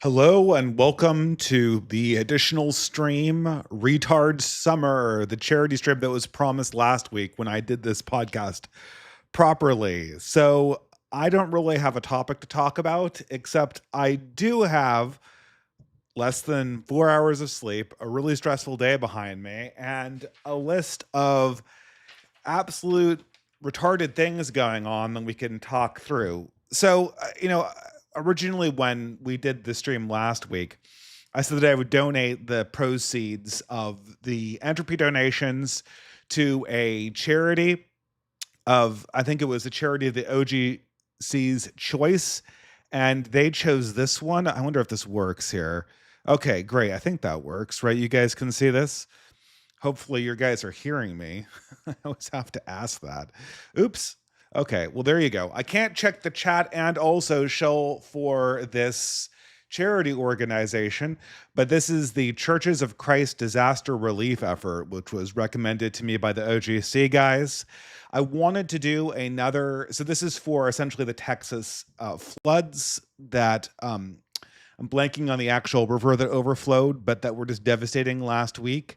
Hello and welcome to the additional stream, Retard Summer, the charity stream that was promised last week when I did this podcast properly. So I don't really have a topic to talk about, except I do have less than 4 hours of sleep, a really stressful day behind me, and a list of absolute retarded things going on that we can talk through. So, originally when we did the stream last week, I said that I would donate the proceeds of the entropy donations to a charity I think it was a charity of the OGC's choice, and they chose this one. I wonder if this works here. Okay, great. I think that works, right? You guys can see this. Hopefully, your guys are hearing me. I always have to ask that. Oops. Okay, well, there you go. I can't check the chat and also show for this charity organization, but this is the Churches of Christ Disaster Relief Effort, which was recommended to me by the OGC guys. I wanted to do another, so this is for essentially the Texas floods that I'm blanking on the actual river that overflowed, but that were just devastating last week.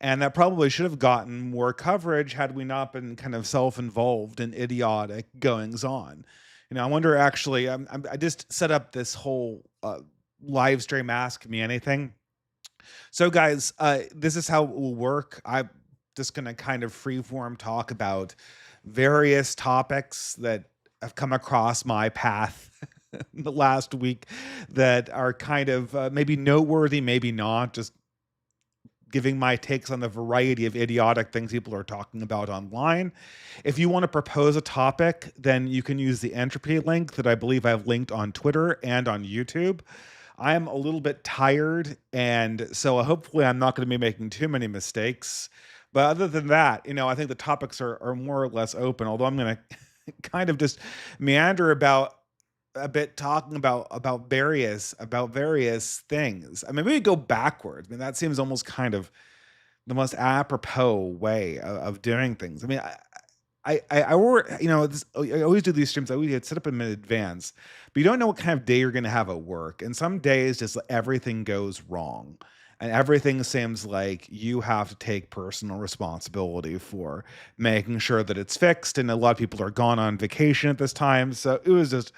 And that probably should have gotten more coverage had we not been kind of self-involved in idiotic goings on. I wonder actually, I just set up this whole live stream Ask Me Anything. So guys, this is how it will work. I'm just going to kind of freeform talk about various topics that have come across my path in the last week that are kind of maybe noteworthy, maybe not, just giving my takes on the variety of idiotic things people are talking about online. If you want to propose a topic, then you can use the entropy link that I believe I've linked on Twitter and on YouTube. I'm a little bit tired, and so hopefully I'm not going to be making too many mistakes. But other than that, I think the topics are more or less open, although I'm going to kind of just meander about a bit talking about various things. I mean, maybe go backwards. I mean, that seems almost kind of the most apropos way of doing things. I mean, I always do these streams. I always get set up in advance, but you don't know what kind of day you're going to have at work. And some days, just everything goes wrong, and everything seems like you have to take personal responsibility for making sure that it's fixed. And a lot of people are gone on vacation at this time, so it was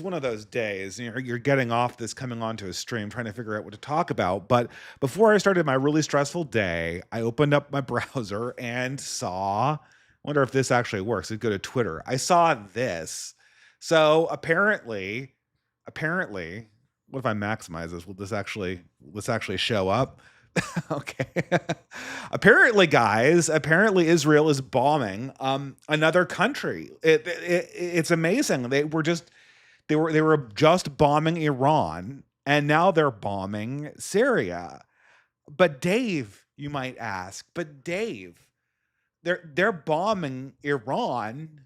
one of those days. You're getting off this, coming onto a stream, trying to figure out what to talk about. But before I started my really stressful day, I opened up my browser and saw. Wonder if this actually works. I'd go to Twitter. I saw this. So apparently, what if I maximize this? Will this actually show up? Okay. Apparently Israel is bombing another country. It's amazing. They were just bombing Iran, and now they're bombing Syria. But Dave, you might ask, they're bombing Iran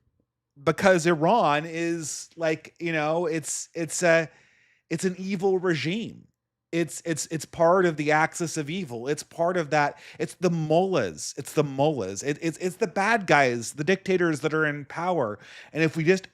because Iran is like, it's an evil regime. It's part of the axis of evil. It's part of that. It's the mullahs. It's the mullahs. It's the bad guys, the dictators that are in power. And if we just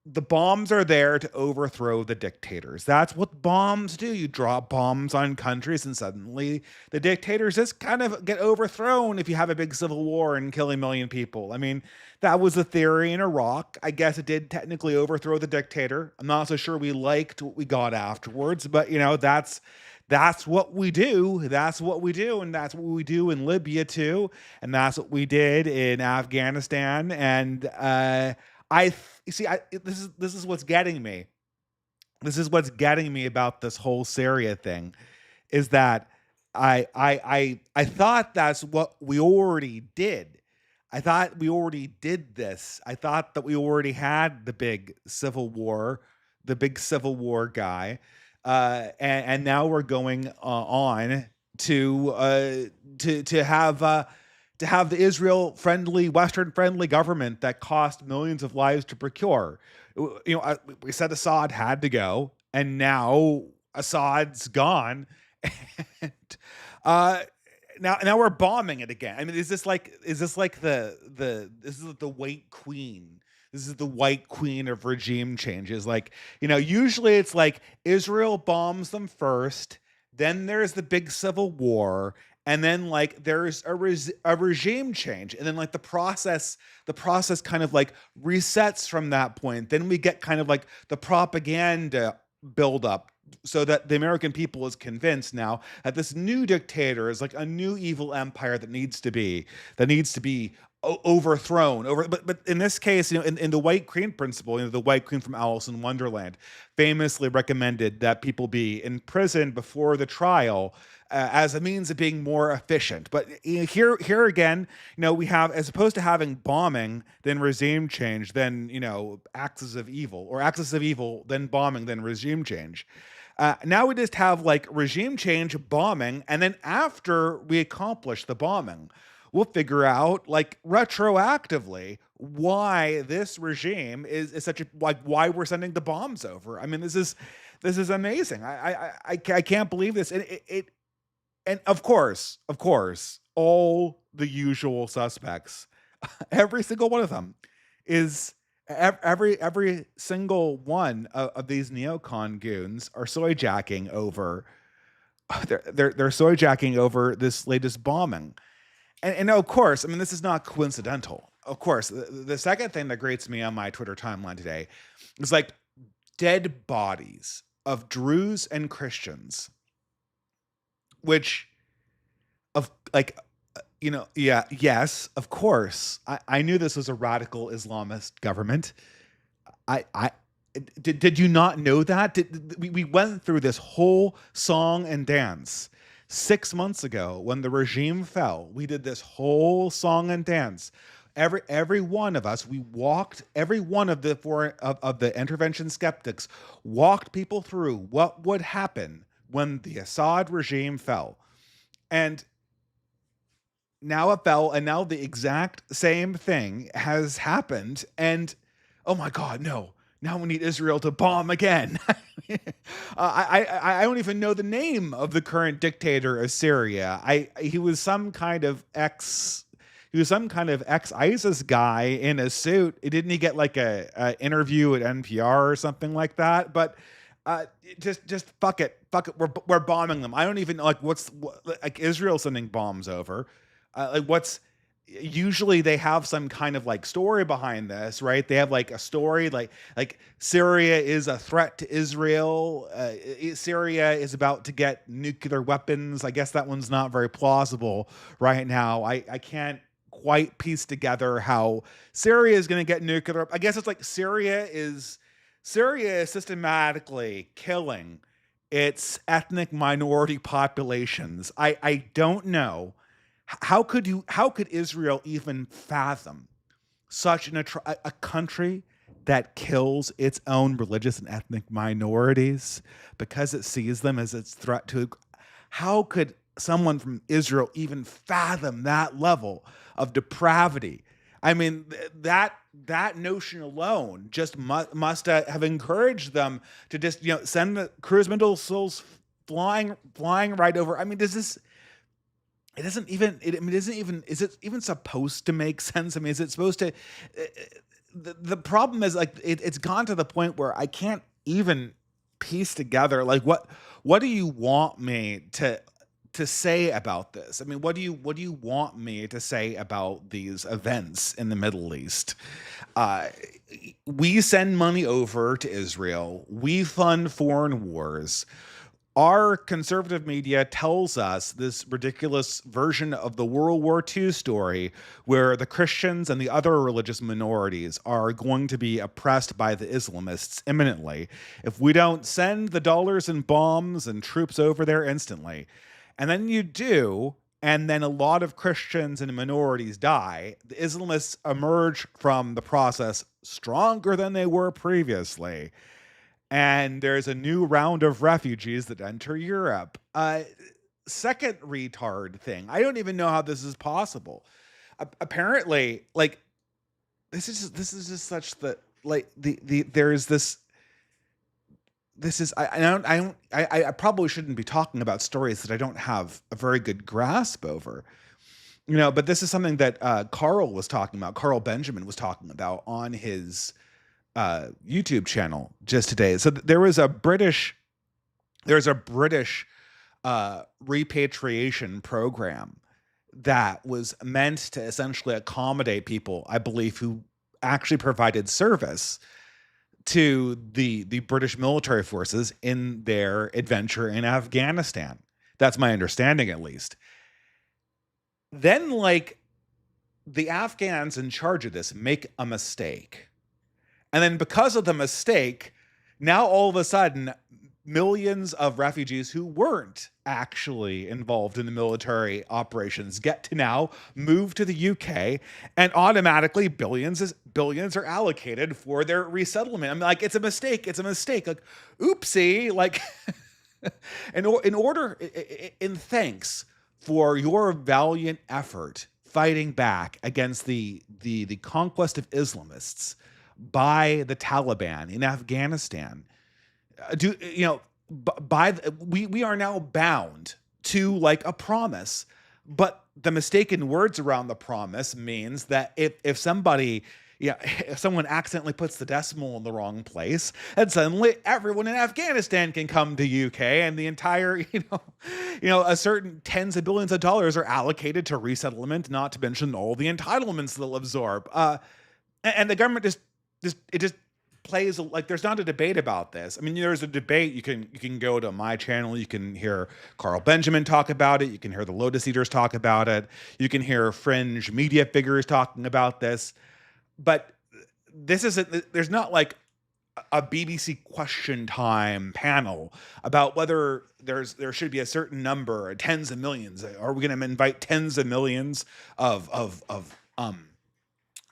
the bombs are there to overthrow the dictators. That's what bombs do. You drop bombs on countries, and suddenly the dictators just kind of get overthrown if you have a big civil war and kill a million people. I mean, that was the theory in Iraq. I guess it did technically overthrow the dictator. I'm not so sure we liked what we got afterwards, but that's what we do. That's what we do, and that's what we do in Libya too, and that's what we did in Afghanistan. And you see, this is what's getting me. This is what's getting me about this whole Syria thing, is that I thought that's what we already did. I thought we already did this. I thought that we already had the big civil war guy, and now we're going on to have the Israel friendly, Western friendly government that cost millions of lives to procure. We said Assad had to go, and now Assad's gone, and uh, now we're bombing it again. I mean, is this like the this is the white queen this is the white queen of regime changes. Like, usually it's like Israel bombs them first, then there's the big civil war, and then like there's a regime change, and then like the process kind of like resets from that point. Then we get kind of like the propaganda build up, so that the American people is convinced now that this new dictator is like a new evil empire that needs to be overthrown. But in this case, in the White Queen principle, the White Queen from Alice in Wonderland famously recommended that people be in prison before the trial, as a means of being more efficient. But here again, we have, as opposed to having bombing, then regime change, then axis of evil, or axis of evil, then bombing, then regime change. Now we just have like regime change, bombing, and then after we accomplish the bombing, we'll figure out like retroactively why this regime is such a, like, why we're sending the bombs over. I mean, this is amazing. I can't believe this. And of course, all the usual suspects, every single one of them is every single one of these neocon goons are soy-jacking over they're soy-jacking over this latest bombing. And of course, I mean, this is not coincidental. Of course, the second thing that grates me on my Twitter timeline today is like dead bodies of Druze and Christians, which of like, yeah, yes, of course. I knew this was a radical Islamist government. I did you not know that? We went through this whole song and dance 6 months ago when the regime fell. We did this whole song and dance. Every one of us, we walked. Every one of the of the intervention skeptics walked people through what would happen when the Assad regime fell, and now it fell, and now the exact same thing has happened. And oh my God, no! Now we need Israel to bomb again. I don't even know the name of the current dictator of Syria. He was some kind of ex ISIS guy in a suit. Didn't he get like a interview at NPR or something like that? But just fuck it. We're bombing them. I don't even know, like, like Israel sending bombs over. Like, what's usually they have some kind of like story behind this, right? They have like a story like Syria is a threat to Israel. Syria is about to get nuclear weapons. I guess that one's not very plausible right now. I can't quite piece together how Syria is going to get nuclear. I guess it's like Syria is systematically killing its ethnic minority populations. I don't know. How could Israel even fathom such a country that kills its own religious and ethnic minorities because it sees them as its threat to? How could someone from Israel even fathom that level of depravity? I mean, that notion alone just must have encouraged them to just send the cruise missiles flying right over. I mean, does this? It doesn't even. I mean, isn't even. Is it even supposed to make sense? I mean, is it supposed to? The problem is like it's gone to the point where I can't even piece together like what do you want me to say about this? I mean, what do you want me to say about these events in the Middle East? We send money over to Israel. We fund foreign wars. Our conservative media tells us this ridiculous version of the World War II story where the Christians and the other religious minorities are going to be oppressed by the Islamists imminently if we don't send the dollars and bombs and troops over there instantly. And then you do, and then a lot of Christians and minorities die. The Islamists emerge from the process stronger than they were previously. And there's a new round of refugees that enter Europe. Second retard thing. I don't even know how this is possible. Apparently, like this is just such the like the there's this. This is I probably shouldn't be talking about stories that I don't have a very good grasp over. but this is something that Carl was talking about. Carl Benjamin was talking about on his YouTube channel just today. So there's a British repatriation program that was meant to essentially accommodate people, I believe, who actually provided service to the British military forces in their adventure in Afghanistan. That's my understanding, at least. Then, like, the Afghans in charge of this make a mistake. And then, because of the mistake, now all of a sudden, millions of refugees who weren't actually involved in the military operations get to now move to the UK, and automatically billions are allocated for their resettlement. I'm like, it's a mistake. It's a mistake. Like, oopsie. Like, in thanks for your valiant effort fighting back against the conquest of Islamists by the Taliban in Afghanistan, we are now bound to, like, a promise. But the mistaken words around the promise means that if somebody, if someone accidentally puts the decimal in the wrong place, and suddenly everyone in Afghanistan can come to UK, and the entire, a certain tens of billions of dollars are allocated to resettlement, not to mention all the entitlements they'll absorb. And the government just plays, like, there's not a debate about this. I mean, there's a debate. You can go to my channel. You can hear Carl Benjamin talk about it. You can hear the Lotus Eaters talk about it. You can hear fringe media figures talking about this. But this isn't. There's not like a BBC Question Time panel about whether there should be a certain number, tens of millions. Are we going to invite tens of millions of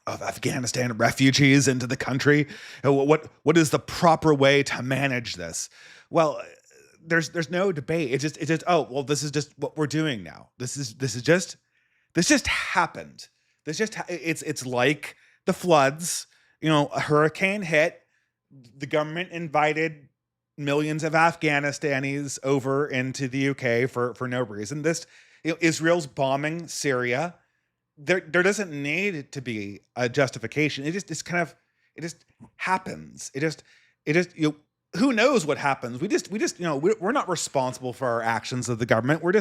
Afghanistan refugees into the country? What is the proper way to manage this? Well, there's no debate. It's just oh well, this is just what we're doing now. This just happened. It's like the floods. A hurricane hit. The government invited millions of Afghanistanis over into the UK for no reason. Israel's bombing Syria. There doesn't need to be a justification. It just happens. It just who knows what happens? We're not responsible for our actions of the government. We're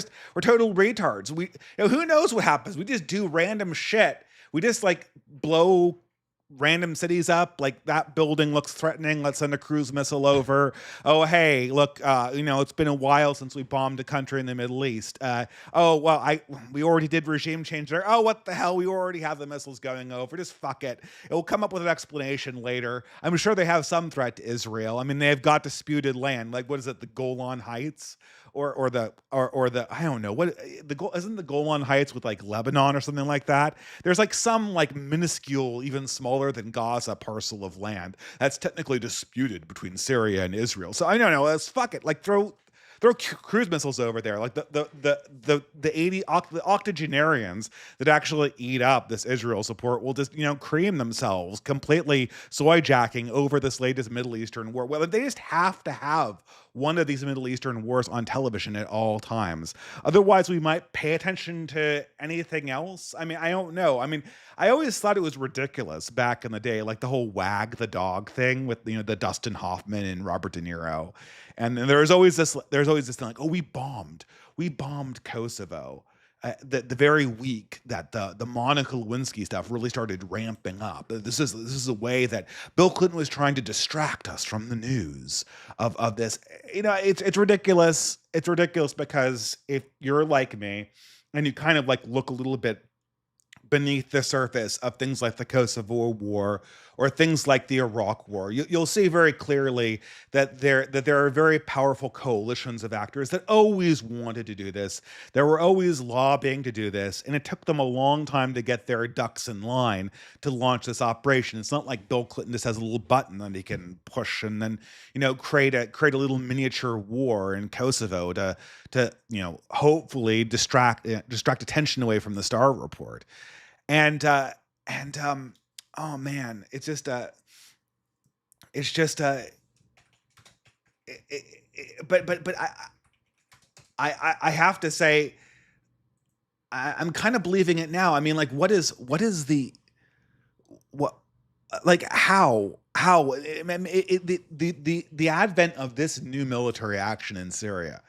total retards. Who knows what happens? We just do random shit. We just, like, blow random cities up. Like, that building looks threatening. Let's send a cruise missile over. Oh, hey, look, it's been a while since we bombed a country in the Middle East. We already did regime change there. Oh, what the hell? We already have the missiles going over. Just fuck it. It will come up with an explanation later. I'm sure they have some threat to Israel. I mean, they've got disputed land. Like, what is it? The Golan Heights? Or the I don't know what isn't the Golan Heights with, like, Lebanon or something like that. There's, like, some, like, minuscule, even smaller than Gaza parcel of land that's technically disputed between Syria and Israel. So I don't know. Let's fuck it. Like, throw cruise missiles over there. Like, the octogenarians that actually eat up this Israel support will just, cream themselves, completely soy jacking over this latest Middle Eastern war. Well, they just have to have one of these Middle Eastern wars on television at all times. Otherwise, we might pay attention to anything else. I mean, I don't know. I mean, I always thought it was ridiculous back in the day, like the whole wag the dog thing with, the Dustin Hoffman and Robert De Niro. And then there's always this thing like, oh, we bombed Kosovo. The very week that the Monica Lewinsky stuff really started ramping up. This is a way that Bill Clinton was trying to distract us from the news of this. It's ridiculous. It's ridiculous because if you're like me and you kind of, like, look a little bit beneath the surface of things like the Kosovo War or things like the Iraq War, you'll see very clearly that there are very powerful coalitions of actors that always wanted to do this. They were always lobbying to do this, and it took them a long time to get their ducks in line to launch this operation. It's not like Bill Clinton just has a little button that he can push and then create a little miniature war in Kosovo to hopefully distract attention away from the Starr Report. And oh man, it's just but I have to say, I'm kind of believing it now. I mean, like, what is what like how the advent of this new military action in Syria,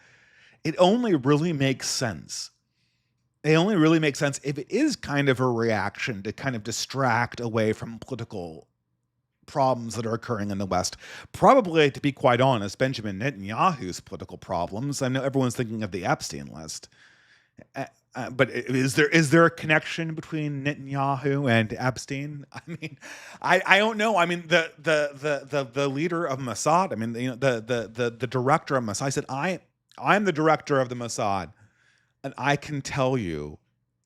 it only really makes sense. It only really makes sense if it is kind of a reaction to kind of distract away from political problems that are occurring in the West. Probably, to be quite honest, Benjamin Netanyahu's political problems. I know everyone's thinking of the Epstein list. Uh, but is there a connection between Netanyahu and Epstein? I mean, I don't know. I mean, the leader of Mossad. I mean, the director of Mossad. I said, I'm the director of the Mossad, and I can tell you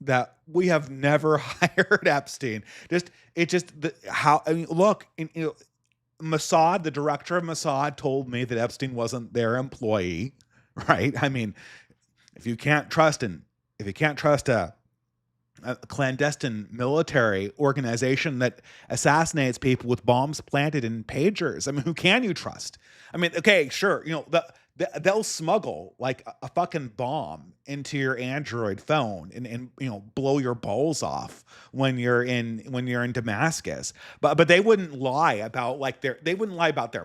that we have never hired Epstein. How, I mean, look, Mossad, the director of Mossad, told me that Epstein wasn't their employee, right? I mean, if you can't trust an if you can't trust a clandestine military organization that assassinates people with bombs planted in pagers, I mean, who can you trust? I mean, okay, sure, they'll smuggle like a fucking bomb into your Android phone and blow your balls off when you're in Damascus. But they wouldn't lie about their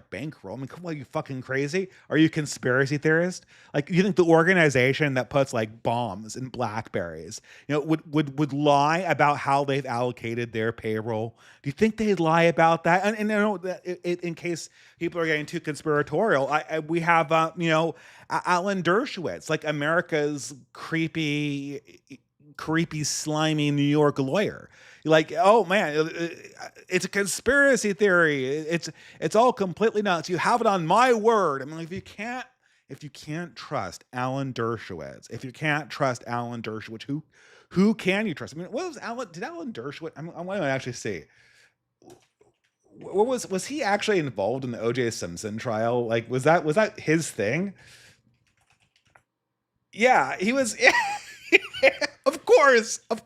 bankroll. I mean, come on, are you fucking crazy? Are you a conspiracy theorist? Like, you think the organization that puts like bombs in Blackberries, would lie about how they've allocated their payroll? Do you think they'd lie about that? And in case people are getting too conspiratorial, we have Alan Dershowitz, like America's creepy, slimy New York lawyer. Like, oh man, it's a conspiracy theory. It's all completely nuts. You have it on my word. I mean, if you can't trust Alan Dershowitz, who can you trust? I mean, what was Alan? Did Alan Dershowitz? I want to actually see. What was he actually involved in the O.J. Simpson trial? Like, was that his thing? Yeah, he was. Of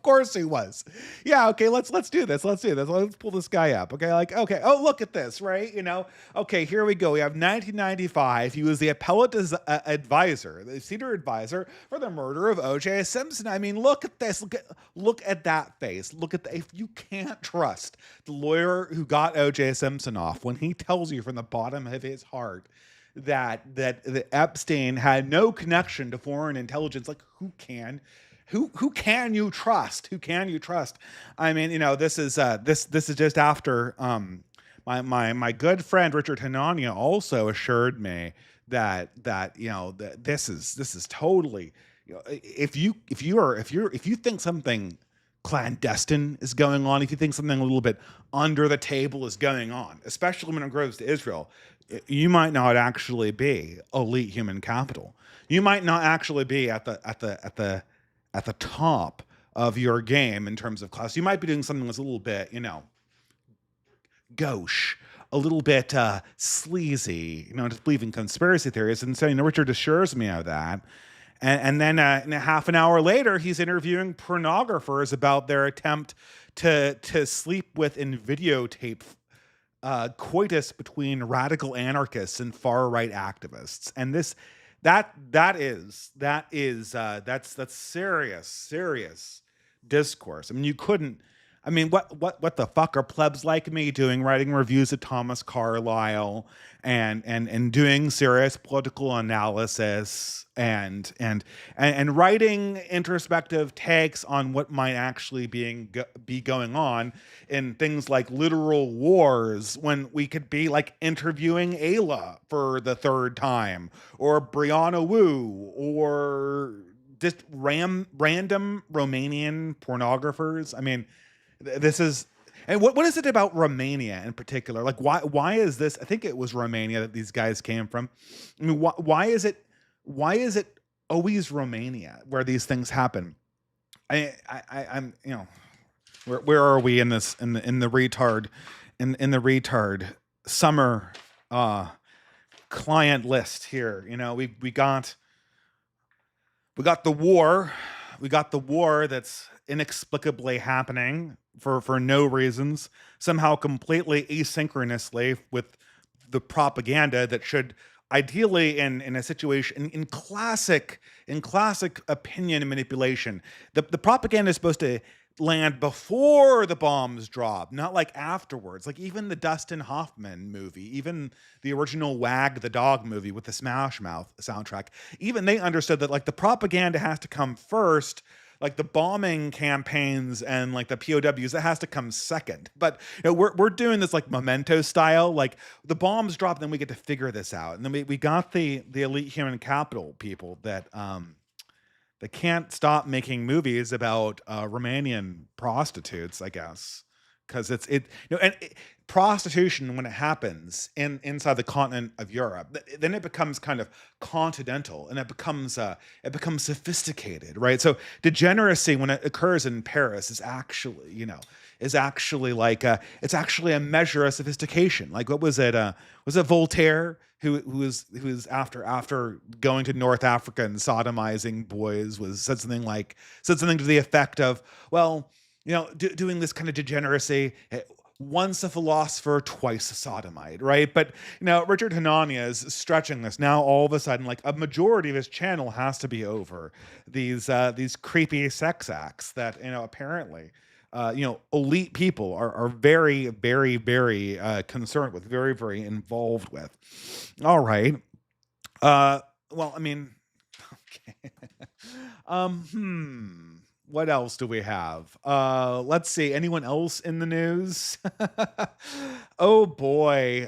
course he was. Yeah, okay, let's do this. Let's pull this guy up. Okay, like, okay, oh, look at this, right? Okay, here we go. We have 1995. He was the appellate advisor, the senior advisor for the murder of O.J. Simpson. I mean, look at this. Look at that face. If you can't trust the lawyer who got O.J. Simpson off when he tells you from the bottom of his heart that Epstein had no connection to foreign intelligence, like, who can you trust? Who can you trust? I mean, this is just after my good friend Richard Hanania also assured me that this is totally, if you think something clandestine is going on, if you think something a little bit under the table is going on, especially when it grows to Israel, you might not actually be elite human capital. You might not actually be at the top of your game in terms of class. You might be doing something that's a little bit, gauche, a little bit sleazy, just believing conspiracy theories. And so, Richard assures me of that. And then half an hour later, he's interviewing pornographers about their attempt to sleep with and videotape coitus between radical anarchists and far right activists. And that's serious discourse. I mean, you couldn't. I mean, what the fuck are plebs like me doing, writing reviews of Thomas Carlyle and doing serious political analysis and writing introspective takes on what might actually be going on in things like literal wars, when we could be like interviewing Ayla for the third time, or Brianna Wu, or just random Romanian pornographers. I mean, this is, and what is it about Romania in particular? Like, why is this? I think it was Romania that these guys came from. I mean, why is it always Romania where these things happen? I'm where are we in this in the retard in the retard summer client list here? We got the war. We got the war that's inexplicably happening for no reasons, somehow completely asynchronously with the propaganda that should ideally in a situation in classic opinion manipulation, the propaganda is supposed to land before the bombs drop, not like afterwards. Like even the Dustin Hoffman movie, even the original Wag the Dog movie with the Smash Mouth soundtrack, even they understood that like the propaganda has to come first, like the bombing campaigns and like the POWs, that has to come second. But we're doing this like Memento style, like the bombs drop, then we get to figure this out. And then we got the elite human capital people that can't stop making movies about Romanian prostitutes, I guess, because prostitution, when it happens inside the continent of Europe, then it becomes kind of continental, and it becomes sophisticated, right? So degeneracy, when it occurs in Paris, is actually like it's actually a measure of sophistication. Like what was it? Was it Voltaire who was after going to North Africa and sodomizing boys said something to the effect of, well, doing this kind of degeneracy. Once a philosopher, twice a sodomite, right? But Richard Hanania is stretching this. Now all of a sudden, like a majority of his channel has to be over these creepy sex acts that apparently elite people are very, very, very concerned with, very, very involved with. All right. Well, I mean, okay. What else do we have? Let's see. Anyone else in the news? Oh boy.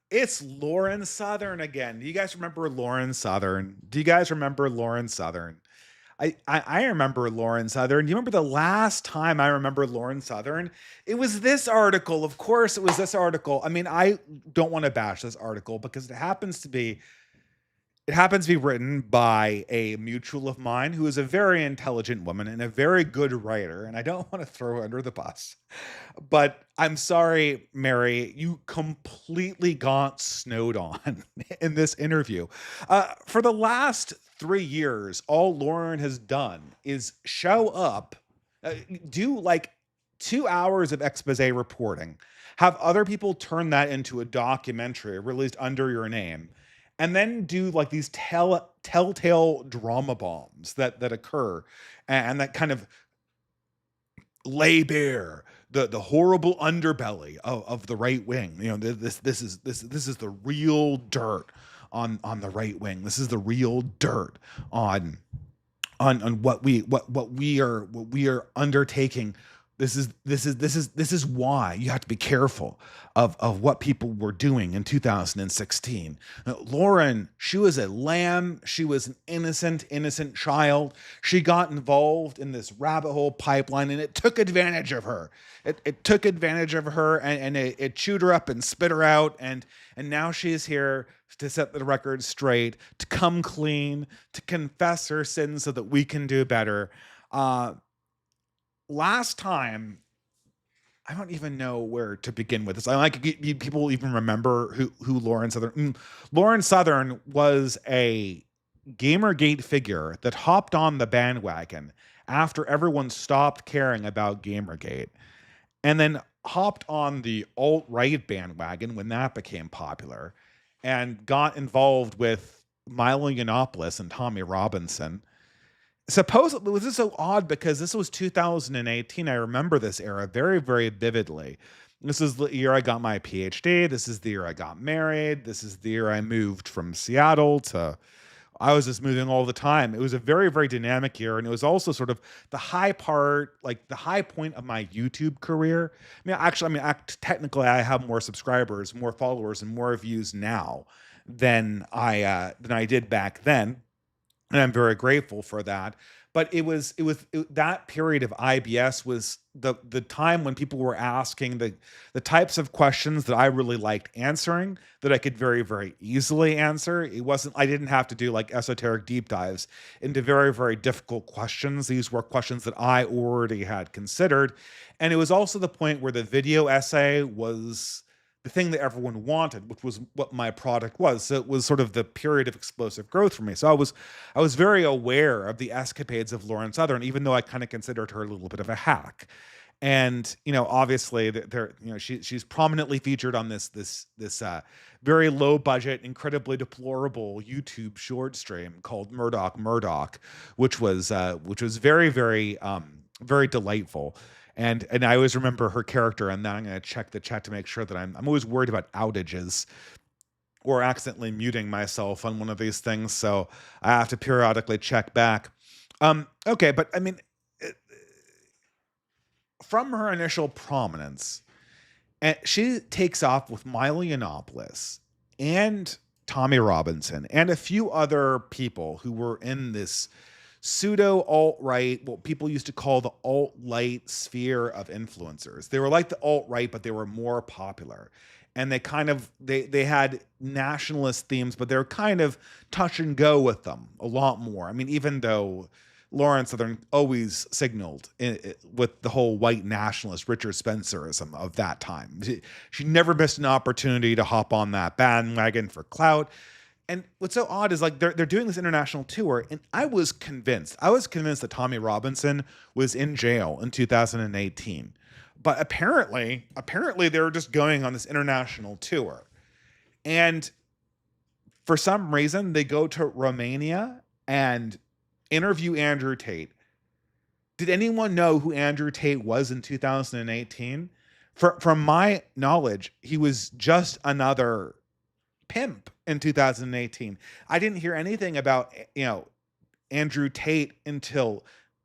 It's Lauren Southern again. Do you guys remember Lauren Southern? I remember Lauren Southern. Do you remember the last time I remember Lauren Southern? It was this article. Of course, it was this article. I mean, I don't want to bash this article because it happens to be written by a mutual of mine who is a very intelligent woman and a very good writer, and I don't want to throw her under the bus. But I'm sorry, Mary, you completely got snowed on in this interview. For the last 3 years, all Lauren has done is show up, do like 2 hours of expose reporting, have other people turn that into a documentary released under your name, and then do like these telltale drama bombs that occur and that kind of lay bare the horrible underbelly of the right wing. This is the real dirt on the right wing. This is the real dirt on what we are undertaking. This is why you have to be careful of what people were doing in 2016. Lauren, she was a lamb. She was an innocent child. She got involved in this rabbit hole pipeline, and it took advantage of her. It took advantage of her, and it chewed her up and spit her out. And now she is here to set the record straight, to come clean, to confess her sins so that we can do better. Last time, I don't even know where to begin with this. I like people even remember who Lauren Southern. Lauren Southern was a Gamergate figure that hopped on the bandwagon after everyone stopped caring about Gamergate, and then hopped on the alt-right bandwagon when that became popular, and got involved with Milo Yiannopoulos and Tommy Robinson. Supposedly, this is so odd because this was 2018. I remember this era very, very vividly. This is the year I got my PhD. This is the year I got married. This is the year I moved from Seattle to. I was just moving all the time. It was a very, very dynamic year, and it was also sort of the high part, like the high point of my YouTube career. Technically, I have more subscribers, more followers, and more views now than I did back then. And I'm very grateful for that. But that period of IBS was the time when people were asking the types of questions that I really liked answering, that I could very, very easily answer. I didn't have to do like esoteric deep dives into very, very difficult questions. These were questions that I already had considered. And it was also the point where the video essay was the thing that everyone wanted, which was what my product was. So it was sort of the period of explosive growth for me. So I was very aware of the escapades of Lauren Southern, even though I kind of considered her a little bit of a hack. And obviously they're she's prominently featured on this very low budget, incredibly deplorable YouTube short stream called Murdoch, which was very very very delightful. And I always remember her character, and then I'm going to check the chat to make sure that I'm always worried about outages or accidentally muting myself on one of these things, so I have to periodically check back. Okay, but I mean, from her initial prominence, and she takes off with Milo Yiannopoulos and Tommy Robinson and a few other people who were in this pseudo alt-right, what people used to call the alt-light sphere of influencers. They were like the alt-right, but they were more popular. And they had nationalist themes, but they're kind of touch and go with them a lot more. I mean, even though Lauren Southern always signaled with the whole white nationalist Richard Spencerism of that time. She never missed an opportunity to hop on that bandwagon for clout. And what's so odd is like they're doing this international tour, and I was convinced that Tommy Robinson was in jail in 2018. But apparently they were just going on this international tour. And for some reason, they go to Romania and interview Andrew Tate. Did anyone know who Andrew Tate was in 2018? From my knowledge, he was just another pimp in 2018. I didn't hear anything about Andrew Tate until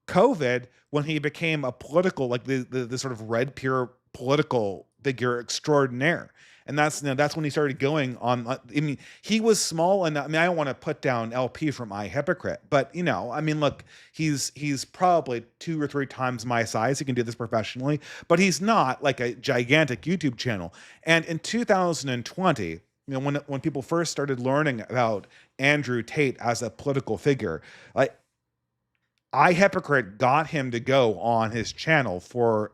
COVID, when he became a political, like the sort of red pure political figure extraordinaire. And that's when he started going on. I mean, he was small, and I mean, I don't want to put down LP for my hypocrite, but I mean, look, he's probably 2 or 3 times my size. He can do this professionally, but he's not like a gigantic YouTube channel. And in 2020, when people first started learning about Andrew Tate as a political figure, like hypocrite got him to go on his channel for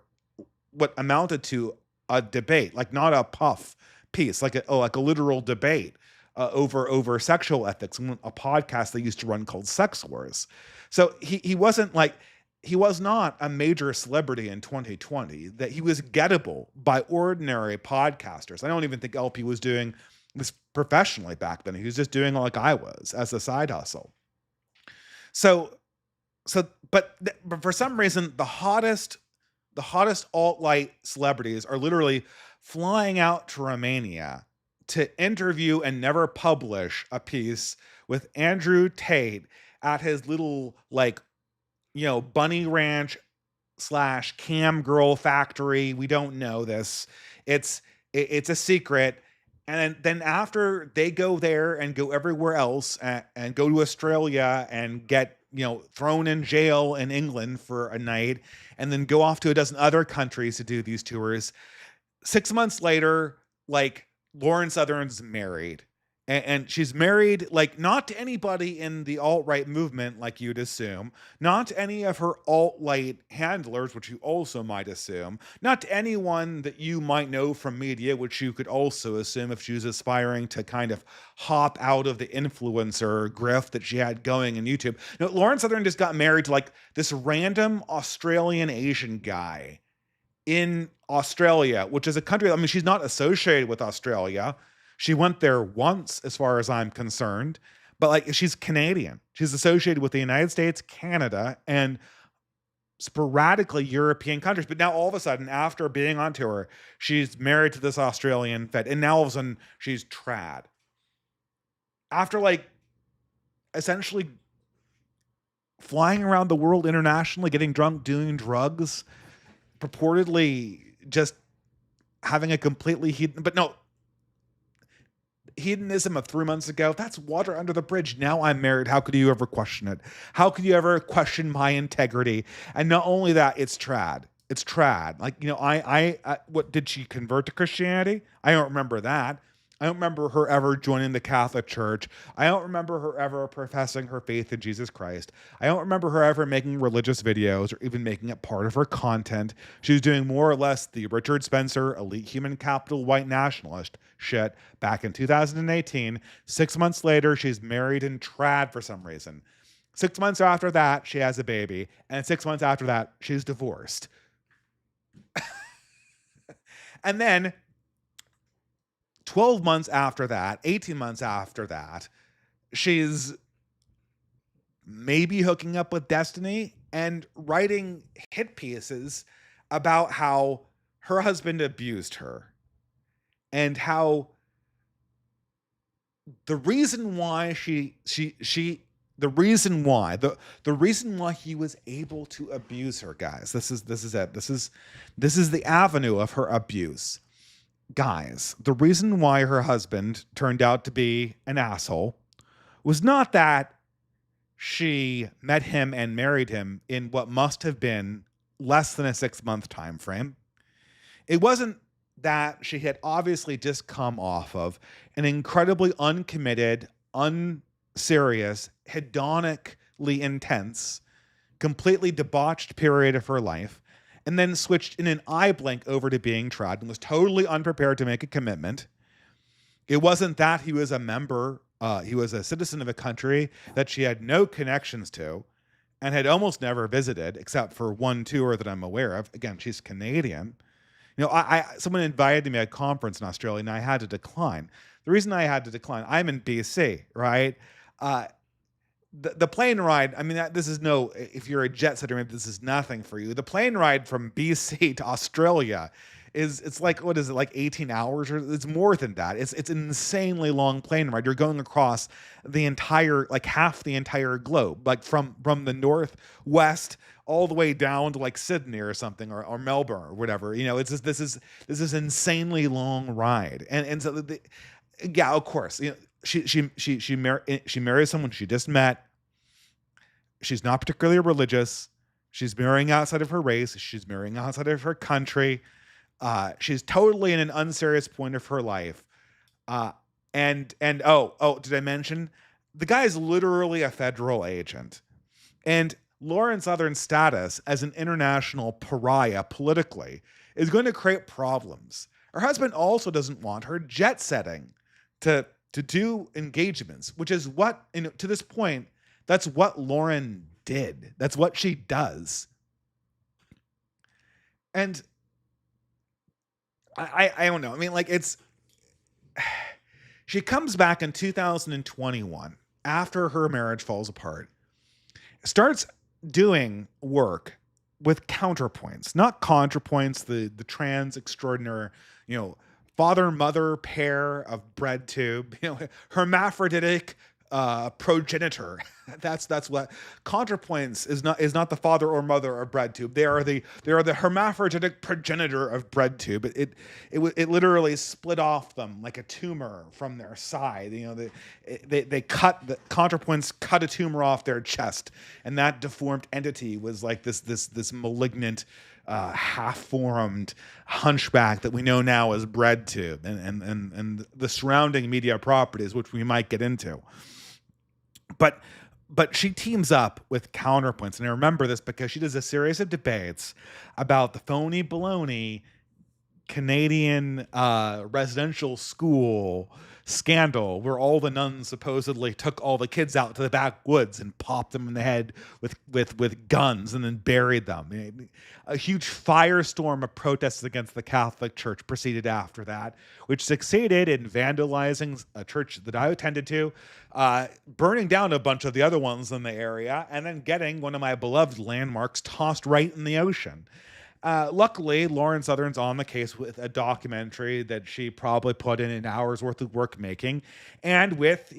what amounted to a debate, like not a puff piece, like a literal debate over sexual ethics, a podcast they used to run called Sex Wars. So he was not a major celebrity in 2020, that he was gettable by ordinary podcasters. I don't even think LP was doing this professionally back then. He was just doing like I was as a side hustle. But for some reason, the hottest alt-right celebrities are literally flying out to Romania to interview and never publish a piece with Andrew Tate at his little bunny ranch / cam girl factory. We don't know this. It's a secret. And then after they go there and go everywhere else and go to Australia and get thrown in jail in England for a night, and then go off to a dozen other countries to do these tours, 6 months later, Lauren Southern's married. And she's married, not to anybody in the alt-right movement, like you'd assume, not to any of her alt-right handlers, which you also might assume, not to anyone that you might know from media, which you could also assume if she was aspiring to kind of hop out of the influencer grift that she had going in YouTube. No, Lauren Southern just got married to this random Australian Asian guy in Australia, which is a country, I mean, she's not associated with Australia. She went there once, as far as I'm concerned, but she's Canadian. She's associated with the United States, Canada, and sporadically European countries. But now all of a sudden, after being on tour, she's married to this Australian vet, and now all of a sudden she's trad. After essentially flying around the world internationally, getting drunk, doing drugs, purportedly just having a completely hedonism of 3 months ago, that's water under the bridge. Now I'm married. How could you ever question it? How could you ever question my integrity? And not only that, it's trad. It's trad. What, did she convert to Christianity? I don't remember that. I don't remember her ever joining the Catholic Church. I don't remember her ever professing her faith in Jesus Christ. I don't remember her ever making religious videos or even making it part of her content. She was doing more or less the Richard Spencer, elite human capital, white nationalist shit back in 2018. 6 months later, she's married and trad for some reason. 6 months after that, she has a baby. And 6 months after that, she's divorced. And then 12 months after that, 18 months after that, she's maybe hooking up with Destiny and writing hit pieces about how her husband abused her and how the reason why the reason why the reason why he was able to abuse her, guys, this is it, this is the avenue of her abuse, guys. The reason why her husband turned out to be an asshole was not that she met him and married him in what must have been less than a 6-month time frame. It wasn't that she had obviously just come off of an incredibly uncommitted, unserious, hedonically intense, completely debauched period of her life, and then switched in an eye blink over to being trad and was totally unprepared to make a commitment. It wasn't that he was he was a citizen of a country that she had no connections to and had almost never visited, except for one tour that I'm aware of. Again, she's Canadian. You know, someone invited me to a conference in Australia and I had to decline. The reason I had to decline, I'm in BC, right? The plane ride, I mean, this is if you're a jet setter, maybe this is nothing for you. The plane ride from BC to Australia it's like, what is it, like 18 hours? Or it's more than that. It's an insanely long plane ride. You're going across the entire, like half the entire globe, like from the northwest all the way down to like Sydney or something, or Melbourne or whatever. You know, it's just, this is insanely long ride. And so yeah, of course, you know, she marries someone she just met. She's not particularly religious. She's marrying outside of her race. She's marrying outside of her country. She's totally in an unserious point of her life. And did I mention the guy is literally a federal agent, and Lauren Southern's status as an international pariah politically is going to create problems. Her husband also doesn't want her jet setting to do engagements, which is what, to this point, that's what Lauren did. That's what she does. And I don't know. I mean, like, she comes back in 2021 after her marriage falls apart, starts doing work with counterpoints, not contrapoints, the trans extraordinary, father-mother pair of bread tube, hermaphroditic progenitor. That's what contrapoints is not the father or mother of bread tube. They are the hermaphroditic progenitor of bread tube. It literally split off them like a tumor from their side. They cut the contrapoints, cut a tumor off their chest, and that deformed entity was like this malignant, half-formed hunchback that we know now as bread tube and the surrounding media properties, which we might get into. But she teams up with counterpoints, and I remember this because she does a series of debates about the phony baloney Canadian residential school scandal where all the nuns supposedly took all the kids out to the backwoods and popped them in the head with guns and then buried them. A huge firestorm of protests against the Catholic Church proceeded after that, which succeeded in vandalizing a church that I attended to, burning down a bunch of the other ones in the area, and then getting one of my beloved landmarks tossed right in the ocean. Luckily, Lauren Southern's on the case with a documentary that she probably put in an hour's worth of work making, and with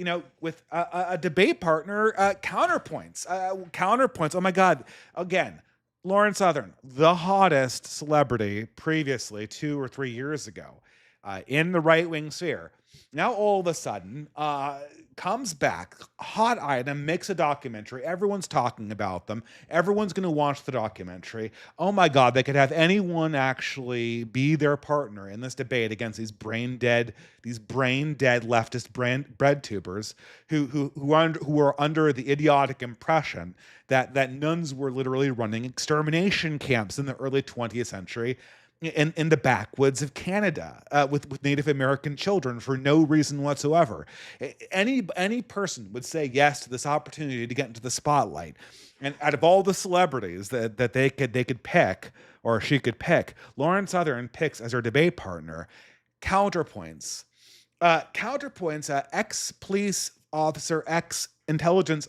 a debate partner, counterpoints. Oh my God! Again, Lauren Southern, the hottest celebrity previously 2 or 3 years ago, in the right-wing sphere. Now all of a sudden, comes back, hot item, makes a documentary. Everyone's talking about them. Everyone's going to watch the documentary. Oh my God, they could have anyone actually be their partner in this debate against these brain dead leftist bread tubers who are under the idiotic impression that nuns were literally running extermination camps in the early 20th century. in the backwoods of Canada with Native American children for no reason whatsoever. Any person would say yes to this opportunity to get into the spotlight. And out of all the celebrities that they could pick, or she could pick, Lauren Southern picks as her debate partner counterpoints. Ex police officer, ex intelligence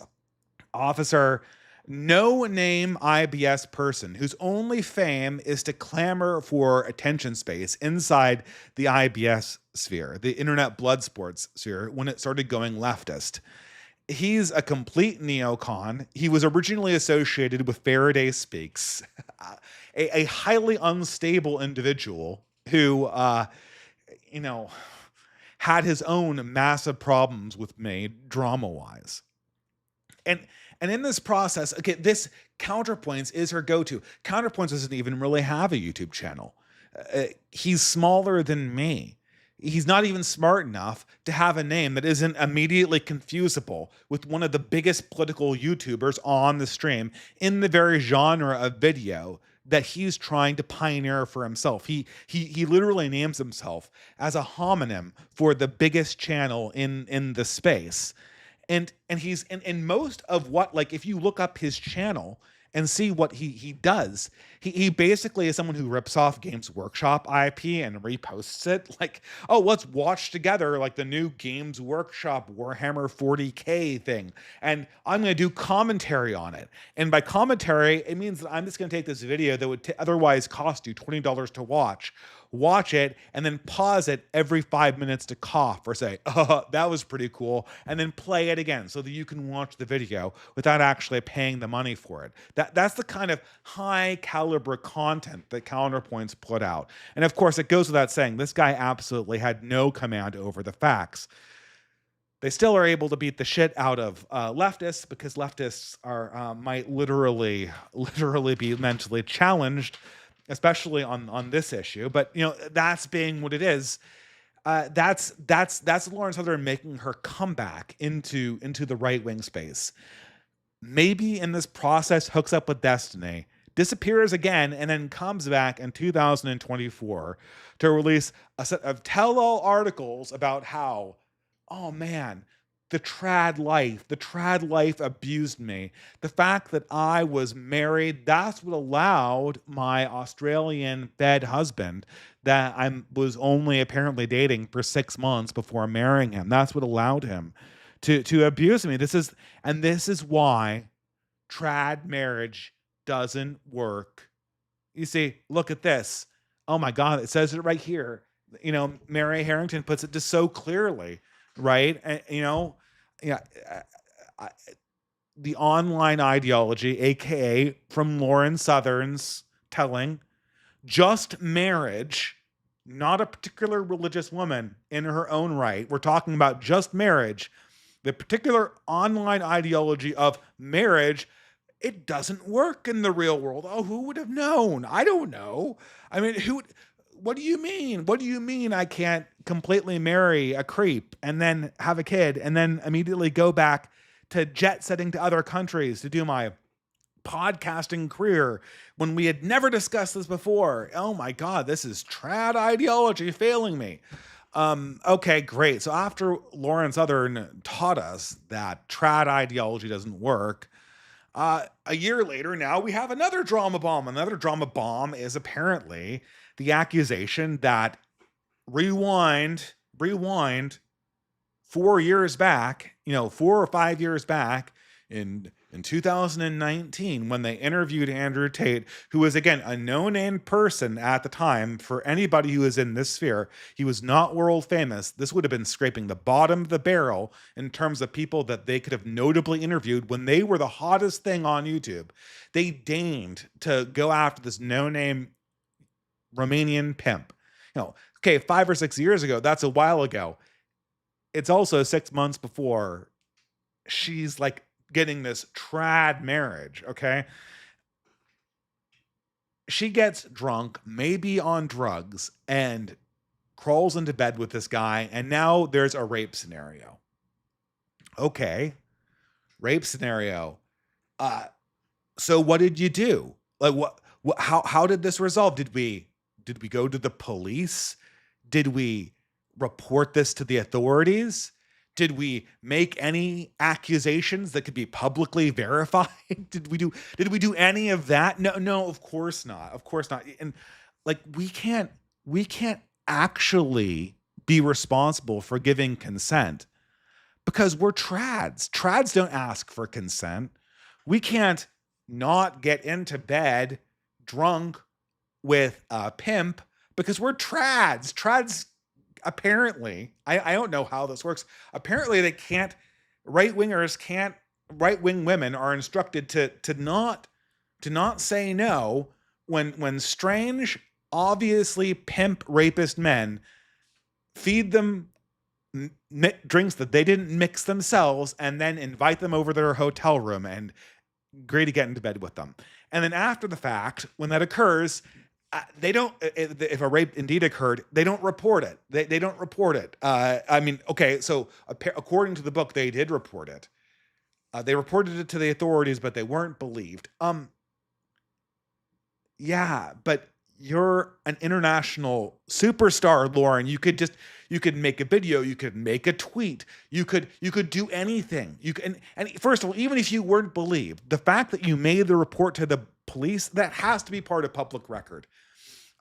officer, no name IBS person whose only fame is to clamor for attention space inside the IBS sphere, the internet blood sports sphere, when it started going leftist. He's a complete neocon. He was originally associated with Faraday Speaks, a highly unstable individual who, you know, had his own massive problems with me drama wise. And and in this process, okay, this Counterpoints is her go-to. Counterpoints doesn't even really have a YouTube channel. He's smaller than me. He's not even smart enough to have a name that isn't immediately confusable with one of the biggest political YouTubers on the stream in the very genre of video that he's trying to pioneer for himself. He literally names himself as a homonym for the biggest channel in the space. And he's and most of what, like, if you look up his channel and see what he does, he basically is someone who rips off Games Workshop IP and reposts it, like, oh, let's watch together like the new Games Workshop Warhammer 40K thing, and I'm going to do commentary on it. And by commentary, it means that I'm just going to take this video that would otherwise cost you $20 to watch it, and then pause it every 5 minutes to cough or say, oh, that was pretty cool, and then play it again so that you can watch the video without actually paying the money for it. That's the kind of high caliber content that Counterpoints put out. And of course, it goes without saying, this guy absolutely had no command over the facts. They still are able to beat the shit out of leftists, because leftists might literally be mentally challenged, especially on this issue. But that's being what it is. That's Lauren Southern making her comeback into the right wing space. Maybe in this process hooks up with Destiny, disappears again, and then comes back in 2024 to release a set of tell-all articles about how, oh man, the trad life abused me. The fact that I was married, that's what allowed my Australian fed husband, that I was only apparently dating for 6 months before marrying him, that's what allowed him to abuse me. This is why trad marriage doesn't work. You see, look at this. Oh my God, it says it right here. Mary Harrington puts it just so clearly, right? And, yeah, the online ideology, aka from Lauren Southern's telling, just marriage, not a particular religious woman in her own right. We're talking about just marriage. The particular online ideology of marriage, it doesn't work in the real world. Oh, who would have known? I don't know. I mean, what do you mean? What do you mean I can't completely marry a creep and then have a kid and then immediately go back to jet setting to other countries to do my podcasting career when we had never discussed this before? Oh my God, this is trad ideology failing me. Okay, great. So after Lauren Southern taught us that trad ideology doesn't work, a year later now we have another drama bomb. Another drama bomb is apparently the accusation that rewind 4 years back, 4 or 5 years back in 2019, when they interviewed Andrew Tate, who was, again, a no-name person at the time for anybody who was in this sphere. He was not world famous. This would have been scraping the bottom of the barrel in terms of people that they could have notably interviewed when they were the hottest thing on YouTube. They deigned to go after this no-name Romanian pimp. Okay, 5 or 6 years ago, that's a while ago. It's also 6 months before she's like getting this trad marriage, okay? She gets drunk, maybe on drugs, and crawls into bed with this guy, and now there's a rape scenario. Okay, rape scenario. So what did you do? Like, how did this resolve? Did we Did we go to the police? Did we report this to the authorities? Did we make any accusations that could be publicly verified? Did we do any of that? No, no, of course not. Of course not. And like we can't actually be responsible for giving consent because we're trads. Trads don't ask for consent. We can't not get into bed drunk with a pimp because we're trads. Trads apparently, I don't know how this works. Apparently they can't, right wingers can't, right wing women are instructed to not say no when strange, obviously pimp rapist men feed them drinks that they didn't mix themselves and then invite them over their hotel room and agree to get into bed with them. And then after the fact, when that occurs, they don't, if a rape indeed occurred, they don't report it. They don't report it. I mean, okay, so according to the book, they did report it. They reported it to the authorities, but they weren't believed. Yeah, but you're an international superstar, Lauren. You could make a video, you could make a tweet, you could do anything. You can, and first of all, even if you weren't believed, the fact that you made the report to the police, that has to be part of public record.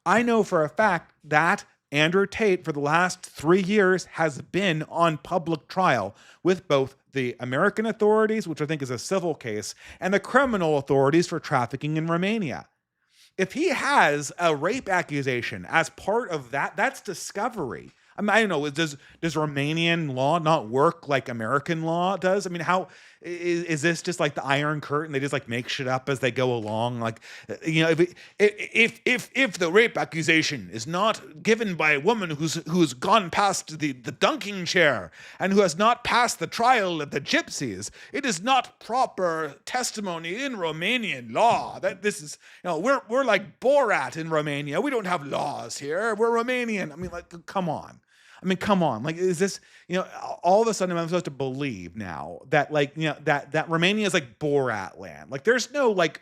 I know for a fact that Andrew Tate, for the last 3 years, has been on public trial with both the American authorities, which I think is a civil case, and the criminal authorities for trafficking in Romania. If he has a rape accusation as part of that, that's discovery. I mean, I don't know. Does Romanian law not work like American law does? I mean, how is this just like the Iron Curtain? They just like make shit up as they go along. Like, if the rape accusation is not given by a woman who's gone past the dunking chair and who has not passed the trial of the gypsies, it is not proper testimony in Romanian law. That this is, we're like Borat in Romania. We don't have laws here. We're Romanian. I mean, like, come on. Like, is this, all of a sudden I'm supposed to believe now that, like, that Romania is like Borat land. Like, there's no, like,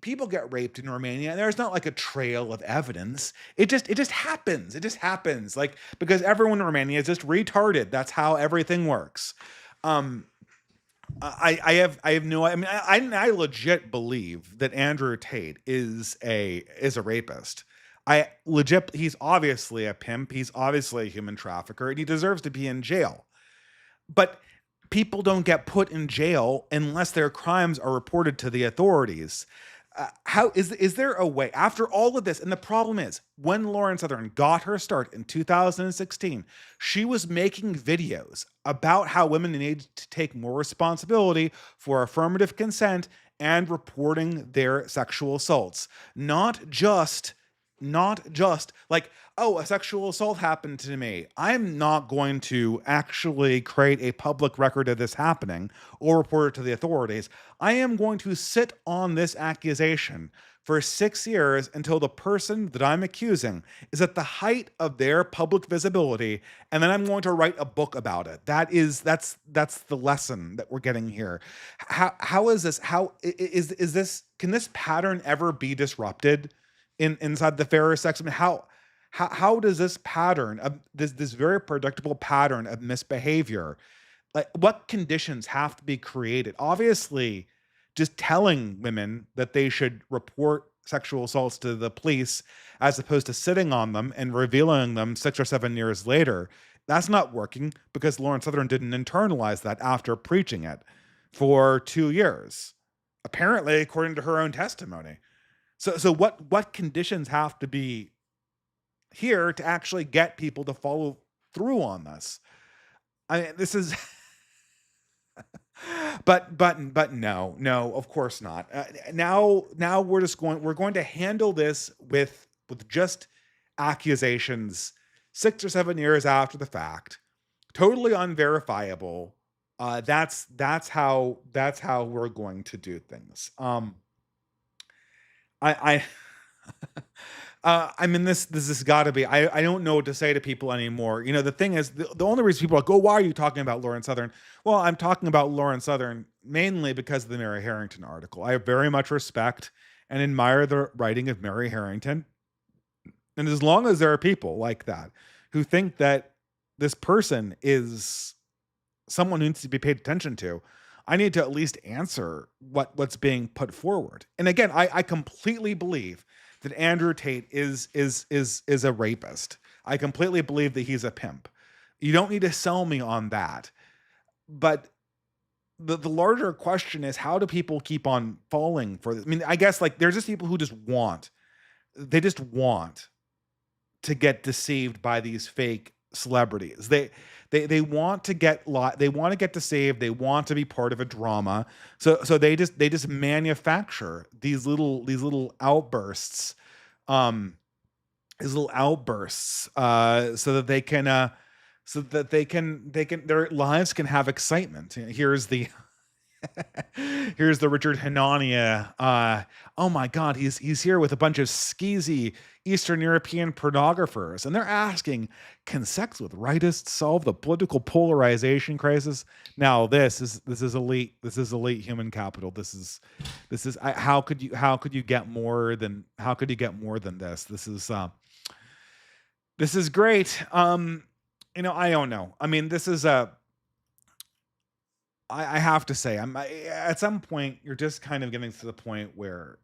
people get raped in Romania and there's not like a trail of evidence. It just happens. It just happens. Like, because everyone in Romania is just retarded. That's how everything works. I have no, I mean, I legit believe that Andrew Tate is a rapist. He's obviously a pimp. He's obviously a human trafficker, and he deserves to be in jail. But people don't get put in jail unless their crimes are reported to the authorities. How is there a way after all of this? And the problem is, when Lauren Southern got her start in 2016, she was making videos about how women need to take more responsibility for affirmative consent and reporting their sexual assaults, not just like, oh, a sexual assault happened to me. I'm not going to actually create a public record of this happening or report it to the authorities. I am going to sit on this accusation for 6 years until the person that I'm accusing is at the height of their public visibility, and then I'm going to write a book about it. That's the lesson that we're getting here. How is this? How is this? Can this pattern ever be disrupted inside the fairer sex? I mean, how does this pattern of this very predictable pattern of misbehavior, like, what conditions have to be created? Obviously, just telling women that they should report sexual assaults to the police as opposed to sitting on them and revealing them 6 or 7 years later, that's not working because Lauren Southern didn't internalize that after preaching it for 2 years, apparently, according to her own testimony. So what conditions have to be here to actually get people to follow through on this? I mean, this is, but no, of course not. Now we're going to handle this with just accusations 6 or 7 years after the fact, totally unverifiable. That's how we're going to do things. I I mean, this has got to be. I don't know what to say to people anymore. The thing is, the only reason people are like, oh, why are you talking about Lauren Southern? Well, I'm talking about Lauren Southern mainly because of the Mary Harrington article. I very much respect and admire the writing of Mary Harrington. And as long as there are people like that who think that this person is someone who needs to be paid attention to, I need to at least answer what's being put forward. And again, I completely believe that Andrew Tate is a rapist. I completely believe that he's a pimp. You don't need to sell me on that. But the larger question is, how do people keep on falling for this? I mean, I guess like there's just people who they just want to get deceived by these fake celebrities. They want to they want to get deceived. They want to be part of a drama. So they just manufacture these little outbursts, um, so that they can their lives can have excitement. Here's the Richard Hanania. Oh my God, he's here with a bunch of skeezy Eastern European pornographers, and they're asking, can sex with rightists solve the political polarization crisis? Now this is elite. This is elite human capital. How could you get more than this? This is great. I don't know. I mean, this is a I have to say, at some point, you're just kind of getting to the point where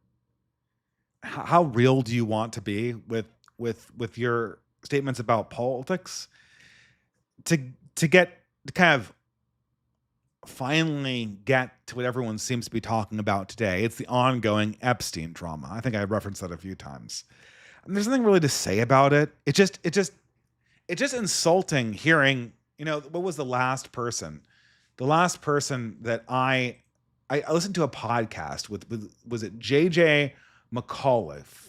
how real do you want to be with your statements about politics to get to kind of finally get to what everyone seems to be talking about today. It's the ongoing Epstein drama. I think I referenced that a few times. And there's nothing really to say about it. It's just insulting hearing, what was the last person? The last person that I listened to a podcast with was it JJ McAuliffe?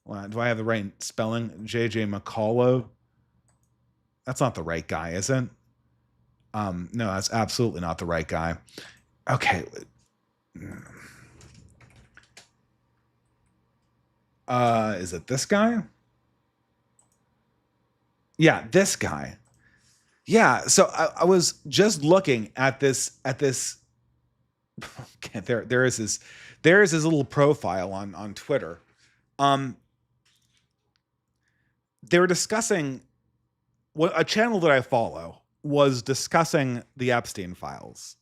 Well, do I have the right spelling? JJ McAuliffe? That's not the right guy, is it? No, that's absolutely not the right guy. Okay. Is it this guy? Yeah, this guy. Yeah, so I was just looking at this okay, there is his little profile on Twitter. They were discussing what a channel that I follow was discussing the Epstein files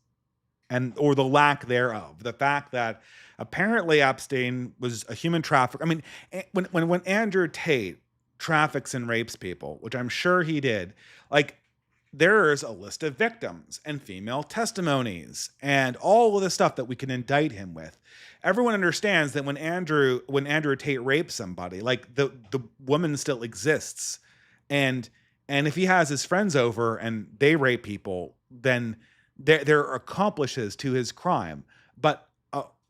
or the lack thereof. The fact that apparently Epstein was a human trafficker. I mean, when Andrew Tate traffics and rapes people, which I'm sure he did, like there's a list of victims and female testimonies and all of the stuff that we can indict him with. Everyone understands that when Andrew Tate rapes somebody, like the woman still exists. And if he has his friends over and they rape people, then they're accomplices to his crime. But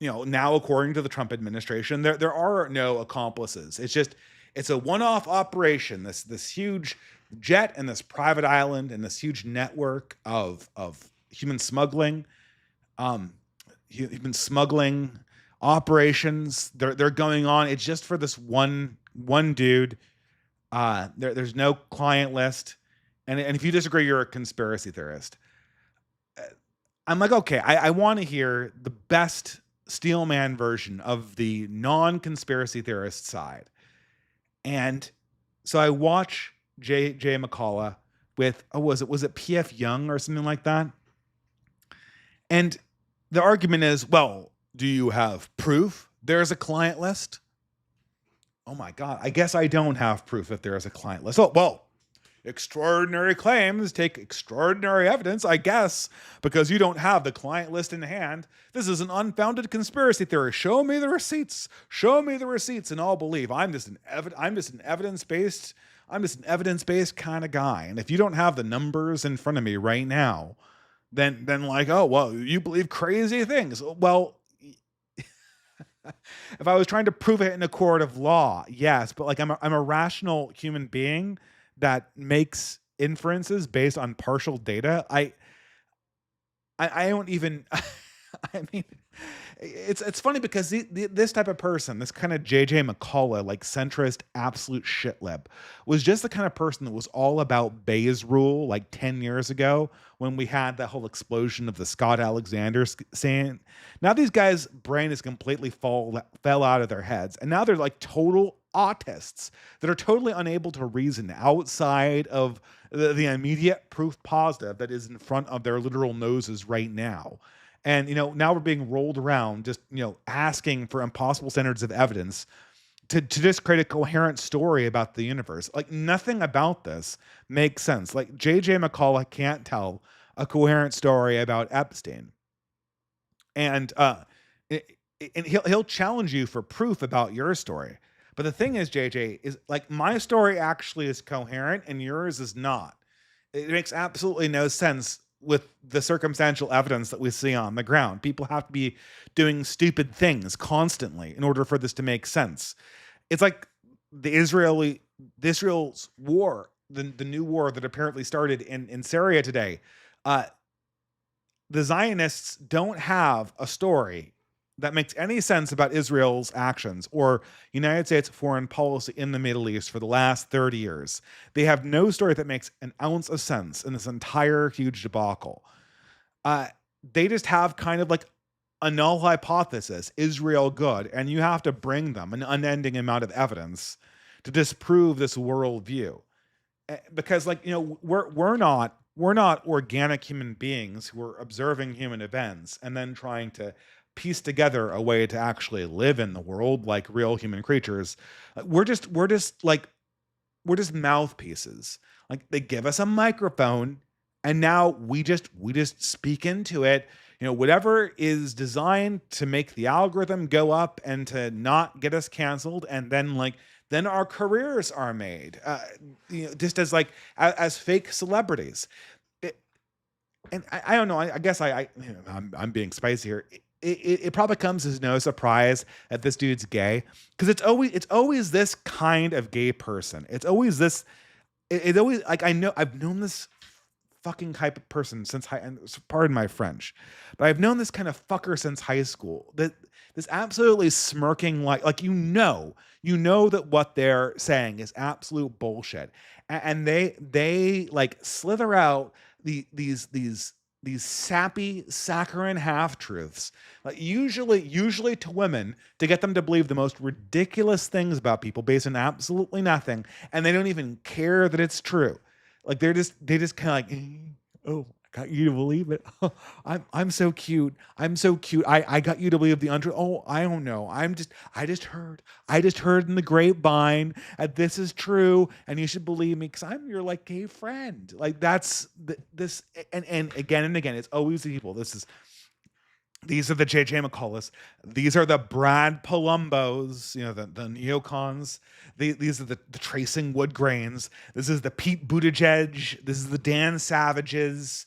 now according to the Trump administration, there are no accomplices. It's a one-off operation. This huge jet and this private island and this huge network of human smuggling, human smuggling operations. They're going on. It's just for this one dude. There's no client list, and if you disagree, you're a conspiracy theorist. I'm like, okay, I want to hear the best Steelman version of the non-conspiracy theorist side, and so I watch J McCullough with was it PF Young or something like that, and the argument is, well, do you have proof there's a client list? Oh my God, I guess I don't have proof that there is a client list. Oh, well, extraordinary claims take extraordinary evidence, I guess, because you don't have the client list in hand. This is an unfounded conspiracy theory. Show me the receipts. Show me the receipts, and I'll believe. I'm just an evidence-based kind of guy. And if you don't have the numbers in front of me right now, then like, oh well, you believe crazy things. Well, if I was trying to prove it in a court of law, yes, but like I'm a rational human being that makes inferences based on partial data. I don't even I mean, It's funny because this type of person, this kind of JJ McCullough, like centrist, absolute shitlib, was just the kind of person that was all about Bayes' rule like 10 years ago when we had that whole explosion of the Scott Alexander saying. Now these guys' brain is completely fell out of their heads, and now they're like total autists that are totally unable to reason outside of the immediate proof positive that is in front of their literal noses right now. And now we're being rolled around just asking for impossible standards of evidence to just create a coherent story about the universe. Like nothing about this makes sense. Like JJ McCullough can't tell a coherent story about Epstein. And and he'll challenge you for proof about your story. But the thing is, JJ, is like my story actually is coherent and yours is not. It makes absolutely no sense with the circumstantial evidence that we see on the ground. People have to be doing stupid things constantly in order for this to make sense. It's like Israel's war, the new war that apparently started in Syria today. Uh, the Zionists don't have a story that makes any sense about Israel's actions or United States foreign policy in the Middle East for the last 30 years. They have no story that makes an ounce of sense in this entire huge debacle. Uh, they just have kind of like a null hypothesis, Israel good, and you have to bring them an unending amount of evidence to disprove this worldview. Because we're not organic human beings who are observing human events and then trying to piece together a way to actually live in the world like real human creatures. We're just mouthpieces. Like they give us a microphone and now we just speak into it. Whatever is designed to make the algorithm go up and to not get us canceled, and then our careers are made. Just as like as fake celebrities. It, and I don't know. I guess I'm being spicy here. It probably comes as no surprise that this dude's gay, because it's always this kind of gay person. It's always this. It's always like I've known this fucking type of person since high. And pardon my French, but I've known this kind of fucker since high school. That this absolutely smirking like that what they're saying is absolute bullshit, and they like slither out these sappy saccharine half truths, like usually to women, to get them to believe the most ridiculous things about people based on absolutely nothing, and they don't even care that it's true. Like they just kind of like, oh, I got you to believe it. I'm so cute. I'm so cute. I got you to believe the untrue. Oh, I don't know. I just heard in the grapevine that this is true, and you should believe me because I'm your like gay friend. Like that's this, and again and again, it's always the people. These are the JJ McCulloughs. These are the Brad Palombos, the neocons. These are the Tracing Wood Grains. This is the Pete Buttigieg. This is the Dan Savages.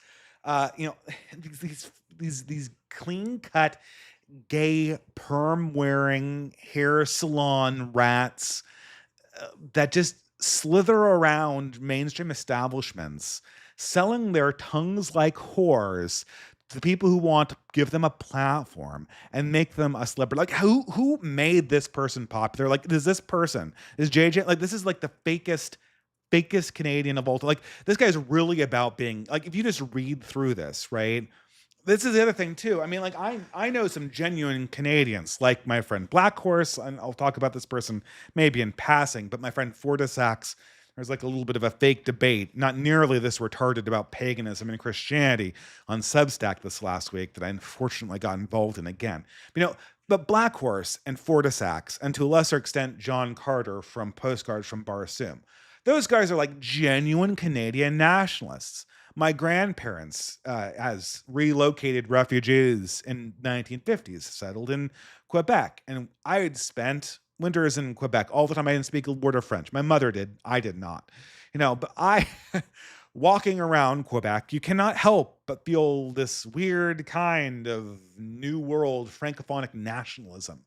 These clean cut, gay, perm wearing, hair salon rats that just slither around mainstream establishments, selling their tongues like whores to the people who want to give them a platform and make them a celebrity. Like who made this person popular? Like is JJ, like this is like the fakest Canadian of all time. Like this guy's really about being like, if you just read through this, right? This is the other thing too. I mean, like I know some genuine Canadians, like my friend Black Horse, and I'll talk about this person maybe in passing, but my friend Fortisax. There's like a little bit of a fake debate, not nearly this retarded, about paganism and Christianity on Substack this last week that I unfortunately got involved in again. But Black Horse and Fortisax, and to a lesser extent John Carter from Postcards from Barsoom, those guys are like genuine Canadian nationalists. My grandparents, as relocated refugees in 1950s, settled in Quebec, and I had spent winters in Quebec all the time. I didn't speak a word of French. My mother did. I did not. But walking around Quebec, you cannot help but feel this weird kind of New World francophonic nationalism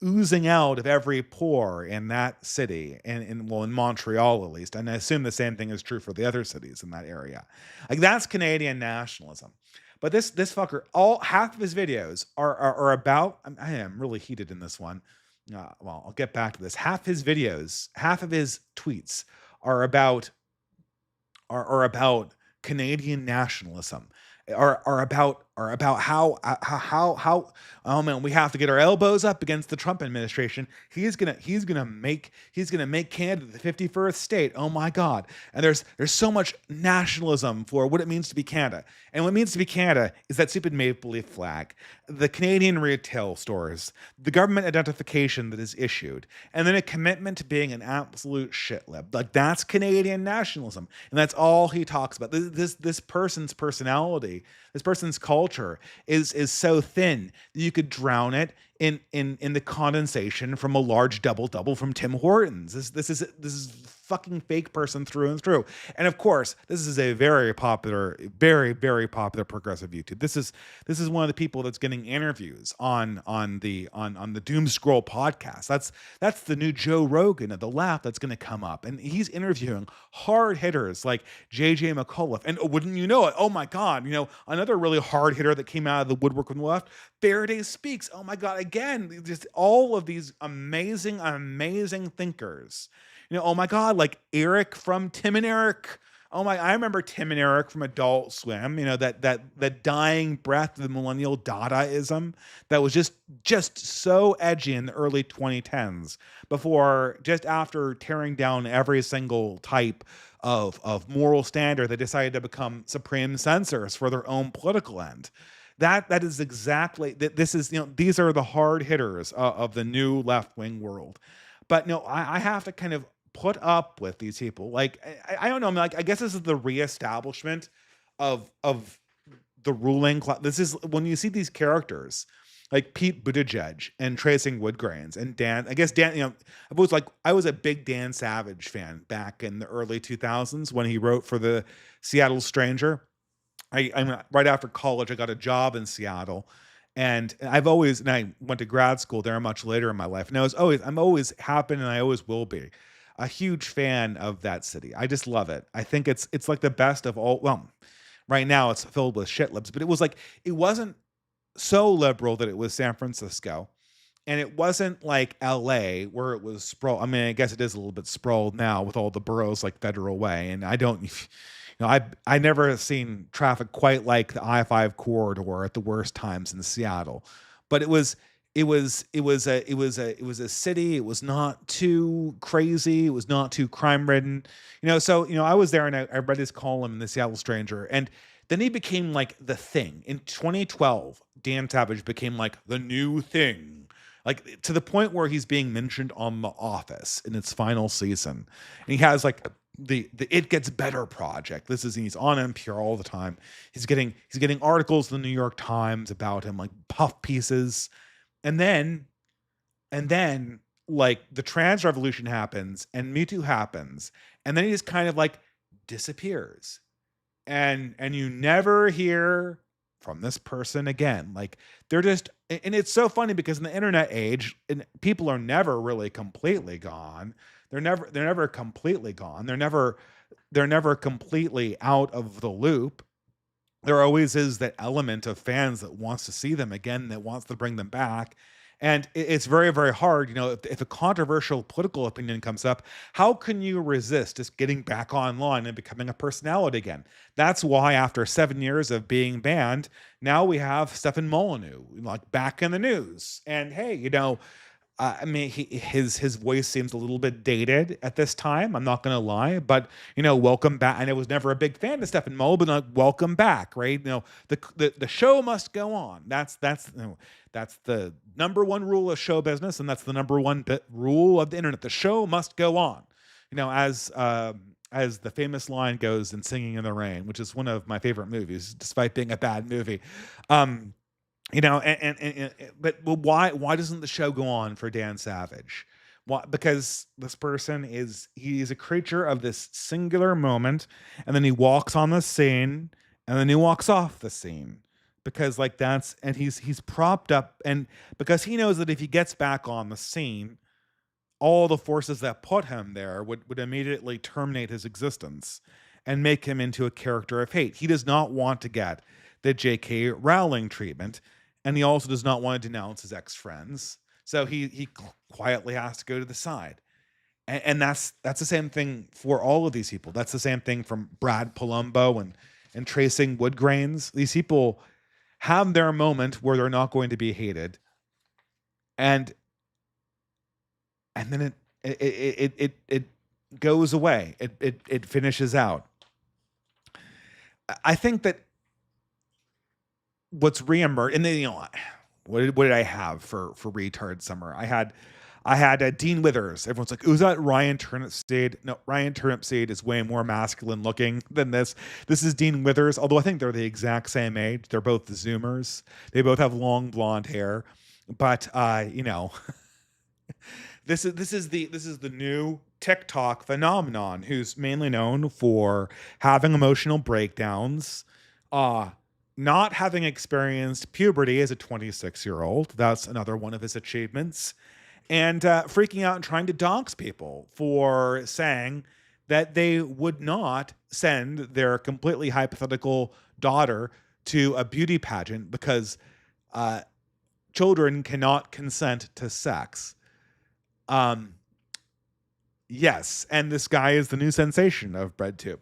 oozing out of every pore in that city, in Montreal at least. And I assume the same thing is true for the other cities in that area. Like that's Canadian nationalism. But this fucker, all half of his videos are about. I am really heated in this one. Well, I'll get back to this. Half his videos, half of his tweets are about are about Canadian nationalism, are about how oh man, we have to get our elbows up against the Trump administration. He's gonna make Canada the 51st state. Oh my God! And there's so much nationalism for what it means to be Canada, and what it means to be Canada is that stupid maple leaf flag, the Canadian retail stores, the government identification that is issued, and then a commitment to being an absolute shitlib. Like that's Canadian nationalism, and that's all he talks about. This person's personality, this person's culture is so thin that you could drown it in the condensation from a large double from Tim Hortons. This is fucking fake person through and through. And of course, this is a very popular, very popular progressive YouTube. This is one of the people that's getting interviews on the Doom Scroll podcast. That's the new Joe Rogan of the left that's going to come up, and he's interviewing hard hitters like JJ McAuliffe. And wouldn't you know it? Oh my God, another really hard hitter that came out of the woodwork from the left, Faraday Speaks. Oh my God, again, just all of these amazing thinkers. Oh my God, like Eric from Tim and Eric. Oh my, I remember Tim and Eric from Adult Swim, that dying breath of the millennial Dadaism that was just so edgy in the early 2010s before, just after tearing down every single type of moral standard, they decided to become supreme censors for their own political end. That is exactly, this is, these are the hard hitters of the new left-wing world. But no, I have to kind of put up with these people. Like, I don't know. I mean, like, I guess this is the reestablishment of the ruling class. This is when you see these characters like Pete Buttigieg and Tracing Woodgrains and Dan. I guess Dan. I was a big Dan Savage fan back in the early 2000s when he wrote for the Seattle Stranger. I'm right after college, I got a job in Seattle. And I went to grad school there much later in my life. And I'm always have been, and I always will be a huge fan of that city. I just love it. I think it's like the best of all. Well, right now it's filled with shit libs, but it wasn't so liberal that it was San Francisco. And it wasn't like LA where it was sprawled. I mean, I guess it is a little bit sprawled now with all the boroughs like Federal Way. And I don't, I never seen traffic quite like the I-5 corridor at the worst times in Seattle. But it was a city. It was not too crazy. It was not too crime ridden. So I was there and I read his column in the Seattle Stranger, and then he became like the thing. In 2012, Dan Savage became like the new thing. Like to the point where he's being mentioned on The Office in its final season. And he has like the It Gets Better project. He's on NPR all the time. He's getting articles in the New York Times about him, like puff pieces. And then like the trans revolution happens and Me Too happens. And then he just kind of like disappears. And you never hear from this person again. Like they're just, and it's so funny because in the internet age, and people are never really completely gone. They're never completely gone. They're never completely out of the loop. There always is that element of fans that wants to see them again, that wants to bring them back. And it's very, very hard. If a controversial political opinion comes up, how can you resist just getting back online and becoming a personality again? That's why after 7 years of being banned, now we have Stefan Molyneux, like back in the news. And hey, I mean, his voice seems a little bit dated at this time. I'm not going to lie, but welcome back. And I was never a big fan of Stephen Mull, but welcome back, right? The show must go on. That's the number one rule of show business, and that's the number one rule of the internet. The show must go on. As the famous line goes in Singing in the Rain, which is one of my favorite movies, despite being a bad movie. But why doesn't the show go on for Dan Savage? Why? Because this person he's a creature of this singular moment, and then he walks on the scene, and then he walks off the scene, because he's propped up, and because he knows that if he gets back on the scene, all the forces that put him there would immediately terminate his existence and make him into a character of hate. He does not want to get the J.K. Rowling treatment, and he also does not want to denounce his ex-friends. So he quietly has to go to the side. And that's the same thing for all of these people. That's the same thing from Brad Palumbo and Tracing Woodgrains. These people have their moment where they're not going to be hated, and then it goes away. It finishes out. I think that what's reemerged, and then, what did I have for retard summer? I had Dean Withers. Everyone's like, "Who's that Ryan Turnipseed?" No, Ryan Turnipseed is way more masculine looking than this. This is Dean Withers, although I think they're the exact same age. They're both the Zoomers. They both have long blonde hair, but this is the new TikTok phenomenon, who's mainly known for having emotional breakdowns, not having experienced puberty as a 26-year-old. That's another one of his achievements. And freaking out and trying to dox people for saying that they would not send their completely hypothetical daughter to a beauty pageant because children cannot consent to sex. Yes, and this guy is the new sensation of BreadTube.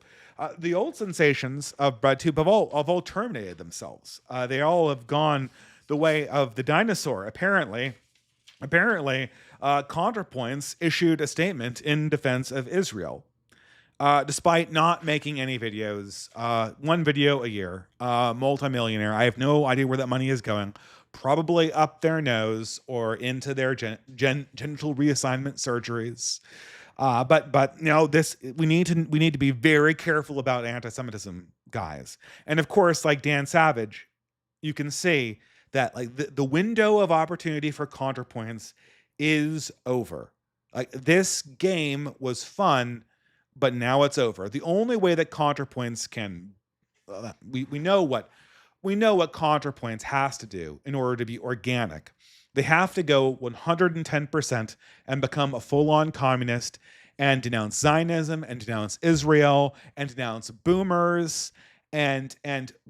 The old sensations of BreadTube have all terminated themselves. They all have gone the way of the dinosaur. Apparently, ContraPoints issued a statement in defense of Israel, despite not making any videos. One video a year, multimillionaire. I have no idea where that money is going. Probably up their nose or into their genital reassignment surgeries. But this we need to be very careful about anti-Semitism, guys. And of course, like Dan Savage, you can see that like the window of opportunity for ContraPoints is over. Like, this game was fun, but now it's over. The only way that ContraPoints can we know what ContraPoints has to do in order to be organic. They have to go 110% and become a full-on communist and denounce Zionism and denounce Israel and denounce boomers and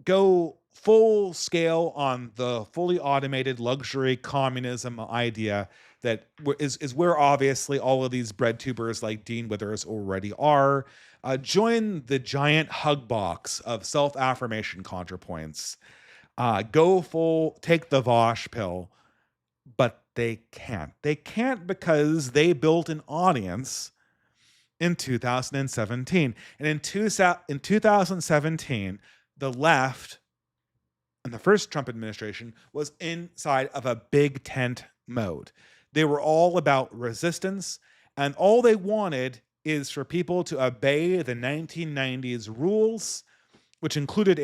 go full scale on the fully automated luxury communism idea that is where obviously all of these bread tubers like Dean Withers already are. Join the giant hug box of self-affirmation ContraPoints. Go full, take the Vosh pill, but they can't. They can't because they built an audience in 2017. And in 2017, the left and the first Trump administration was inside of a big tent mode. They were all about resistance, and all they wanted is for people to obey the 1990s rules, which included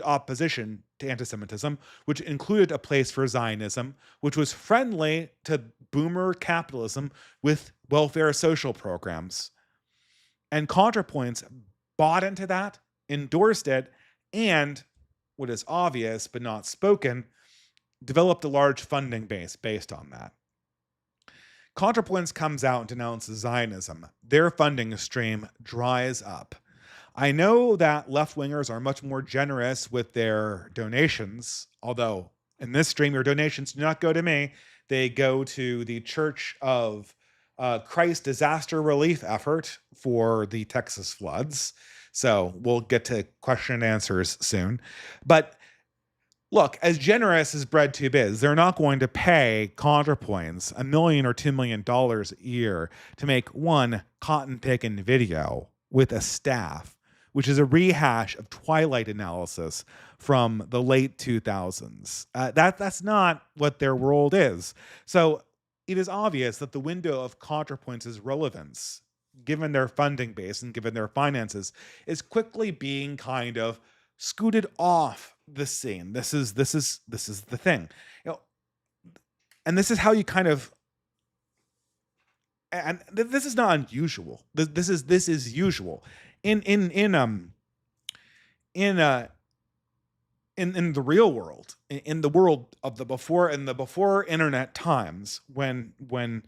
opposition to anti-Semitism, which included a place for Zionism, which was friendly to boomer capitalism with welfare social programs. And ContraPoints bought into that, endorsed it, and, what is obvious but not spoken, developed a large funding base based on that. ContraPoints comes out and denounces Zionism. Their funding stream dries up. I know that left-wingers are much more generous with their donations, although in this stream, your donations do not go to me. They go to the Church of Christ Disaster Relief Effort for the Texas floods. So we'll get to question and answers soon. But look, as generous as BreadTube is, they're not going to pay ContraPoints $1 million or $2 million a year to make one cotton-picking video with a staff, which is a rehash of Twilight analysis from the late 2000s. That's not what their world is. So it is obvious that the window of ContraPoints' relevance, given their funding base and given their finances, is quickly being kind of scooted off the scene. This is the thing, and this is how you kind of. And this is not unusual. This is usual in the real world, in the world of the before internet times, when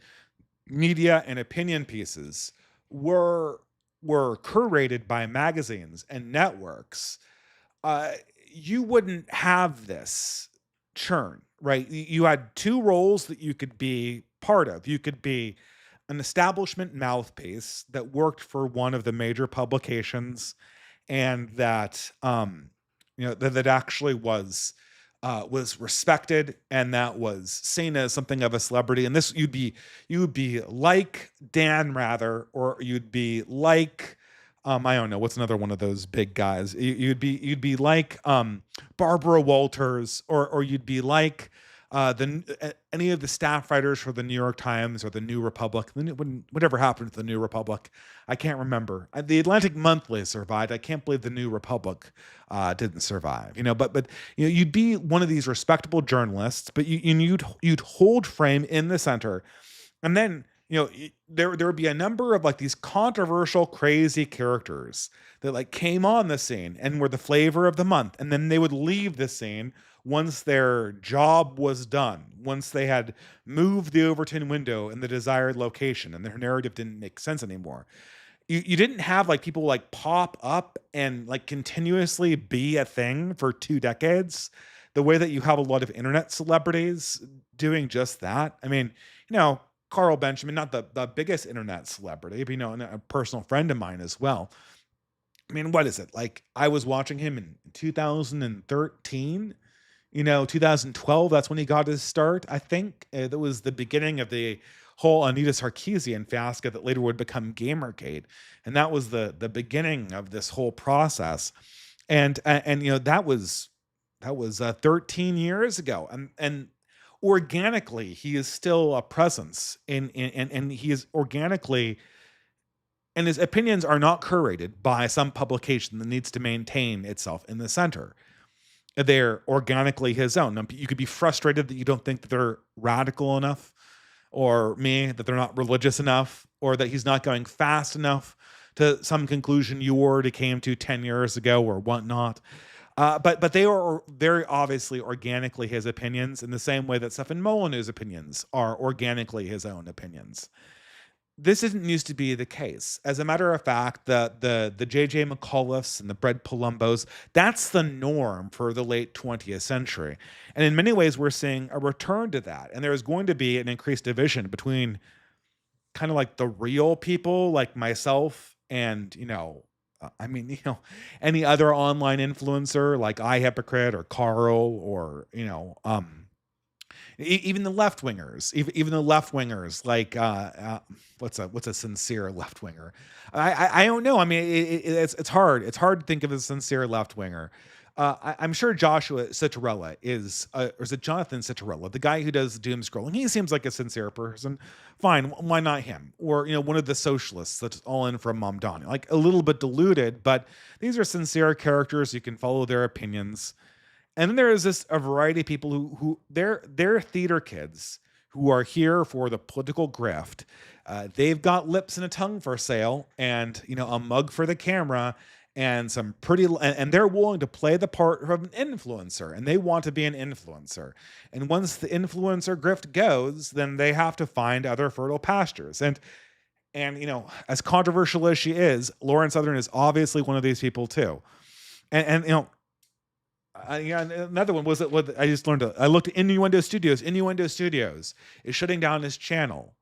media and opinion pieces were curated by magazines and networks. you wouldn't have this churn, right? You had two roles that you could be part of. You could be an establishment mouthpiece that worked for one of the major publications, and that that actually was respected, and that was seen as something of a celebrity. And this, you would be like Dan Rather, or you'd be like I don't know what's another one of those big guys. You'd be like Barbara Walters, or you'd be like any of the staff writers for the New York Times or the New Republic. Whatever happened to the New Republic, I can't remember. The Atlantic Monthly survived. I can't believe the New Republic didn't survive. But you'd be one of these respectable journalists, but you'd hold frame in the center. And then, there would be a number of like these controversial, crazy characters that like came on the scene and were the flavor of the month. And then they would leave the scene once their job was done, once they had moved the Overton window in the desired location and their narrative didn't make sense anymore. You didn't have like people like pop up and like continuously be a thing for 2 decades, the way that you have a lot of internet celebrities doing just that. I mean, Carl Benjamin, not the biggest internet celebrity, but and a personal friend of mine as well. I mean, what is it? Like, I was watching him in 2013, 2012, that's when he got his start, I think. That was the beginning of the whole Anita Sarkeesian fiasco that later would become Gamergate. And that was the beginning of this whole process. And that was 13 years ago. And organically, he is still a presence and he is organically, and his opinions are not curated by some publication that needs to maintain itself in the center. They're organically his own. Now, you could be frustrated that you don't think that they're radical enough, or that they're not religious enough, or that he's not going fast enough to some conclusion you already came to 10 years ago or whatnot. But they are very obviously organically his opinions, in the same way that Stefan Molyneux's opinions are organically his own opinions. This didn't used to be the case. As a matter of fact, the J.J. McAuliffes and the Brett Palombos, that's the norm for the late 20th century. And in many ways, we're seeing a return to that. And there is going to be an increased division between kind of like the real people like myself and, any other online influencer like iHypocrite or Carl, or, even the left wingers, even the left wingers, like what's a sincere left winger? I don't know. I mean, it's hard. It's hard to think of a sincere left winger. I'm sure Joshua Citarella or is it Jonathan Citarella, the guy who does doom scrolling? He seems like a sincere person. Fine, why not him? Or one of the socialists that's all in from Mamdani, like a little bit diluted, but these are sincere characters. You can follow their opinions. And then there is a variety of people who they're theater kids who are here for the political grift. They've got lips and a tongue for sale, and a mug for the camera, and some and they're willing to play the part of an influencer, and they want to be an influencer. And once the influencer grift goes, then they have to find other fertile pastures. And as controversial as she is, Lauren Southern is obviously one of these people too. And another one was that what I just learned. I looked at Innuendo Studios. Innuendo Studios is shutting down his channel.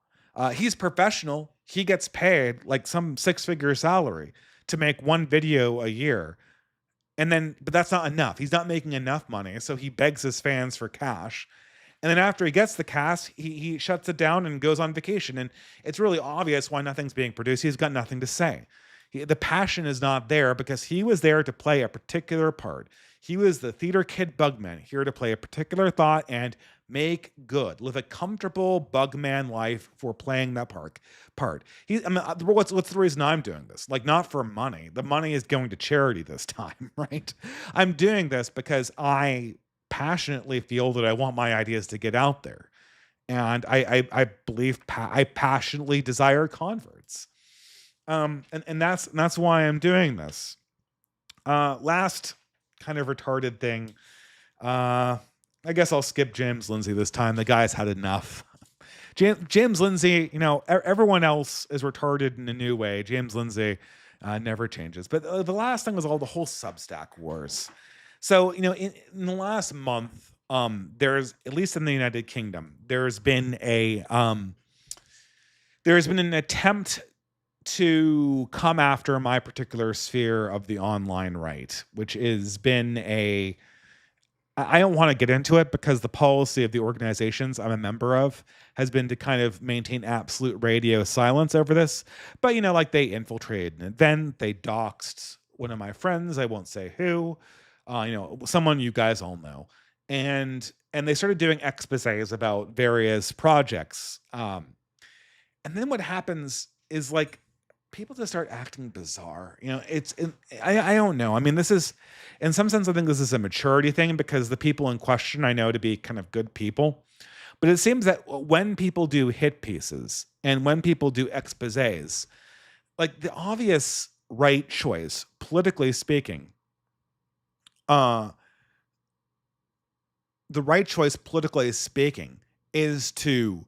He's professional. He gets paid like some 6-figure salary to make one video a year. But that's not enough. He's not making enough money. So he begs his fans for cash. And then after he gets the cash, he shuts it down and goes on vacation. And it's really obvious why nothing's being produced. He's got nothing to say. The passion is not there because he was there to play a particular part. He was the theater kid bugman, here to play a particular thought and make good, live a comfortable bugman life for playing that part. What's the reason I'm doing this? Like, not for money. The money is going to charity this time, right? I'm doing this because I passionately feel that I want my ideas to get out there. And I believe I passionately desire converts. And that's why I'm doing this. Last kind of retarded thing. I guess I'll skip James Lindsay this time. The guy's had enough. James Lindsay, everyone else is retarded in a new way. James Lindsay never changes. But the last thing was all the whole Substack wars. So, in the last month, there's, at least in the United Kingdom, there's been an attempt to come after my particular sphere of the online right, which has been I don't want to get into it because the policy of the organizations I'm a member of has been to kind of maintain absolute radio silence over this. But, like they infiltrated an event, they doxed one of my friends, I won't say who, someone you guys all know. And they started doing exposés about various projects. And then what happens is like people just start acting bizarre. I don't know. I mean, this is, in some sense, I think this is a maturity thing because the people in question I know to be kind of good people. But it seems that when people do hit pieces and when people do exposés, like the obvious right choice, politically speaking, uh, the right choice, politically speaking, is to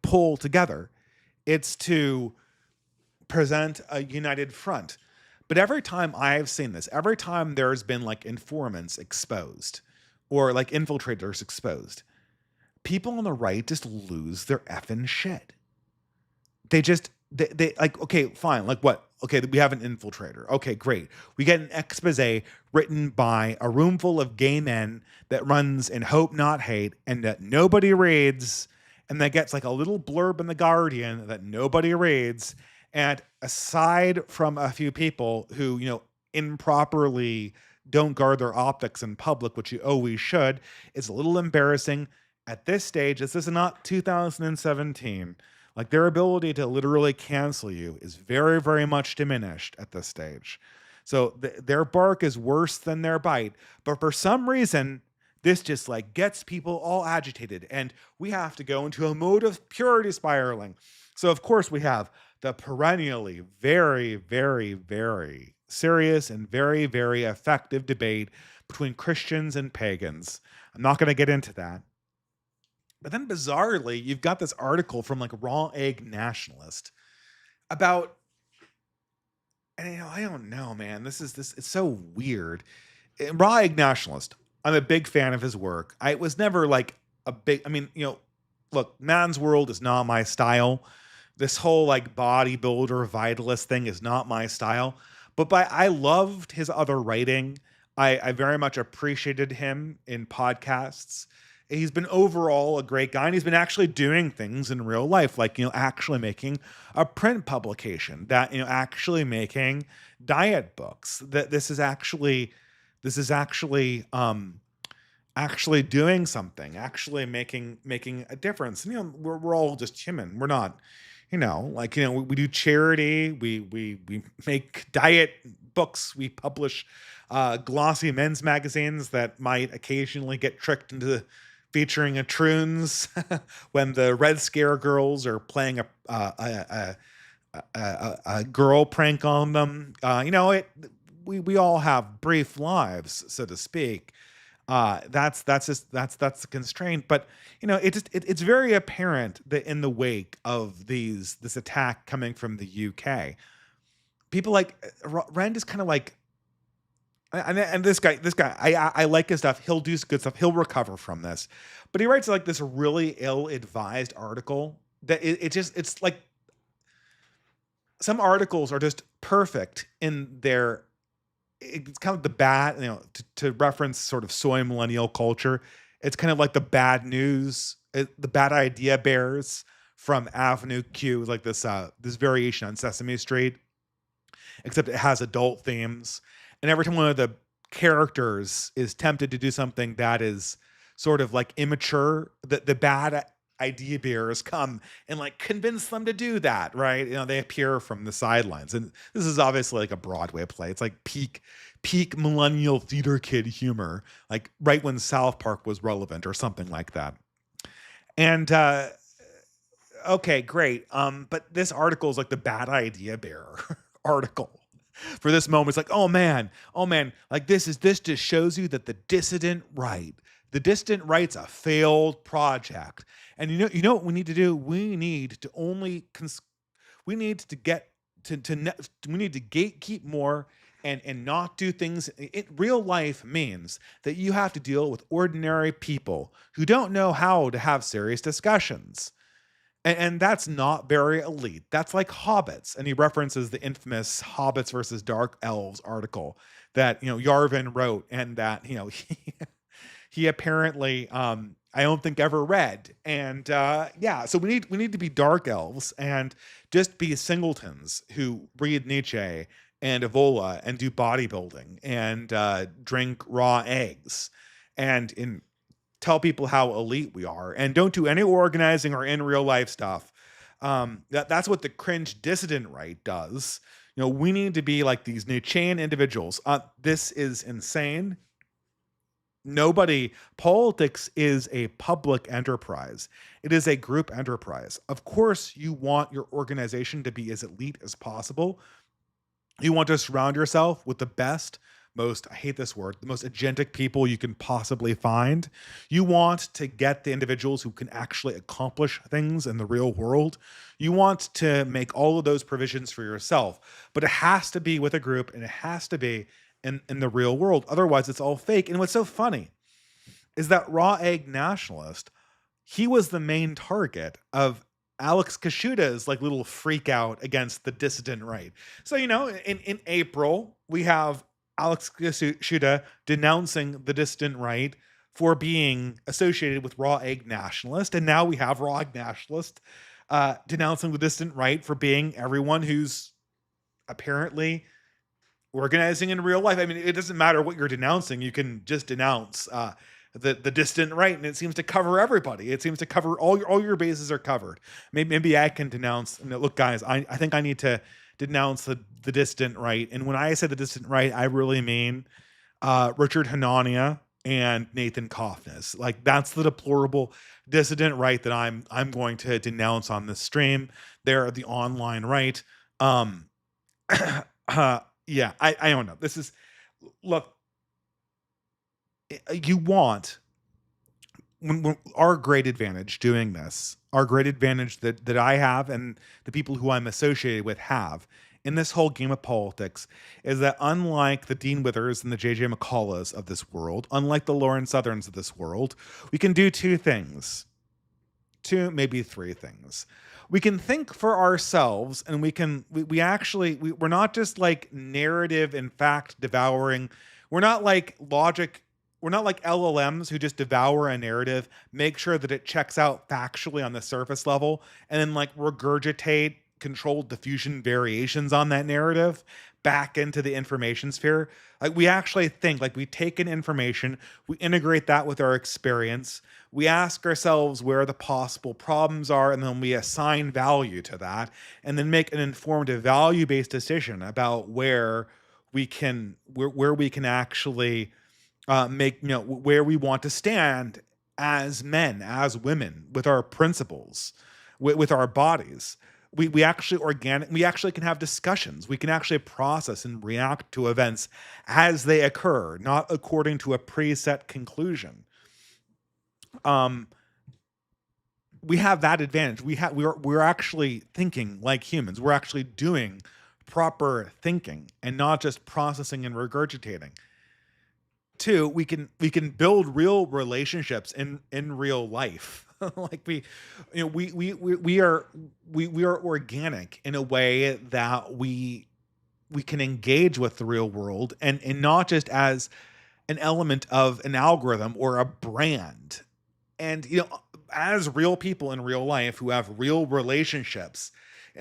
pull together. It's to present a united front. But every time I've seen this, every time there's been like informants exposed or like infiltrators exposed, people on the right just lose their effing shit. They like, okay, fine. Like what? Okay, we have an infiltrator. Okay, great. We get an expose written by a room full of gay men that runs in hope, not hate, and that nobody reads, and that gets like a little blurb in the Guardian that nobody reads. And aside from a few people who, improperly don't guard their optics in public, which you always should, it's a little embarrassing at this stage. This is not 2017. Like their ability to literally cancel you is very, very much diminished at this stage. So their bark is worse than their bite. But for some reason, this just like gets people all agitated, and we have to go into a mode of purity spiraling. So of course we have the perennially very, very, very serious and very, very effective debate between Christians and pagans. I'm not going to get into that. But then bizarrely, you've got this article from like Raw Egg Nationalist about, and I don't know, man. It's so weird. Raw Egg Nationalist, I'm a big fan of his work. I was never like I mean, look, Man's World is not my style. This whole like bodybuilder vitalist thing is not my style. But I loved his other writing. I very much appreciated him in podcasts. He's been overall a great guy, and he's been actually doing things in real life, like, actually making a print publication, that, actually making diet books. That this is actually doing something, actually making a difference. We're all just human. We're not, like, we do charity, we make diet books, we publish glossy men's magazines that might occasionally get tricked into featuring a troons when the Red Scare girls are playing a girl prank on them. We all have brief lives, so to speak. That's the constraint. But it's very apparent that in the wake of this attack coming from the UK, people like Rand is kind of like, and this guy, I like his stuff. He'll do good stuff. He'll recover from this, but he writes like this really ill-advised article that it's like some articles are just perfect in their. It's kind of the bad, to reference sort of soy millennial culture. It's kind of like the bad news, the bad idea bears from Avenue Q, like this variation on Sesame Street, except it has adult themes. And every time one of the characters is tempted to do something that is sort of like immature, the bad idea bearers come and like convince them to do that, right? They appear from the sidelines. And this is obviously like a Broadway play. It's like peak millennial theater kid humor, like right when South Park was relevant or something like that. And okay, great. But this article is like the bad idea bearer article for this moment. It's like, oh man, like this just shows you that the dissident right's a failed project. And you know what we need to do? We need to gatekeep more and not do things. Real life means that you have to deal with ordinary people who don't know how to have serious discussions. And that's not very elite. That's like hobbits. And he references the infamous Hobbits versus Dark Elves article that, Yarvin wrote, and that, he apparently, I don't think ever read. And yeah, so we need to be dark elves and just be singletons who read Nietzsche and Evola and do bodybuilding and drink raw eggs and tell people how elite we are and don't do any organizing or in real life stuff. That's what the cringe dissident right does. We need to be like these Nietzschean individuals. This is insane. Politics is a public enterprise. It is a group enterprise. Of course, you want your organization to be as elite as possible. You want to surround yourself with the best, most, I hate this word, the most agentic people you can possibly find. You want to get the individuals who can actually accomplish things in the real world. You want to make all of those provisions for yourself, but it has to be with a group and it has to be in the real world. Otherwise, it's all fake. And what's so funny is that raw egg nationalist, he was the main target of Alex Kashuda's like little freak out against the dissident right. So, in April, we have Alex Kashuda denouncing the dissident right for being associated with raw egg nationalist. And now we have raw egg nationalist denouncing the dissident right for being everyone who's apparently organizing in real life. I mean, it doesn't matter what you're denouncing. You can just denounce the distant right, and it seems to cover everybody. It seems to cover all your bases are covered. Maybe I can denounce. Look, guys, I think I need to denounce the distant right. And when I say the distant right, I really mean Richard Hanania and Nathan Kaufness. Like, that's the deplorable dissident right that I'm going to denounce on this stream. They're the online right. Yeah, I don't know. This is, look, you want, when our great advantage doing this, our great advantage that I have and the people who I'm associated with have in this whole game of politics is that unlike the Dean Withers and the JJ McCulloughs of this world, unlike the Lauren Southerns of this world, we can do two things. Two, maybe three things. We can think for ourselves, and we're not just like narrative and fact devouring. We're not like logic. We're not like LLMs who just devour a narrative, make sure that it checks out factually on the surface level, and then like regurgitate controlled diffusion variations on that narrative back into the information sphere. Like, we actually think, like, we take in information, we integrate that with our experience, we ask ourselves where the possible problems are, and then we assign value to that, and then make an informed value-based decision about where we can actually where we want to stand as men, as women, with our principles, with our bodies. We actually can have discussions. We can actually process and react to events as they occur, not according to a preset conclusion. We have that advantage. We're actually thinking like humans. We're actually doing proper thinking and not just processing and regurgitating. Two, we can build real relationships in real life. Like, we are organic in a way that we can engage with the real world and not just as an element of an algorithm or a brand. And as real people in real life who have real relationships,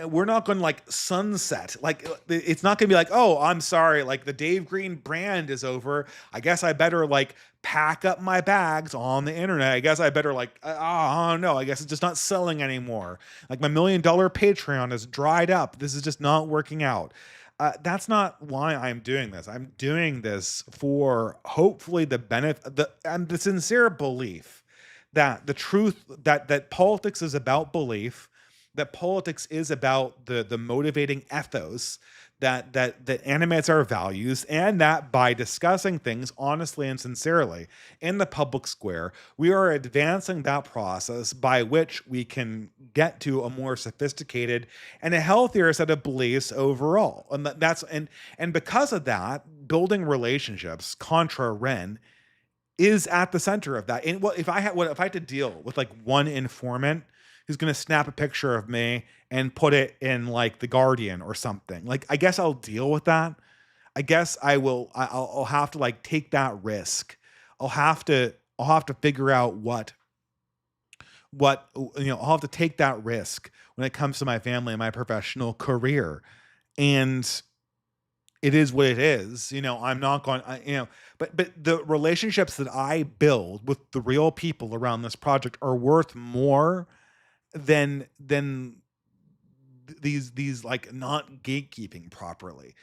we're not going to like sunset. Like, it's not going to be like, oh, I'm sorry, like the Dave Green brand is over. I guess I better like pack up my bags on the internet. I guess I better like, oh no, I guess it's just not selling anymore. Like, my $1 million Patreon is dried up. This is just not working out. That's not why I'm doing this. I'm doing this for hopefully the benefit, and the sincere belief that the truth, that politics is about belief, that politics is about the motivating ethos that animates our values, and that by discussing things honestly and sincerely in the public square, we are advancing that process by which we can get to a more sophisticated and a healthier set of beliefs overall. And and because of that, building relationships, contra ren, is at the center of that. And if I had to deal with like one informant who's going to snap a picture of me and put it in like the Guardian or something, like I guess I'll deal with that. I guess I will. I'll have to like take that risk. I'll have to figure out I'll have to take that risk when it comes to my family and my professional career. And it is what it is. I'm not going, but the relationships that I build with the real people around this project are worth more than these like not gatekeeping properly.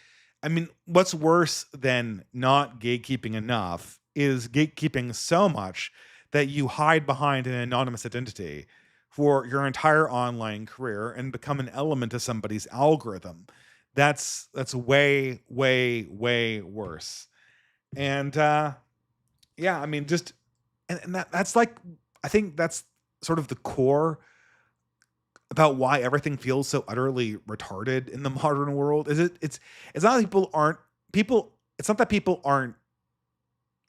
I mean, what's worse than not gatekeeping enough is gatekeeping so much that you hide behind an anonymous identity for your entire online career and become an element of somebody's algorithm. That's way, way, way worse. And yeah, I mean, just and that's like, I think that's sort of the core about why everything feels so utterly retarded in the modern world. It's not that people it's not that people are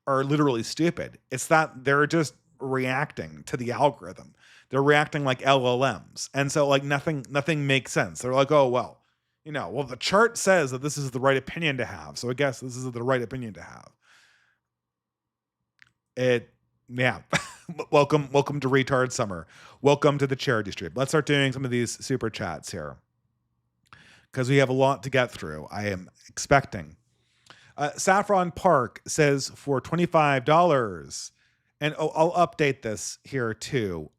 literally stupid. It's that they're just reacting to the algorithm. They're reacting like LLMs. And so like nothing makes sense. They're like, "Oh, well, well, the chart says that this is the right opinion to have. So I guess this is the right opinion to have." It Yeah. Welcome to retard summer. Welcome to the charity stream. Let's start doing some of these super chats here, because we have a lot to get through. I am expecting. Saffron Park says for $25, and I'll update this here too.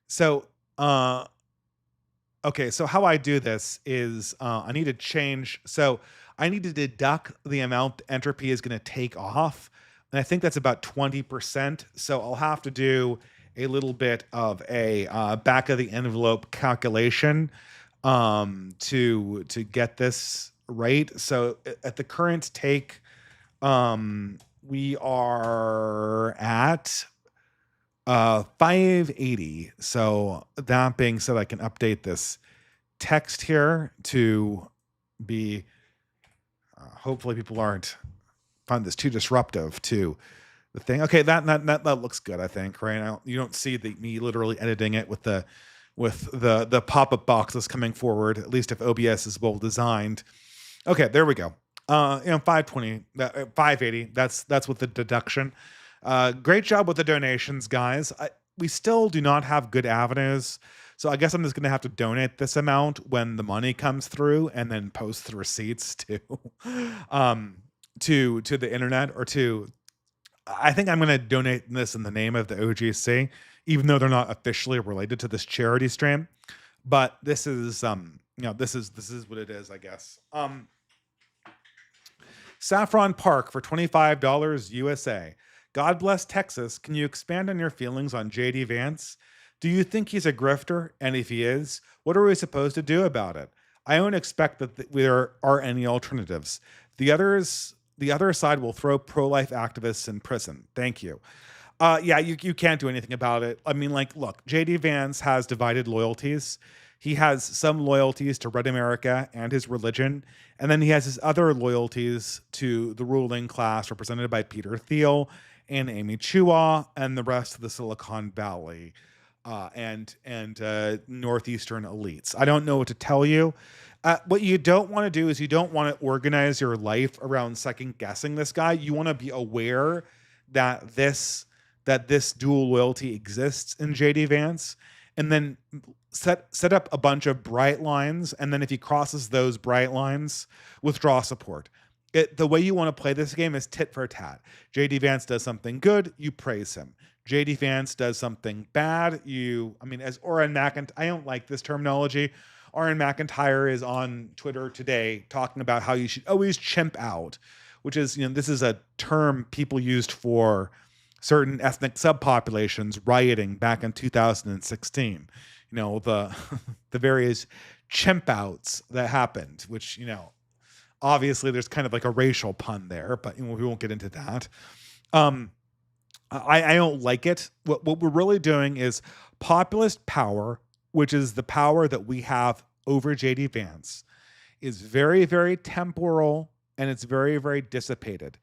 So okay, so how I do this is I need to change. So I need to deduct the amount the entropy is going to take off. And I think that's about 20%. So I'll have to do a little bit of a back of the envelope calculation to get this right. So at the current take, we are at 580. So that being said, I can update this text here to be hopefully people aren't find this too disruptive to the thing. Okay, that looks good, I think, right? You don't see me literally editing it with the pop-up boxes coming forward, at least if OBS is well designed. Okay, there we go. 520, 580. That's with the deduction. Great job with the donations, guys. We still do not have good avenues, so I guess I'm just going to have to donate this amount when the money comes through, and then post the receipts to the internet, or I think I'm going to donate this in the name of the OGC, even though they're not officially related to this charity stream. But this is this is what it is, I guess. Saffron Park for $25 USA. God bless Texas. Can you expand on your feelings on JD Vance? Do you think he's a grifter? And if he is, what are we supposed to do about it? I don't expect that there are any alternatives. The other side will throw pro-life activists in prison. Thank you. Yeah, you can't do anything about it. I mean, like, look, JD Vance has divided loyalties. He has some loyalties to Red America and his religion, and then he has his other loyalties to the ruling class represented by Peter Thiel and Amy Chua and the rest of the Silicon Valley and northeastern elites. I don't know what to tell you. What you don't want to do is you don't want to organize your life around second guessing this guy. You want to be aware that this dual loyalty exists in JD Vance, and then set up a bunch of bright lines, and then if he crosses those bright lines, withdraw support. The way you want to play this game is tit for tat. JD Vance does something good, you praise him. JD Vance does something bad, as Oren McIntyre, I don't like this terminology. Oren McIntyre is on Twitter today talking about how you should always chimp out, which is, this is a term people used for certain ethnic subpopulations rioting back in 2016. the the various chimp outs that happened, which, obviously there's kind of like a racial pun there, but we won't get into that. Um, I don't like it. What we're really doing is populist power, which is the power that we have over JD Vance, is very, very temporal, and it's very, very dissipated.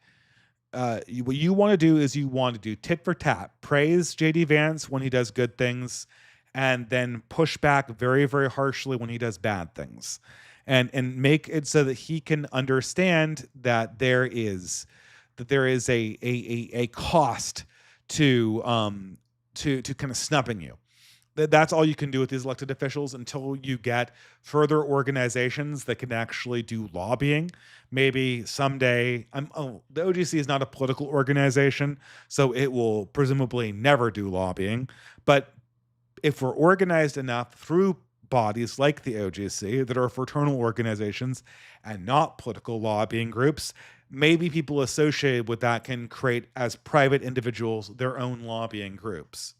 What you want to do is you want to do tit for tat, praise JD Vance when he does good things, and then push back very, very harshly when he does bad things, and make it so that he can understand that there is a cost to to kind of snubbing you. That's all you can do with these elected officials until you get further organizations that can actually do lobbying. Maybe someday, the OGC is not a political organization, so it will presumably never do lobbying. But if we're organized enough through bodies like the OGC that are fraternal organizations and not political lobbying groups, maybe people associated with that can create as private individuals their own lobbying groups